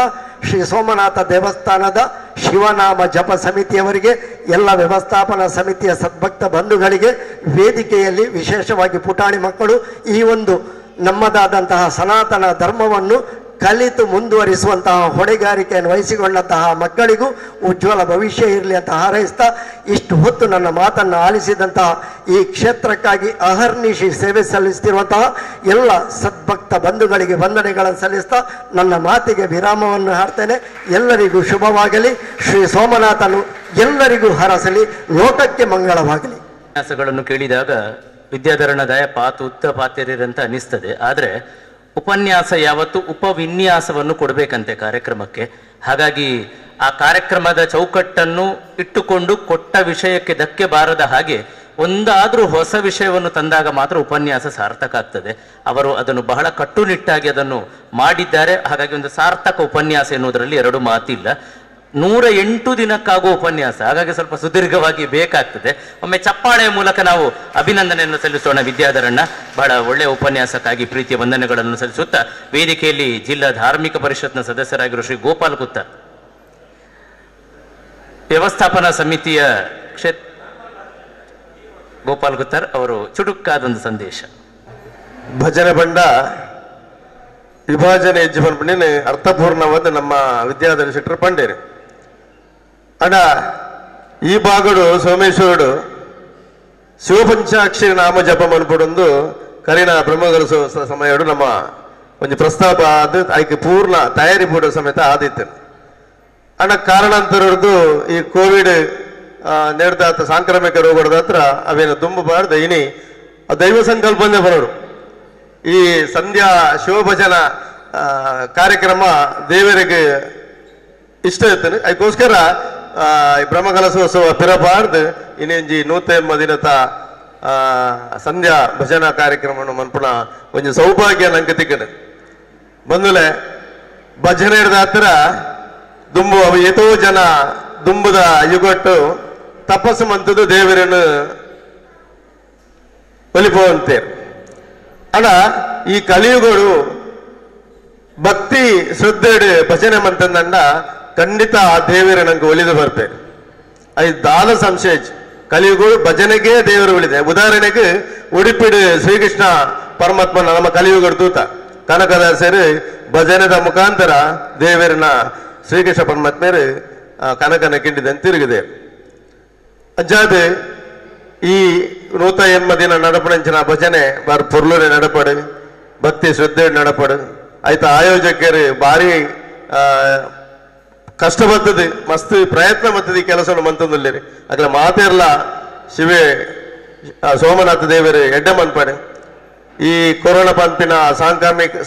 ಶ್ರೀ ಸೋಮನಾಥ ದೇವಸ್ಥಾನದ ಶಿವನಾಮ ಜಪ ಸಮಿತಿಯವರಿಗೆ, ಎಲ್ಲ ವ್ಯವಸ್ಥಾಪನಾ ಸಮಿತಿಯ ಸದ್ಭಕ್ತ ಬಂಧುಗಳಿಗೆ, ವೇದಿಕೆಯಲ್ಲಿ ವಿಶೇಷವಾಗಿ ಪುಟಾಣಿ ಮಕ್ಕಳು ಈ ಒಂದು ನಮ್ಮದಾದಂತಹ ಸನಾತನ ಧರ್ಮವನ್ನು ಕಲಿತು ಮುಂದುವರಿಸುವಂತಹ ಹೊಣೆಗಾರಿಕೆಯನ್ನು ವಹಿಸಿಕೊಂಡಂತಹ ಮಕ್ಕಳಿಗೂ ಉಜ್ವಲ ಭವಿಷ್ಯ ಇರಲಿ ಅಂತ ಹಾರೈಸ್ತಾ, ಇಷ್ಟು ಹೊತ್ತು ನನ್ನ ಮಾತನ್ನು ಆಲಿಸಿದಂತಹ ಈ ಕ್ಷೇತ್ರಕ್ಕಾಗಿ ಅಹರ್ನಿಶಿ ಸೇವೆ ಸಲ್ಲಿಸ್ತಿರುವಂತಹ ಎಲ್ಲ ಸದ್ಭಕ್ತ ಬಂಧುಗಳಿಗೆ ವಂದನೆಗಳನ್ನು ಸಲ್ಲಿಸ್ತಾ ನನ್ನ ಮಾತಿಗೆ ವಿರಾಮವನ್ನು ಹಾಡ್ತೇನೆ. ಎಲ್ಲರಿಗೂ ಶುಭವಾಗಲಿ. ಶ್ರೀ ಸೋಮನಾಥನು ಎಲ್ಲರಿಗೂ ಹರಸಲಿ. ಲೋಕಕ್ಕೆ ಮಂಗಳವಾಗಲಿ. ಉಪನ್ಯಾಸಗಳನ್ನು ಕೇಳಿದಾಗ ವಿದ್ಯಾಧರಣದಾಯ ಪಾತು ಉತ್ತ ಪಾತ್ಯರಂತ ಅನಿಸ್ತದೆ. ಆದರೆ ಉಪನ್ಯಾಸ ಯಾವತ್ತು ಉಪವಿನ್ಯಾಸವನ್ನು ಕೊಡಬೇಕಂತೆ ಕಾರ್ಯಕ್ರಮಕ್ಕೆ. ಹಾಗಾಗಿ ಆ ಕಾರ್ಯಕ್ರಮದ ಚೌಕಟ್ಟನ್ನು ಇಟ್ಟುಕೊಂಡು ಕೊಟ್ಟ ವಿಷಯಕ್ಕೆ ಧಕ್ಕೆ ಬಾರದ ಹಾಗೆ ಒಂದಾದ್ರೂ ಹೊಸ ವಿಷಯವನ್ನು ತಂದಾಗ ಮಾತ್ರ ಉಪನ್ಯಾಸ ಸಾರ್ಥಕ ಆಗ್ತದೆ. ಅವರು ಅದನ್ನು ಬಹಳ ಕಟ್ಟುನಿಟ್ಟಾಗಿ ಅದನ್ನು ಮಾಡಿದ್ದಾರೆ. ಹಾಗಾಗಿ ಒಂದು ಸಾರ್ಥಕ ಉಪನ್ಯಾಸ ಎನ್ನುವುದರಲ್ಲಿ ಎರಡು ಮಾತಿಲ್ಲ. 108 ದಿನಕ್ಕಾಗುವ ಉಪನ್ಯಾಸ, ಹಾಗಾಗಿ ಸ್ವಲ್ಪ ಸುದೀರ್ಘವಾಗಿ ಬೇಕಾಗ್ತದೆ. ಒಮ್ಮೆ ಚಪ್ಪಾಳೆಯ ಮೂಲಕ ನಾವು ಅಭಿನಂದನೆಯನ್ನು ಸಲ್ಲಿಸೋಣ ವಿದ್ಯಾಧರಣ್ಣ. ಬಹಳ ಒಳ್ಳೆಯ ಉಪನ್ಯಾಸಕ್ಕಾಗಿ ಪ್ರೀತಿಯ ವಂದನೆಗಳನ್ನು ಸಲ್ಲಿಸುತ್ತಾ ವೇದಿಕೆಯಲ್ಲಿ ಜಿಲ್ಲಾ ಧಾರ್ಮಿಕ ಪರಿಷತ್ನ ಸದಸ್ಯರಾಗಿರುವ ಶ್ರೀ ಗೋಪಾಲ್ ಕುತ್ತರ್, ವ್ಯವಸ್ಥಾಪನಾ ಸಮಿತಿಯ ಗೋಪಾಲ್ ಕುತ್ತರ್ ಅವರು ಚುಟುಕಾದೊಂದು ಸಂದೇಶ. ಭಜನೆ ಬಂಡ ವಿಭಾಜನೆ ಜೀವನ ಪಂಡಿನ ಅರ್ಥಪೂರ್ಣವಾದ ನಮ್ಮ ವಿದ್ಯಾಧರ ಶೆಟ್ಟರು ಪಂಡೇರು ಅಡ ಈ ಭಾಗಡು ಸೋಮೇಶ್ವರುಡು ಶಿವಪಂಚಾಕ್ಷರಿ ನಾಮ ಜಪ ಮನ್ಪಡೊಂದು ಕರಿನ ಬ್ರಹ್ಮಗಲ ಸಮಯಡು ನಮ್ಮ ಒಂದು ಪ್ರಸ್ತಾಪ ಅದು ಆಯ್ಕೆ ಪೂರ್ಣ ತಯಾರಿ ಪೂಡ ಸಮೇತ ಆದಿತ್ತು. ಅಣ್ಣ ಕಾರಣಾಂತರದ್ದು ಈ ಕೋವಿಡ್ ನಡೆದಾತ ಸಾಂಕ್ರಾಮಿಕ ರೋಗದ ಹತ್ರ ಅವೇನು ತುಂಬಬಾರ್ದು ಇನಿ ದೈವ ಸಂಕಲ್ಪನೆ ಬರೋರು. ಈ ಸಂಧ್ಯಾ ಶಿವಭಜನ ಕಾರ್ಯಕ್ರಮ ದೇವರಿಗೆ ಇಷ್ಟ ಇರ್ತದೆ. ಅದಕ್ಕೋಸ್ಕರ ಬ್ರಹ್ಮಕಲಶೋತ್ಸವ ಪಿರಬಾರ್ದು ಇನ್ನೊಂಜಿ 108 ದಿನದ ಸಂಧ್ಯಾ ಭಜನಾ ಕಾರ್ಯಕ್ರಮವನ್ನು ಮನ್ಪುಣ ಒಂದು ಸೌಭಾಗ್ಯ ನಂಗೆ ತಿಕ್ಕಡೆ ಬಂದುಲೆ ಭಜನೆ ಹಿಡ್ದ ಹತ್ರ ದುಂಬು ಅವು ಎಷ್ಟೋ ಜನ ದುಂಬುದ ಯುಗಟ್ಟು ತಪಸ್ಸು ಮಂತದ್ದು ದೇವರನ್ನು ಒಲಿಪುವಂತೇರು. ಅಣ್ಣ ಈ ಕಲಿಯುಗಗಳು ಭಕ್ತಿ ಶ್ರದ್ಧೆಡು ಭಜನೆ ಮಂತಂದಂಡ ಖಂಡಿತ ಆ ದೇವರ ನಂಗೆ ಒಲಿದು ಬರ್ತೇನೆ. ಅದು ದಾದ ಸಂಶಯ. ಕಲಿಯುಗಗಳು ಭಜನೆಗೆ ದೇವರು ಉಳಿದೆ. ಉದಾಹರಣೆಗೆ ಉಡುಪಿಡು ಶ್ರೀಕೃಷ್ಣ ಪರಮಾತ್ಮ ನಮ್ಮ ಕಲಿಯುಗದ ದೂತ ಕನಕದಾಸರು ಭಜನೆದ ಮುಖಾಂತರ ದೇವರನ್ನ ಶ್ರೀಕೃಷ್ಣ ಪರಮಾತ್ಮರು ಕನಕನ ಕಿಂಡಿದಂತೆ ತಿರುಗಿದೆ. ಅಜ್ಜಾದು ಈ 108 ದಿನ ನಡಪಡಿಂಚಿನ ಭಜನೆ ಬಾರಿ ಪೊರ್ಲೂರೆ ನಡಪಡು, ಭಕ್ತಿ ಶ್ರದ್ಧೆ ನಡಪಡು ಆಯ್ತು. ಆಯೋಜಕರು ಭಾರಿ ಕಷ್ಟ ಬರ್ತದೆ, ಮಸ್ತ್ ಪ್ರಯತ್ನ ಬರ್ತದೆ ಈ ಕೆಲಸವನ್ನು ಮಂತಂದಲ್ಲಿ. ಅಗ್ಲ ಮಾತೆಲ್ಲ ಶಿವೆ ಸೋಮನಾಥ ದೇವರು ಎಡ್ಡೆ ಮನ್ಪಡೆ. ಈ ಕೊರೋನಾ ಪಂಪಿನ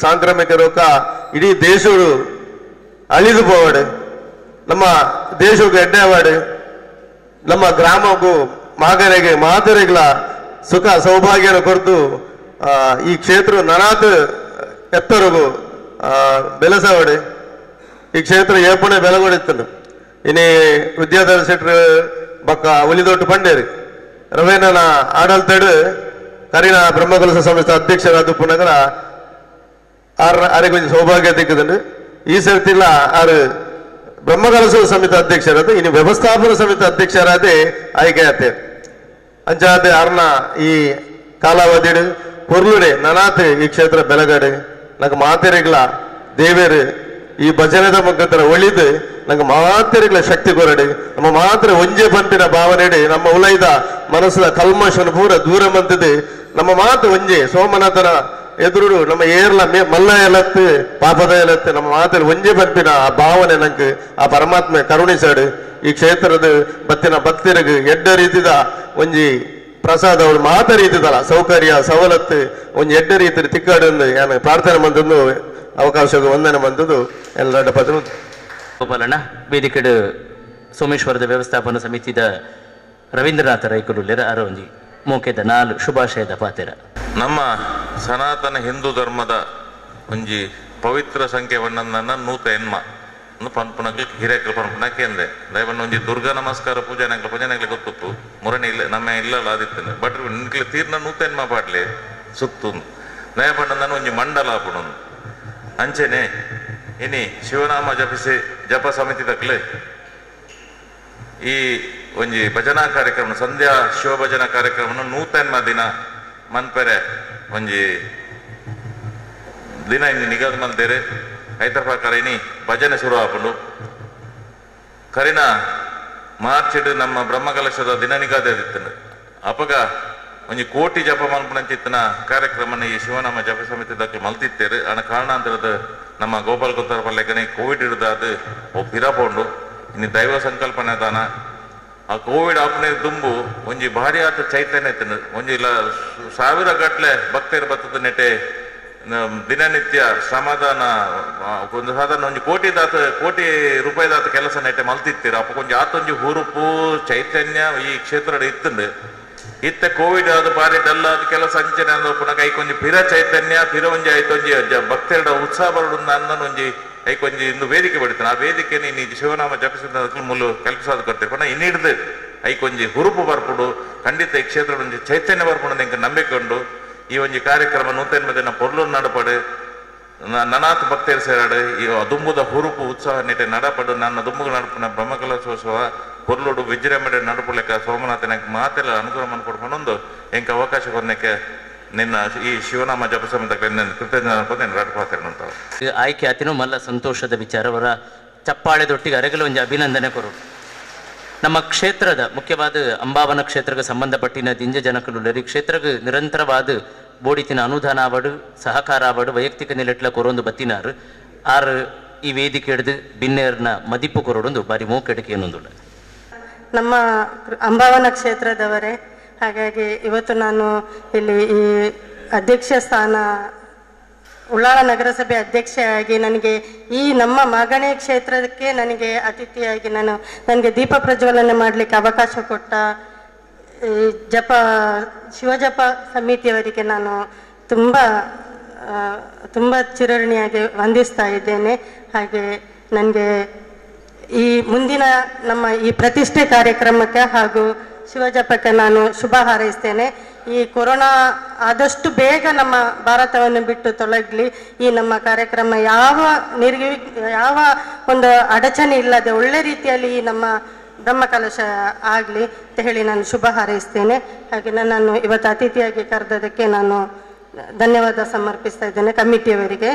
ಸಾಂಕ್ರಾಮಿಕ ರೋಗ ಇಡೀ ದೇಶಗಳು ಅಳಿದು ಪೋವಾಡು, ನಮ್ಮ ದೇಶಕ್ಕೆ ಎಡ್ಡೆ ಅವಾಡು, ನಮ್ಮ ಗ್ರಾಮಕ್ಕೂ ಮಾಗರೆಗೆ ಮಾತರೆಗಳ ಸುಖ ಸೌಭಾಗ್ಯನ ಕೊರತು ಈ ಕ್ಷೇತ್ರ ನನಾತ್ ಎತ್ತರಗೂ ಬೆಳೆಸವಾಡು. ಈ ಕ್ಷೇತ್ರ ಏಪಣೆ ಬೆಳಗೊಳಿತ್ತು. ಇನ್ನೇ ವಿದ್ಯಾಧರ ಶೆಟ್ಟರು ಬಕ್ಕ ಉಲಿದೊಟ್ಟು ಪಂಡೇರು ರವೇನನ ಆಡಲ್ತಡು ಕರಿನ ಬ್ರಹ್ಮಕಲಶ ಸಂಸ್ಥೆ ಅಧ್ಯಕ್ಷರಾದ ಪುನಗರ ಆರಿಗೆ ಸೌಭಾಗ್ಯ ತಿಕ್ಕದಂಡು ಈ ಸರ್ತಿಲ್ಲ ಆರು ಬ್ರಹ್ಮಕಲಶ ಸಮಿತಿ ಅಧ್ಯಕ್ಷರಾದ ಇನ್ನು ವ್ಯವಸ್ಥಾಪನಾ ಸಮಿತಿ ಅಧ್ಯಕ್ಷರಾದೇ ಆಯ್ಕೆ ಆತೇರು. ಅಂಚಾದ ಆರ್ನ ಈ ಕಾಲಾವಧಿಡು ಪೊರ್ಲುಡೆ ನನಾತ್ ಈ ಕ್ಷೇತ್ರ ಬೆಳಗಡೆ ನಂಗೆ ಮಾತೆರೆಗಳ ದೇವೇರು ಈ ಭಜನೆದ ಮುಖಾಂತರ ಒಳಿದು ನಂಗೆ ಮಾತೆರೆಗಳ ಶಕ್ತಿ ಕೊರಡಿ ನಮ್ಮ ಮಾತ್ರ ಒಂಜೆ ಪಂಪಿನ ಭಾವನೆಡೆ ನಮ್ಮ ಉಲೈದ ಮನಸ್ಸಿನ ಕಲ್ಮಶನ ಪೂರ ದೂರ ಮಂತದೆ ನಮ್ಮ ಮಾತು ಒಂಜೆ ಸೋಮನಾಥನ ಎದುರು ನಮ್ಮ ಏರ್ಲ ಮಲ್ಲ ಎಲತ್ತು ಪಾಪದ ಎಲತ್ತು ನಮ್ಮ ಮಾತಲ್ಲಿ ಒಂಜೆ ಬಂಪಿನ ಆ ಭಾವನೆ ನಂಗೆ ಆ ಪರಮಾತ್ಮ ಕರುಣಿಸಾಡು ಈ ಕ್ಷೇತ್ರದ ಬತ್ತಿನ ಭಕ್ತರಿಗೆ ಎಡ್ಡ ರೀತಿದ ಒಂಜಿ ಪ್ರಸಾದ ಅವಳು ಮಾತ ರೀತಿದಲ್ಲ ಸೌಕರ್ಯ ಸವಲತ್ತು ಒಂಜಿ ಎಡ್ಡ ರೀತಿ ತಿಕ್ಕಾಡು ಏನು ಪ್ರಾರ್ಥನೆ ಮಂತದ್ದು ಅವಕಾಶ ವಂದನೆ ಮಂತದ್ದು ಎಲ್ಲ ಪದ ಗೋಪಾಲಣ್ಣ ವೇದಿಕೆಡು ಸೋಮೇಶ್ವರದ ವ್ಯವಸ್ಥಾಪನಾ ಸಮಿತಿದ ರವೀಂದ್ರನಾಥ ರೈಕುಲುಲ್ಲೆರ ಅರೊಂಜಿ ಮೋಕೆದ 4 ಶುಭಾಶಯದ ಪಾತೆರ. ನಮ್ಮ ಸನಾತನ ಹಿಂದೂ ಧರ್ಮದ ಒಂಜಿ ಪವಿತ್ರ ಸಂಖ್ಯೆ ಒಂದನ್ನ ನೂತ ಎನ್ಮ ಪನ್ಪುನಕ್ಕೆ ಹಿರೇಕಲ್ ಪನ್ಪುನಕ್ಕೆ ಎಂದೆ ದಯವನ್ನು ಒಂಜಿ ದುರ್ಗಾ ನಮಸ್ಕಾರ ಪೂಜೆನಗ್ಲ ಗೊತ್ತು ಮುರಣಿ ಇಲ್ಲ ನಮ್ಮ ಇಲ್ಲಲ್ಲ ಆದಿತ್ತನೆ ಬಟ್ ನಿಕ್ಲೆ ತೀರ್ನ ನೂತ ಎನ್ಮ ಪಾಡ್ಲೆ ಸುತ್ತು ದಯಪಂಡ ಒಂಜಿ ಮಂಡಲ ಆಪುಣು ಅಂಚೆನೆ ಇನಿ ಶಿವನಾಮ ಜಪ ಸಮಿತಿ ತಕ್ಲೆ ಈ ಒಂಜಿ ಭಜನಾ ಕಾರ್ಯಕ್ರಮ ಸಂಧ್ಯಾ ಶಿವ ಭಜನಾ ಕಾರ್ಯಕ್ರಮ ನೂತನ್ಮ ದಿನ ಮನ್ಪೆರೆ ಒಂಜಿ ದಿನ ಇನ್ನು ನಿಗದಿ ಮಲ್ದೇರೆ ಐತ ಪ್ರಕಾರ ಇನಿ ಭಜನೆ ಶುರು ಆಪುಂಡು ಕರಿನ ಮಾರ್ಚ್ ನಮ್ಮ ಬ್ರಹ್ಮಕಲಶದ ದಿನ ನಿಗದಿ ಆದಿತ್ತಂಡು ಅಪಗ ಒಂಜಿ ಕೋಟಿ ಜಪ ಮಲ್ಪನಂಚಿತ್ತಿನ ಕಾರ್ಯಕ್ರಮನ ಈ ಶಿವನಾಮ ಜಪ ಸಮಿತಿ ದಕ್ಕೆ ಮಲ್ತಿತ್ತೇರು ಅಣ ಕಾರಣಾಂತರದ ನಮ್ಮ ಗೋಪಾಲ್ ಕೊತ್ತಾರ ಪಲ್ಲೆಗನೆ ಕೋವಿಡ್ ಹಿಡಿದಾದ ಓ ಪಿರಪೋಂಡು ಇನ್ನು ದೈವ ಸಂಕಲ್ಪನೆ ದಾನ ಆ ಕೋವಿಡ್ ಆಪನೆ ದುಂಬು ಒಂಜಿ ಭಾರಿ ಆತ ಚೈತನ್ಯ ತಿನ್ನು ಒಂಜಿ ಸಾವಿರ ಗಟ್ಲೆ ಭಕ್ತರು ಬತ್ತದ ನೆಟ್ಟೆ ದಿನನಿತ್ಯ ಶ್ರಮದಾನ ಒಂದು ಸಾಧಾರಣ ಒಂಜಿ ಕೋಟಿ ರೂಪಾಯಿದಾತ ಕೆಲಸ ನೆಟ್ಟೆ ಮಲ್ತಿತ್ತೀರ ಅಪ್ಪ ಕೊಂಚ ಆತೊಂಜಿ ಹುರುಪು ಚೈತನ್ಯ ಈ ಕ್ಷೇತ್ರ ಇತ್ತಂಡು ಇತ್ತ ಕೋವಿಡ್ ಆದ ಬಾರಿ ಡಲ್ ಆದ ಕೆಲಸ ಅಂಚನೆ ಪುನಃ ಐಕೊಂಜಿ ಪಿರ ಚೈತನ್ಯ ಪಿರ ಒಂಜಿ ಐತೊಂಜಿ ಭಕ್ತರ ಉತ್ಸಾಹ ಬರಡು ಅನ್ನೊಂದು ಒಂಜಿ ಐಕೊಂಜಿ ಇಂದು ವೇದಿಕೆ ಬಡಿತಾನೆ ಆ ವೇದಿಕೆ ನೀನು ಶಿವನಾಮ ಜಪಿಸಿದ ಮುಲ್ಲು ಕಲ್ಪಿಸಾದ ಕೊಡ್ತೀರಿ ಪುನಃ ಇನ್ನಿಡ್ದು ಐಕೊಂಜಿ ಹುರುಪು ಬರ್ಪುಡು ಖಂಡಿತ ಈ ಕ್ಷೇತ್ರ ಒಂಜಿ ಚೈತನ್ಯ ಬರ್ಪುಡು ನಿಂಗೆ ನಂಬಿಕೆ ಉಂಡು ಈ ಒಂಜಿ ಕಾರ್ಯಕ್ರಮ ನೂತನ ದಿನ ಪೊರ್ಲು ನಡಪಡು ನನಾತ್ ಭಕ್ತರು ಸೇರಾಡು ಈ ದುಂಬುದ ಹುರುಪು ಉತ್ಸಾಹ ನಿಟ್ಟೆ ನಡಪಡು ನನ್ನ ದುಂಬುಗ ನಡಪಿನ ಬ್ರಹ್ಮಕಲಶೋತ್ಸವ ಪೊರ್ಲುಡು ವಿಜೃಂಭಣೆ ನಡುಪುಲೆಕ್ಕ ಸೋಮನಾಥನ ಮಾತೆಲ್ಲ ಅನುಗ್ರಹ ಮಾಡಿಕೊಡ್ಕೊಂಡು ಎಂಕ ಅವಕಾಶ ಕೊಡಲಿಕ್ಕೆ ನಿನ್ನ ಈ ಶಿವನಾಮ ಜಪ ಸಮಿತಿ ಕೃತಜ್ಞ ರಾಟಪಾತೇನಂತ ಆಯ್ಕೆ ಆತಿನೂ ಮಲ್ಲ ಸಂತೋಷದ ವಿಚಾರವರ ಚಪ್ಪಾಳೆದೊಟ್ಟಿಗೆ ಅರೆಗಲು ಒಂದು ಅಭಿನಂದನೆ ಕೊರು ನಮ್ಮ ಕ್ಷೇತ್ರದ ಮುಖ್ಯವಾದ ಅಂಬಾವನ ಕ್ಷೇತ್ರಕ್ಕೆ ಸಂಬಂಧಪಟ್ಟಿನ ದಿಂಜ ಜನಕಲು ಕ್ಷೇತ್ರಕ್ಕೆ ನಿರಂತರವಾದ ಬೋಡಿತಿನ ಅನುದಾನ ಆವಡು ಸಹಕಾರ ಆವಡು ವೈಯಕ್ತಿಕ ನಿಲೆಟ್ಲ ಕೊರೊಂದು ಬತ್ತಿನಾರು ಆರು ಈ ವೇದಿಕೆ ಹಿಡಿದು ಬಿನ್ನೇರ್ನ ಮದಿಪ್ಪು ಕೊರೊಡೊಂದು ಬಾರಿ ಮೂಕೆಡಿಕೆ ಏನೊಂದುಲ್ಲ ನಮ್ಮ ಅಂಬಾವನ ಕ್ಷೇತ್ರದವರೇ. ಹಾಗಾಗಿ ಇವತ್ತು ನಾನು ಇಲ್ಲಿ ಈ ಅಧ್ಯಕ್ಷ ಸ್ಥಾನ ಉಳ್ಳಾಳ ನಗರಸಭೆ ಅಧ್ಯಕ್ಷೆಯಾಗಿ ನನಗೆ ಈ ನಮ್ಮ ಮಾಗಣೆ ಕ್ಷೇತ್ರಕ್ಕೆ ನನಗೆ ಅತಿಥಿಯಾಗಿ ನನಗೆ ದೀಪ ಪ್ರಜ್ವಲನೆ ಮಾಡಲಿಕ್ಕೆ ಅವಕಾಶ ಕೊಟ್ಟ ಈ ಶಿವಜಪ ಸಮಿತಿಯವರಿಗೆ ನಾನು ತುಂಬ ಚಿರಋಣಿಯಾಗಿ ವಂದಿಸ್ತಾ ಇದ್ದೇನೆ. ಹಾಗೆ ನನಗೆ ಈ ಮುಂದಿನ ನಮ್ಮ ಈ ಪ್ರತಿಷ್ಠೆ ಕಾರ್ಯಕ್ರಮಕ್ಕೆ ಹಾಗೂ ಶಿವಜಪಕ್ಕೆ ನಾನು ಶುಭ ಹಾರೈಸ್ತೇನೆ. ಈ ಕೊರೋನಾ ಆದಷ್ಟು ಬೇಗ ನಮ್ಮ ಭಾರತವನ್ನು ಬಿಟ್ಟು ತೊಲಗಲಿ. ಈ ನಮ್ಮ ಕಾರ್ಯಕ್ರಮ ಯಾವ ಒಂದು ಅಡಚಣೆ ಇಲ್ಲದೆ ಒಳ್ಳೆ ರೀತಿಯಲ್ಲಿ ಈ ನಮ್ಮ ಬ್ರಹ್ಮಕಲಶ ಆಗಲಿ ಅಂತ ಹೇಳಿ ನಾನು ಶುಭ ಹಾರೈಸ್ತೇನೆ. ಹಾಗೆ ನನ್ನನ್ನು ಇವತ್ತು ಅತಿಥಿಯಾಗಿ ಕರೆದದಕ್ಕೆ ನಾನು ಧನ್ಯವಾದ ಸಮರ್ಪಿಸ್ತಾ ಇದ್ದೇನೆ ಕಮಿಟಿಯವರಿಗೆ.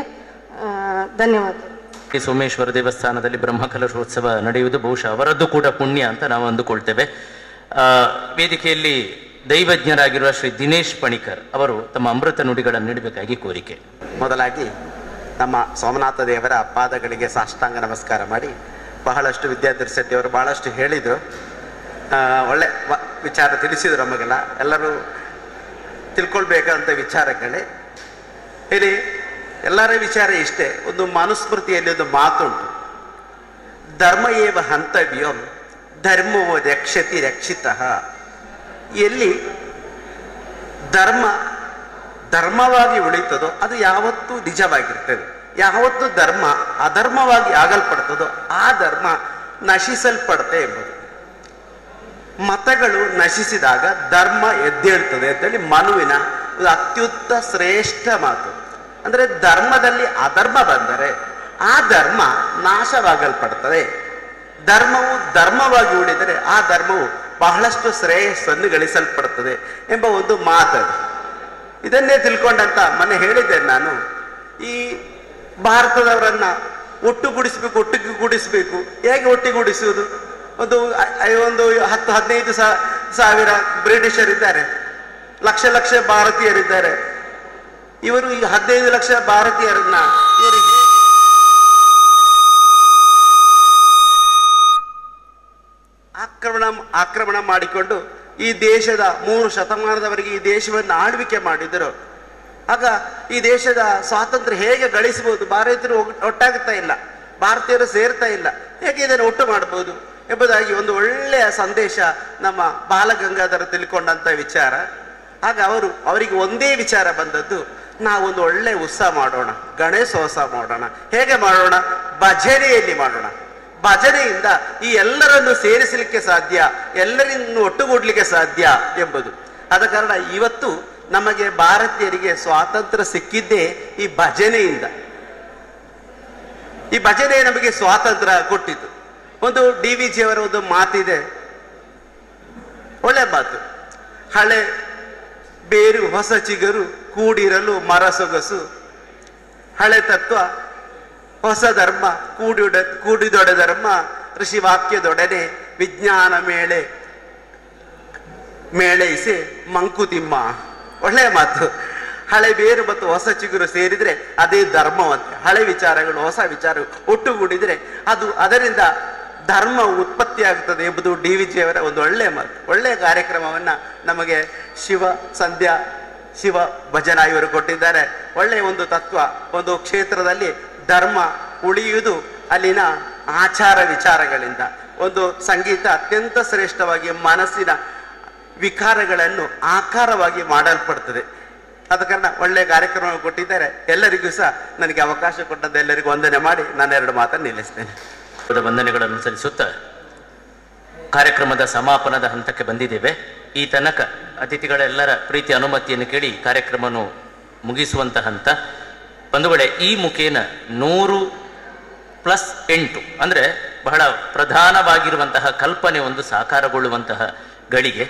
ಧನ್ಯವಾದ. ಸೋಮೇಶ್ವರ ದೇವಸ್ಥಾನದಲ್ಲಿ ಬ್ರಹ್ಮಕಲಶೋತ್ಸವ ನಡೆಯುವುದು ಬಹುಶಃ ಅವರದ್ದು ಕೂಡ ಪುಣ್ಯ ಅಂತ ನಾವು ಅಂದುಕೊಳ್ತೇವೆ. ವೇದಿಕೆಯಲ್ಲಿ ದೈವಜ್ಞರಾಗಿರುವ ಶ್ರೀ ದಿನೇಶ್ ಪಣಿಕರ್ ಅವರು ತಮ್ಮ ಅಮೃತ ನುಡಿಗಳನ್ನು ನೀಡಬೇಕಾಗಿ ಕೋರಿಕೆ. ಮೊದಲಾಗಿ ನಮ್ಮ ಸೋಮನಾಥ ದೇವರ ಪಾದಗಳಿಗೆ ಸಾಷ್ಟಾಂಗ ನಮಸ್ಕಾರ ಮಾಡಿ, ಬಹಳಷ್ಟು ವಿದ್ಯಾಧರ್ ಶೆಟ್ಟಿ ಅವರು ಬಹಳಷ್ಟು ಹೇಳಿದರು, ಒಳ್ಳೆ ವಿಚಾರ ತಿಳಿಸಿದರು. ನಮಗೆಲ್ಲ ಎಲ್ಲರೂ ತಿಳ್ಕೊಳ್ಬೇಕಂತ ವಿಚಾರಗಳೇ ಹೇಳಿ. ಎಲ್ಲರ ವಿಚಾರ ಇಷ್ಟೇ. ಒಂದು ಮನುಸ್ಮೃತಿಯಲ್ಲಿ ಒಂದು ಮಾತುಂಟು, ಧರ್ಮ ಏವ ಹಂತವ್ಯಂ ಧರ್ಮವೋ ರಕ್ಷತಿ ರಕ್ಷಿತಃ. ಎಲ್ಲಿ ಧರ್ಮವಾಗಿ ಉಳಿತದೋ ಅದು ಯಾವತ್ತೂ ನಿಜವಾಗಿರ್ತದೆ. ಯಾವತ್ತು ಧರ್ಮ ಅಧರ್ಮವಾಗಿ ಆಗಲ್ಪಡ್ತದೋ ಆ ಧರ್ಮ ನಶಿಸಲ್ಪಡುತ್ತೆ ಎಂಬುದು. ಮತಗಳು ನಶಿಸಿದಾಗ ಧರ್ಮ ಎದ್ದೇಳ್ತದೆ ಅಂತೇಳಿ ಮನುವಿನ ಒಂದು ಅತ್ಯುತ್ತ ಶ್ರೇಷ್ಠ ಮಾತು. ಅಂದರೆ ಧರ್ಮದಲ್ಲಿ ಅಧರ್ಮ ಬಂದರೆ ಆ ಧರ್ಮ ನಾಶವಾಗಲ್ಪಡ್ತದೆ. ಧರ್ಮವು ಧರ್ಮವಾಗಿ ಉಳಿದರೆ ಆ ಧರ್ಮವು ಬಹಳಷ್ಟು ಶ್ರೇಯಸ್ಸನ್ನು ಗಳಿಸಲ್ಪಡುತ್ತದೆ ಎಂಬ ಒಂದು ಮಾತದು. ಇದನ್ನೇ ತಿಳ್ಕೊಂಡಂತ ಮೊನ್ನೆ ಹೇಳಿದ್ದೇನೆ ನಾನು. ಈ ಭಾರತದವರನ್ನ ಒಟ್ಟಿಗೆ ಕೂಡಿಸಬೇಕು. ಹೇಗೆ ಒಟ್ಟಿಗೂಡಿಸುವುದು? ಒಂದು 10-15 ಸಾವಿರ ಬ್ರಿಟಿಷರಿದ್ದಾರೆ, ಲಕ್ಷ ಲಕ್ಷ ಭಾರತೀಯರಿದ್ದಾರೆ. ಇವರು ಈ 15 ಲಕ್ಷ ಭಾರತೀಯರನ್ನ ಇವರಿಗೆ ಆಕ್ರಮಣ ಮಾಡಿಕೊಂಡು ಈ ದೇಶದ 3 ಶತಮಾನದವರೆಗೆ ಈ ದೇಶವನ್ನು ಆಳ್ವಿಕೆ ಮಾಡಿದರು. ಆಗ ಈ ದೇಶದ ಸ್ವಾತಂತ್ರ್ಯ ಹೇಗೆ ಗಳಿಸಬಹುದು? ಭಾರತೀಯರು ಒಟ್ಟಾಗ್ತಾ ಇಲ್ಲ, ಭಾರತೀಯರು ಸೇರ್ತಾ ಇಲ್ಲ, ಹೇಗೆ ಇದನ್ನು ಒಟ್ಟು ಮಾಡಬಹುದು ಎಂಬುದಾಗಿ ಒಂದು ಒಳ್ಳೆಯ ಸಂದೇಶ ನಮ್ಮ ಬಾಲಗಂಗಾಧರ ತಿಳ್ಕೊಂಡಂತ ವಿಚಾರ. ಆಗ ಅವರಿಗೆ ಒಂದೇ ವಿಚಾರ ಬಂದದ್ದು, ನಾವೊಂದು ಒಳ್ಳೆ ಉತ್ಸವ ಮಾಡೋಣ, ಗಣೇಶೋತ್ಸವ ಮಾಡೋಣ. ಹೇಗೆ ಮಾಡೋಣ? ಭಜನೆಯಲ್ಲಿ ಮಾಡೋಣ. ಭಜನೆಯಿಂದ ಈ ಎಲ್ಲರನ್ನು ಸೇರಿಸಲಿಕ್ಕೆ ಸಾಧ್ಯ, ಎಲ್ಲರನ್ನು ಒಟ್ಟುಗೂಡ್ಲಿಕ್ಕೆ ಸಾಧ್ಯ ಎಂಬುದು. ಆದ ಕಾರಣ ಇವತ್ತು ನಮಗೆ ಭಾರತೀಯರಿಗೆ ಸ್ವಾತಂತ್ರ್ಯ ಸಿಕ್ಕಿದ್ದೇ ಈ ಭಜನೆಯಿಂದ. ಈ ಭಜನೆ ನಮಗೆ ಸ್ವಾತಂತ್ರ್ಯ ಕೊಟ್ಟಿತು. ಒಂದು DVG ಅವರ ಒಂದು ಮಾತಿದೆ, ಒಳ್ಳೆ ಮಾತು. ಹಳೆ ಬೇರು ಹೊಸ ಚಿಗುರು ಕೂಡಿರಲು ಮರ ಸೊಗಸು, ಹಳೆ ತತ್ವ ಹೊಸ ಧರ್ಮ ಕೂಡಿದೊಡೆ ಧರ್ಮ, ಋಷಿ ವಾಕ್ಯದೊಡನೆ ವಿಜ್ಞಾನ ಮೇಳೈಸಿ ಮಂಕುತಿಮ್ಮ. ಒಳ್ಳೆಯ ಮಾತು. ಹಳೆ ಬೇರು ಮತ್ತು ಹೊಸ ಚಿಗುರು ಸೇರಿದ್ರೆ ಅದೇ ಧರ್ಮವಂತೆ. ಹಳೆ ವಿಚಾರಗಳು ಹೊಸ ವಿಚಾರಗಳು ಒಟ್ಟುಗೂಡಿದ್ರೆ ಅದರಿಂದ ಧರ್ಮ ಉತ್ಪತ್ತಿ ಆಗ್ತದೆ ಎಂಬುದು DVG ಅವರ ಒಂದು ಒಳ್ಳೆಯ ಮಾತು. ಒಳ್ಳೆಯ ಕಾರ್ಯಕ್ರಮವನ್ನ ನಮಗೆ ಶಿವ ಭಜನಾ ಇವರು ಕೊಟ್ಟಿದ್ದಾರೆ. ಒಳ್ಳೆಯ ಒಂದು ತತ್ವ. ಒಂದು ಕ್ಷೇತ್ರದಲ್ಲಿ ಧರ್ಮ ಉಳಿಯುವುದು ಅಲ್ಲಿನ ಆಚಾರ ವಿಚಾರಗಳಿಂದ. ಒಂದು ಸಂಗೀತ ಅತ್ಯಂತ ಶ್ರೇಷ್ಠವಾಗಿ ಮನಸ್ಸಿನ ವಿಕಾರಗಳನ್ನು ಆಕಾರವಾಗಿ ಮಾಡಲ್ಪಡ್ತದೆ. ಆದ ಕಾರಣ ಒಳ್ಳೆಯ ಕಾರ್ಯಕ್ರಮ ಕೊಟ್ಟಿದ್ದಾರೆ. ಎಲ್ಲರಿಗೂ ಸಹ ನನಗೆ ಅವಕಾಶ ಕೊಟ್ಟದ್ದು ಎಲ್ಲರಿಗೂ ವಂದನೆ ಮಾಡಿ ನಾನು 2 ಮಾತನ್ನು ನಿಲ್ಲಿಸ್ತೇನೆ. ವಂದನೆಗಳನ್ನು ಸಲ್ಲಿಸುತ್ತಾ ಕಾರ್ಯಕ್ರಮದ ಸಮಾಪನದ ಹಂತಕ್ಕೆ ಬಂದಿದ್ದೇವೆ. ಈ ತನಕ ಅತಿಥಿಗಳೆಲ್ಲರ ಪ್ರೀತಿ ಅನುಮತಿಯನ್ನು ಕೇಳಿ ಕಾರ್ಯಕ್ರಮವನ್ನು ಮುಗಿಸುವಂತಹ ಹಂತ. ಬಂಧುಗಳೇ, ಈ ಮುಖೇನ 100+8 ಅಂದರೆ ಬಹಳ ಪ್ರಧಾನವಾಗಿರುವಂತಹ ಕಲ್ಪನೆ ಒಂದು ಸಾಕಾರಗೊಳ್ಳುವಂತಹ ಗಳಿಗೆ.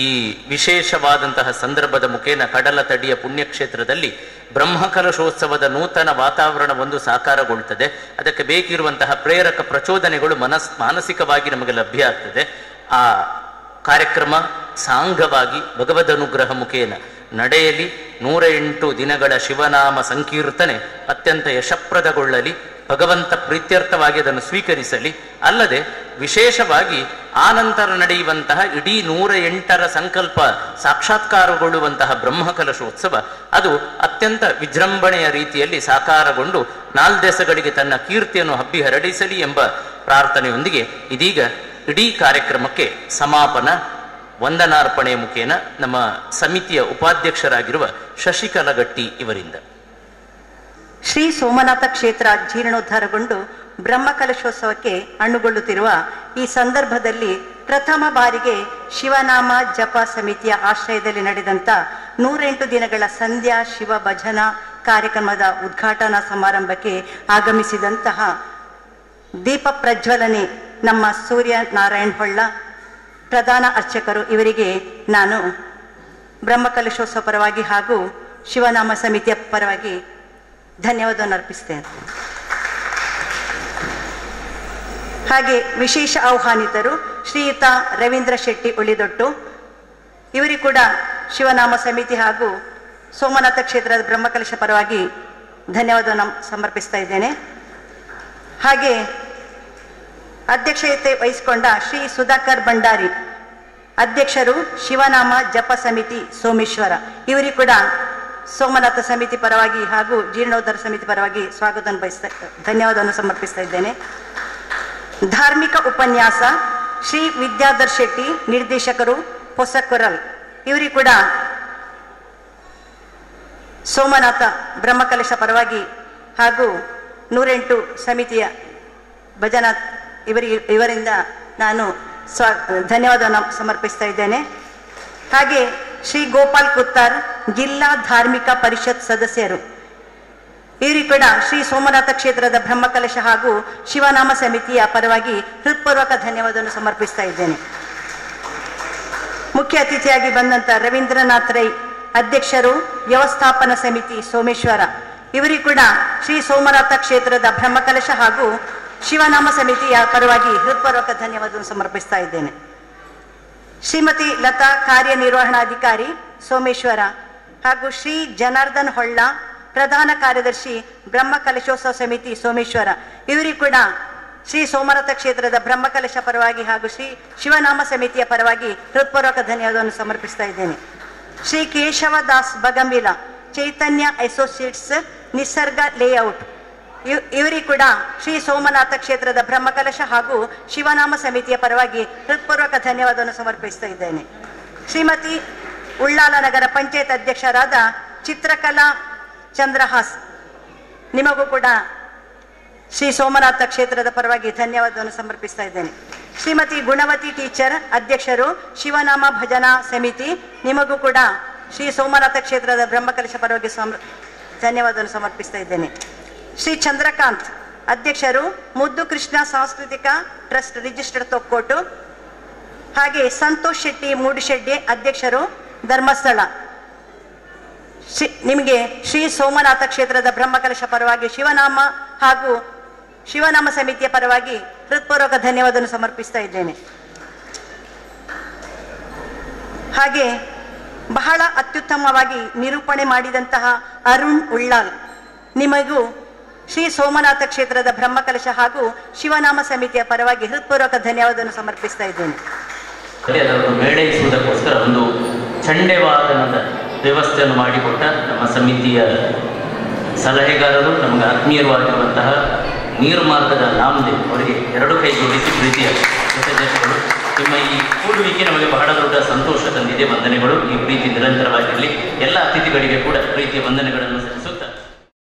ಈ ವಿಶೇಷವಾದಂತಹ ಸಂದರ್ಭದ ಮುಖೇನ ಕಡಲ ತಡಿಯ ಪುಣ್ಯಕ್ಷೇತ್ರದಲ್ಲಿ ಬ್ರಹ್ಮಕಲಶೋತ್ಸವದ ನೂತನ ವಾತಾವರಣ ಒಂದು ಸಾಕಾರಗೊಳ್ಳುತ್ತದೆ. ಅದಕ್ಕೆ ಬೇಕಿರುವಂತಹ ಪ್ರೇರಕ ಪ್ರಚೋದನೆಗಳು ಮಾನಸಿಕವಾಗಿ ನಮಗೆ ಲಭ್ಯ ಆಗ್ತದೆ. ಆ ಕಾರ್ಯಕ್ರಮ ಸಾಂಗವಾಗಿ ಭಗವದ್ ಅನುಗ್ರಹ ಮುಖೇನ ನಡೆಯಲಿ. 108 ದಿನಗಳ ಶಿವನಾಮ ಸಂಕೀರ್ತನೆ ಅತ್ಯಂತ ಯಶಪ್ರದಗೊಳ್ಳಲಿ. ಭಗವಂತ ಪ್ರೀತ್ಯರ್ಥವಾಗಿ ಅದನ್ನು ಸ್ವೀಕರಿಸಲಿ. ಅಲ್ಲದೆ ವಿಶೇಷವಾಗಿ ಆನಂತರ ನಡೆಯುವಂತಹ ಇಡೀ 108ರ ಸಂಕಲ್ಪ ಸಾಕ್ಷಾತ್ಕಾರಗೊಳ್ಳುವಂತಹ ಬ್ರಹ್ಮಕಲಶೋತ್ಸವ ಅದು ಅತ್ಯಂತ ವಿಜೃಂಭಣೆಯ ರೀತಿಯಲ್ಲಿ ಸಾಕಾರಗೊಂಡು 4 ದಿವಸಗಳಿಗೆ ತನ್ನ ಕೀರ್ತಿಯನ್ನು ಹಬ್ಬಿ ಹರಡಿಸಲಿ ಎಂಬ ಪ್ರಾರ್ಥನೆಯೊಂದಿಗೆ ಇದೀಗ ಇಡೀ ಕಾರ್ಯಕ್ರಮಕ್ಕೆ ಸಮಾಪನ ವಂದನಾರ್ಪಣೆಯ ಮುಖೇನ ನಮ್ಮ ಸಮಿತಿಯ ಉಪಾಧ್ಯಕ್ಷರಾಗಿರುವ ಶಶಿಕಲಗಟ್ಟಿ ಇವರಿಂದ. ಶ್ರೀ ಸೋಮನಾಥ ಕ್ಷೇತ್ರ ಜೀರ್ಣೋದ್ಧಾರಗೊಂಡು ಬ್ರಹ್ಮಕಲಶೋತ್ಸವಕ್ಕೆ ಅಣ್ಣುಗೊಳ್ಳುತ್ತಿರುವ ಈ ಸಂದರ್ಭದಲ್ಲಿ ಪ್ರಥಮ ಬಾರಿಗೆ ಶಿವನಾಮ ಜಪ ಸಮಿತಿಯ ಆಶ್ರಯದಲ್ಲಿ ನಡೆದಂಥ 108 ದಿನಗಳ ಸಂಧ್ಯಾ ಶಿವ ಭಜನಾ ಕಾರ್ಯಕ್ರಮದ ಉದ್ಘಾಟನಾ ಸಮಾರಂಭಕ್ಕೆ ಆಗಮಿಸಿದಂತಹ ದೀಪ ಪ್ರಜ್ವಲನೆ ನಮ್ಮ ಸೂರ್ಯ ನಾರಾಯಣ್ ಹೊಳ್ಳ ಪ್ರಧಾನ ಅರ್ಚಕರು ಇವರಿಗೆ ನಾನು ಬ್ರಹ್ಮಕಲಶೋತ್ಸವ ಪರವಾಗಿ ಹಾಗೂ ಶಿವನಾಮ ಸಮಿತಿಯ ಪರವಾಗಿ ಧನ್ಯವಾದವನ್ನು ಅರ್ಪಿಸ್ತೇನೆ. ಹಾಗೆ ವಿಶೇಷ ಆಹ್ವಾನಿತರು ಶ್ರೀಯುತ ರವೀಂದ್ರ ಶೆಟ್ಟಿ ಉಳಿದೊಟ್ಟು, ಇವರಿಗೂ ಕೂಡ ಶಿವನಾಮ ಸಮಿತಿ ಹಾಗೂ ಸೋಮನಾಥ ಕ್ಷೇತ್ರದ ಬ್ರಹ್ಮಕಲಶ ಪರವಾಗಿ ಧನ್ಯವಾದವನ್ನು ಸಮರ್ಪಿಸ್ತಾ ಇದ್ದೇನೆ. ಹಾಗೆ ಅಧ್ಯಕ್ಷತೆ ವಹಿಸಿಕೊಂಡ ಶ್ರೀ ಸುಧಾಕರ್ ಭಂಡಾರಿ ಅಧ್ಯಕ್ಷರು ಶಿವನಾಮ ಜಪ ಸಮಿತಿ ಸೋಮೇಶ್ವರ, ಇವರಿಗೂ ಕೂಡ ಸೋಮನಾಥ ಸಮಿತಿ ಪರವಾಗಿ ಹಾಗೂ ಜೀರ್ಣೋದ್ಧಾರ ಸಮಿತಿ ಪರವಾಗಿ ಧನ್ಯವಾದವನ್ನು ಸಮರ್ಪಿಸ್ತಾ ಇದ್ದೇನೆ. ಧಾರ್ಮಿಕ ಉಪನ್ಯಾಸ ಶ್ರೀ ವಿದ್ಯಾಧರ್ ಶೆಟ್ಟಿ ನಿರ್ದೇಶಕರು ಹೊಸಕೊರಲ್, ಇವರಿಗೂ ಕೂಡ ಸೋಮನಾಥ ಬ್ರಹ್ಮಕಲಶ ಪರವಾಗಿ ಹಾಗೂ 108 ಸಮಿತಿಯ ಭಜನಾ ಇವರಿಂದ ನಾನು ಧನ್ಯವಾದವನ್ನು ಸಮರ್ಪಿಸ್ತಾ ಇದ್ದೇನೆ. ಹಾಗೆ ಶ್ರೀ ಗೋಪಾಲ್ ಕುತ್ತಾರ್ ಜಿಲ್ಲಾ ಧಾರ್ಮಿಕ ಪರಿಷತ್ ಸದಸ್ಯರು, ಇವರಿಗೂ ಕೂಡ ಶ್ರೀ ಸೋಮನಾಥ ಕ್ಷೇತ್ರದ ಬ್ರಹ್ಮಕಲಶ ಹಾಗೂ ಶಿವನಾಮ ಸಮಿತಿಯ ಪರವಾಗಿ ಹೃತ್ಪೂರ್ವಕ ಧನ್ಯವಾದವನ್ನು ಸಮರ್ಪಿಸ್ತಾ ಇದ್ದೇನೆ. ಮುಖ್ಯ ಅತಿಥಿಯಾಗಿ ಬಂದಂತ ರವೀಂದ್ರನಾಥ್ ರೈ ಅಧ್ಯಕ್ಷರು ವ್ಯವಸ್ಥಾಪನಾ ಸಮಿತಿ ಸೋಮೇಶ್ವರ, ಇವರಿಗೂ ಕೂಡ ಶ್ರೀ ಸೋಮನಾಥ ಕ್ಷೇತ್ರದ ಬ್ರಹ್ಮಕಲಶ ಹಾಗೂ ಶಿವನಾಮ ಸಮಿತಿಯ ಪರವಾಗಿ ಹೃತ್ಪೂರ್ವಕ ಧನ್ಯವಾದವನ್ನು ಸಮರ್ಪಿಸ್ತಾ ಇದ್ದೇನೆ. ಶ್ರೀಮತಿ ಲತಾ ಕಾರ್ಯನಿರ್ವಹಣಾಧಿಕಾರಿ ಸೋಮೇಶ್ವರ ಹಾಗೂ ಶ್ರೀ ಜನಾರ್ದನ್ ಹೊಳ್ಳ ಪ್ರಧಾನ ಕಾರ್ಯದರ್ಶಿ ಬ್ರಹ್ಮಕಲಶೋತ್ಸವ ಸಮಿತಿ ಸೋಮೇಶ್ವರ ಇವರಿಗೂ ಕೂಡ ಶ್ರೀ ಸೋಮನಾಥ ಕ್ಷೇತ್ರದ ಬ್ರಹ್ಮಕಲಶ ಪರವಾಗಿ ಹಾಗೂ ಶ್ರೀ ಶಿವನಾಮ ಸಮಿತಿಯ ಪರವಾಗಿ ಹೃತ್ಪೂರ್ವಕ ಧನ್ಯವಾದವನ್ನು ಸಮರ್ಪಿಸ್ತಾ ಇದ್ದೇನೆ. ಶ್ರೀ ಕೇಶವದಾಸ್ ಬಗಂಬಿಲ ಚೈತನ್ಯ ಅಸೋಸಿಯೇಟ್ಸ್ ನಿಸರ್ಗ ಲೇಔಟ್ ಇವರಿಗೂ ಕೂಡ ಶ್ರೀ ಸೋಮನಾಥ ಕ್ಷೇತ್ರದ ಬ್ರಹ್ಮಕಲಶ ಹಾಗೂ ಶಿವನಾಮ ಸಮಿತಿಯ ಪರವಾಗಿ ಹೃತ್ಪೂರ್ವಕ ಧನ್ಯವಾದವನ್ನು ಸಮರ್ಪಿಸ್ತಾ ಇದ್ದೇನೆ. ಶ್ರೀಮತಿ ಉಳ್ಳಾಲ ನಗರ ಪಂಚಾಯತ್ ಅಧ್ಯಕ್ಷರಾದ ಚಿತ್ರಕಲಾ ಚಂದ್ರಹಾಸ್ ನಿಮಗೂ ಕೂಡ ಶ್ರೀ ಸೋಮನಾಥ ಕ್ಷೇತ್ರದ ಪರವಾಗಿ ಧನ್ಯವಾದವನ್ನು ಸಮರ್ಪಿಸ್ತಾ ಇದ್ದೇನೆ. ಶ್ರೀಮತಿ ಗುಣವತಿ ಟೀಚರ್ ಅಧ್ಯಕ್ಷರು ಶಿವನಾಮ ಭಜನಾ ಸಮಿತಿ ನಿಮಗೂ ಕೂಡ ಶ್ರೀ ಸೋಮನಾಥ ಕ್ಷೇತ್ರದ ಬ್ರಹ್ಮಕಲಶ ಪರವಾಗಿ ಧನ್ಯವಾದವನ್ನು ಸಮರ್ಪಿಸ್ತಾ ಇದ್ದೇನೆ. ಶ್ರೀ ಚಂದ್ರಕಾಂತ್ ಅಧ್ಯಕ್ಷರು ಮುದ್ದು ಕೃಷ್ಣ ಸಾಂಸ್ಕೃತಿಕ ಟ್ರಸ್ಟ್ ರಿಜಿಸ್ಟರ್ಡ್ ತೊಕ್ಕೋಟು, ಹಾಗೆ ಸಂತೋಷ್ ಶೆಟ್ಟಿ ಮೂಡಿಶೆಡ್ಡಿ ಅಧ್ಯಕ್ಷರು ಧರ್ಮಸ್ಥಳ. ನಿಮಗೆ ಶ್ರೀ ಸೋಮನಾಥ ಕ್ಷೇತ್ರದ ಬ್ರಹ್ಮಕಲಶ ಪರವಾಗಿ ಶಿವನಾಮ ಹಾಗೂ ಶಿವನಾಮ ಸಮಿತಿಯ ಪರವಾಗಿ ಹೃತ್ಪೂರ್ವಕ ಧನ್ಯವಾದವನ್ನು ಸಮರ್ಪಿಸ್ತಾ ಇದ್ದೇನೆ. ಹಾಗೆ ಬಹಳ ಅತ್ಯುತ್ತಮವಾಗಿ ನಿರೂಪಣೆ ಮಾಡಿದಂತಹ ಅರುಣ್ ಉಳ್ಳಾಲ್ ನಿಮಗೂ ಶ್ರೀ ಸೋಮನಾಥ ಕ್ಷೇತ್ರದ ಬ್ರಹ್ಮಕಲಶ ಹಾಗೂ ಶಿವನಾಮ ಸಮಿತಿಯ ಪರವಾಗಿ ಹೃತ್ಪೂರ್ವಕ ಧನ್ಯವಾದವನ್ನು ಸಮರ್ಪಿಸ್ತಾ ಇದ್ದೇನೆ. ಅದನ್ನು ಮೇಳೈಸುವುದಕ್ಕೋಸ್ಕರ ಒಂದು ಚಂಡೆವಾದನದ ವ್ಯವಸ್ಥೆಯನ್ನು ಮಾಡಿಕೊಟ್ಟ ನಮ್ಮ ಸಮಿತಿಯ ಸಲಹೆಗಾರರು, ನಮಗೆ ಆತ್ಮೀಯವಾಗಿರುವಂತಹ ನೀರು ಮಾರ್ಗದ ನಾಮದೇವ್ ಅವರಿಗೆ ಎರಡು ಕೈ ಜೋಡಿಸಿ ಪ್ರೀತಿಯ ಕೃತಜ್ಞತೆಗಳು. ನಿಮ್ಮ ಈ ಕೂಡುವಿಕೆ ನಮಗೆ ಬಹಳ ದೊಡ್ಡ ಸಂತೋಷ ತಂದಿದೆ. ವಂದನೆಗಳು. ಈ ಪ್ರೀತಿ ನಿರಂತರವಾಗಿರಲಿ. ಎಲ್ಲ ಅತಿಥಿಗಳಿಗೆ ಕೂಡ ಪ್ರೀತಿಯ ವಂದನೆಗಳನ್ನು ಸಲ್ಲಿಸು.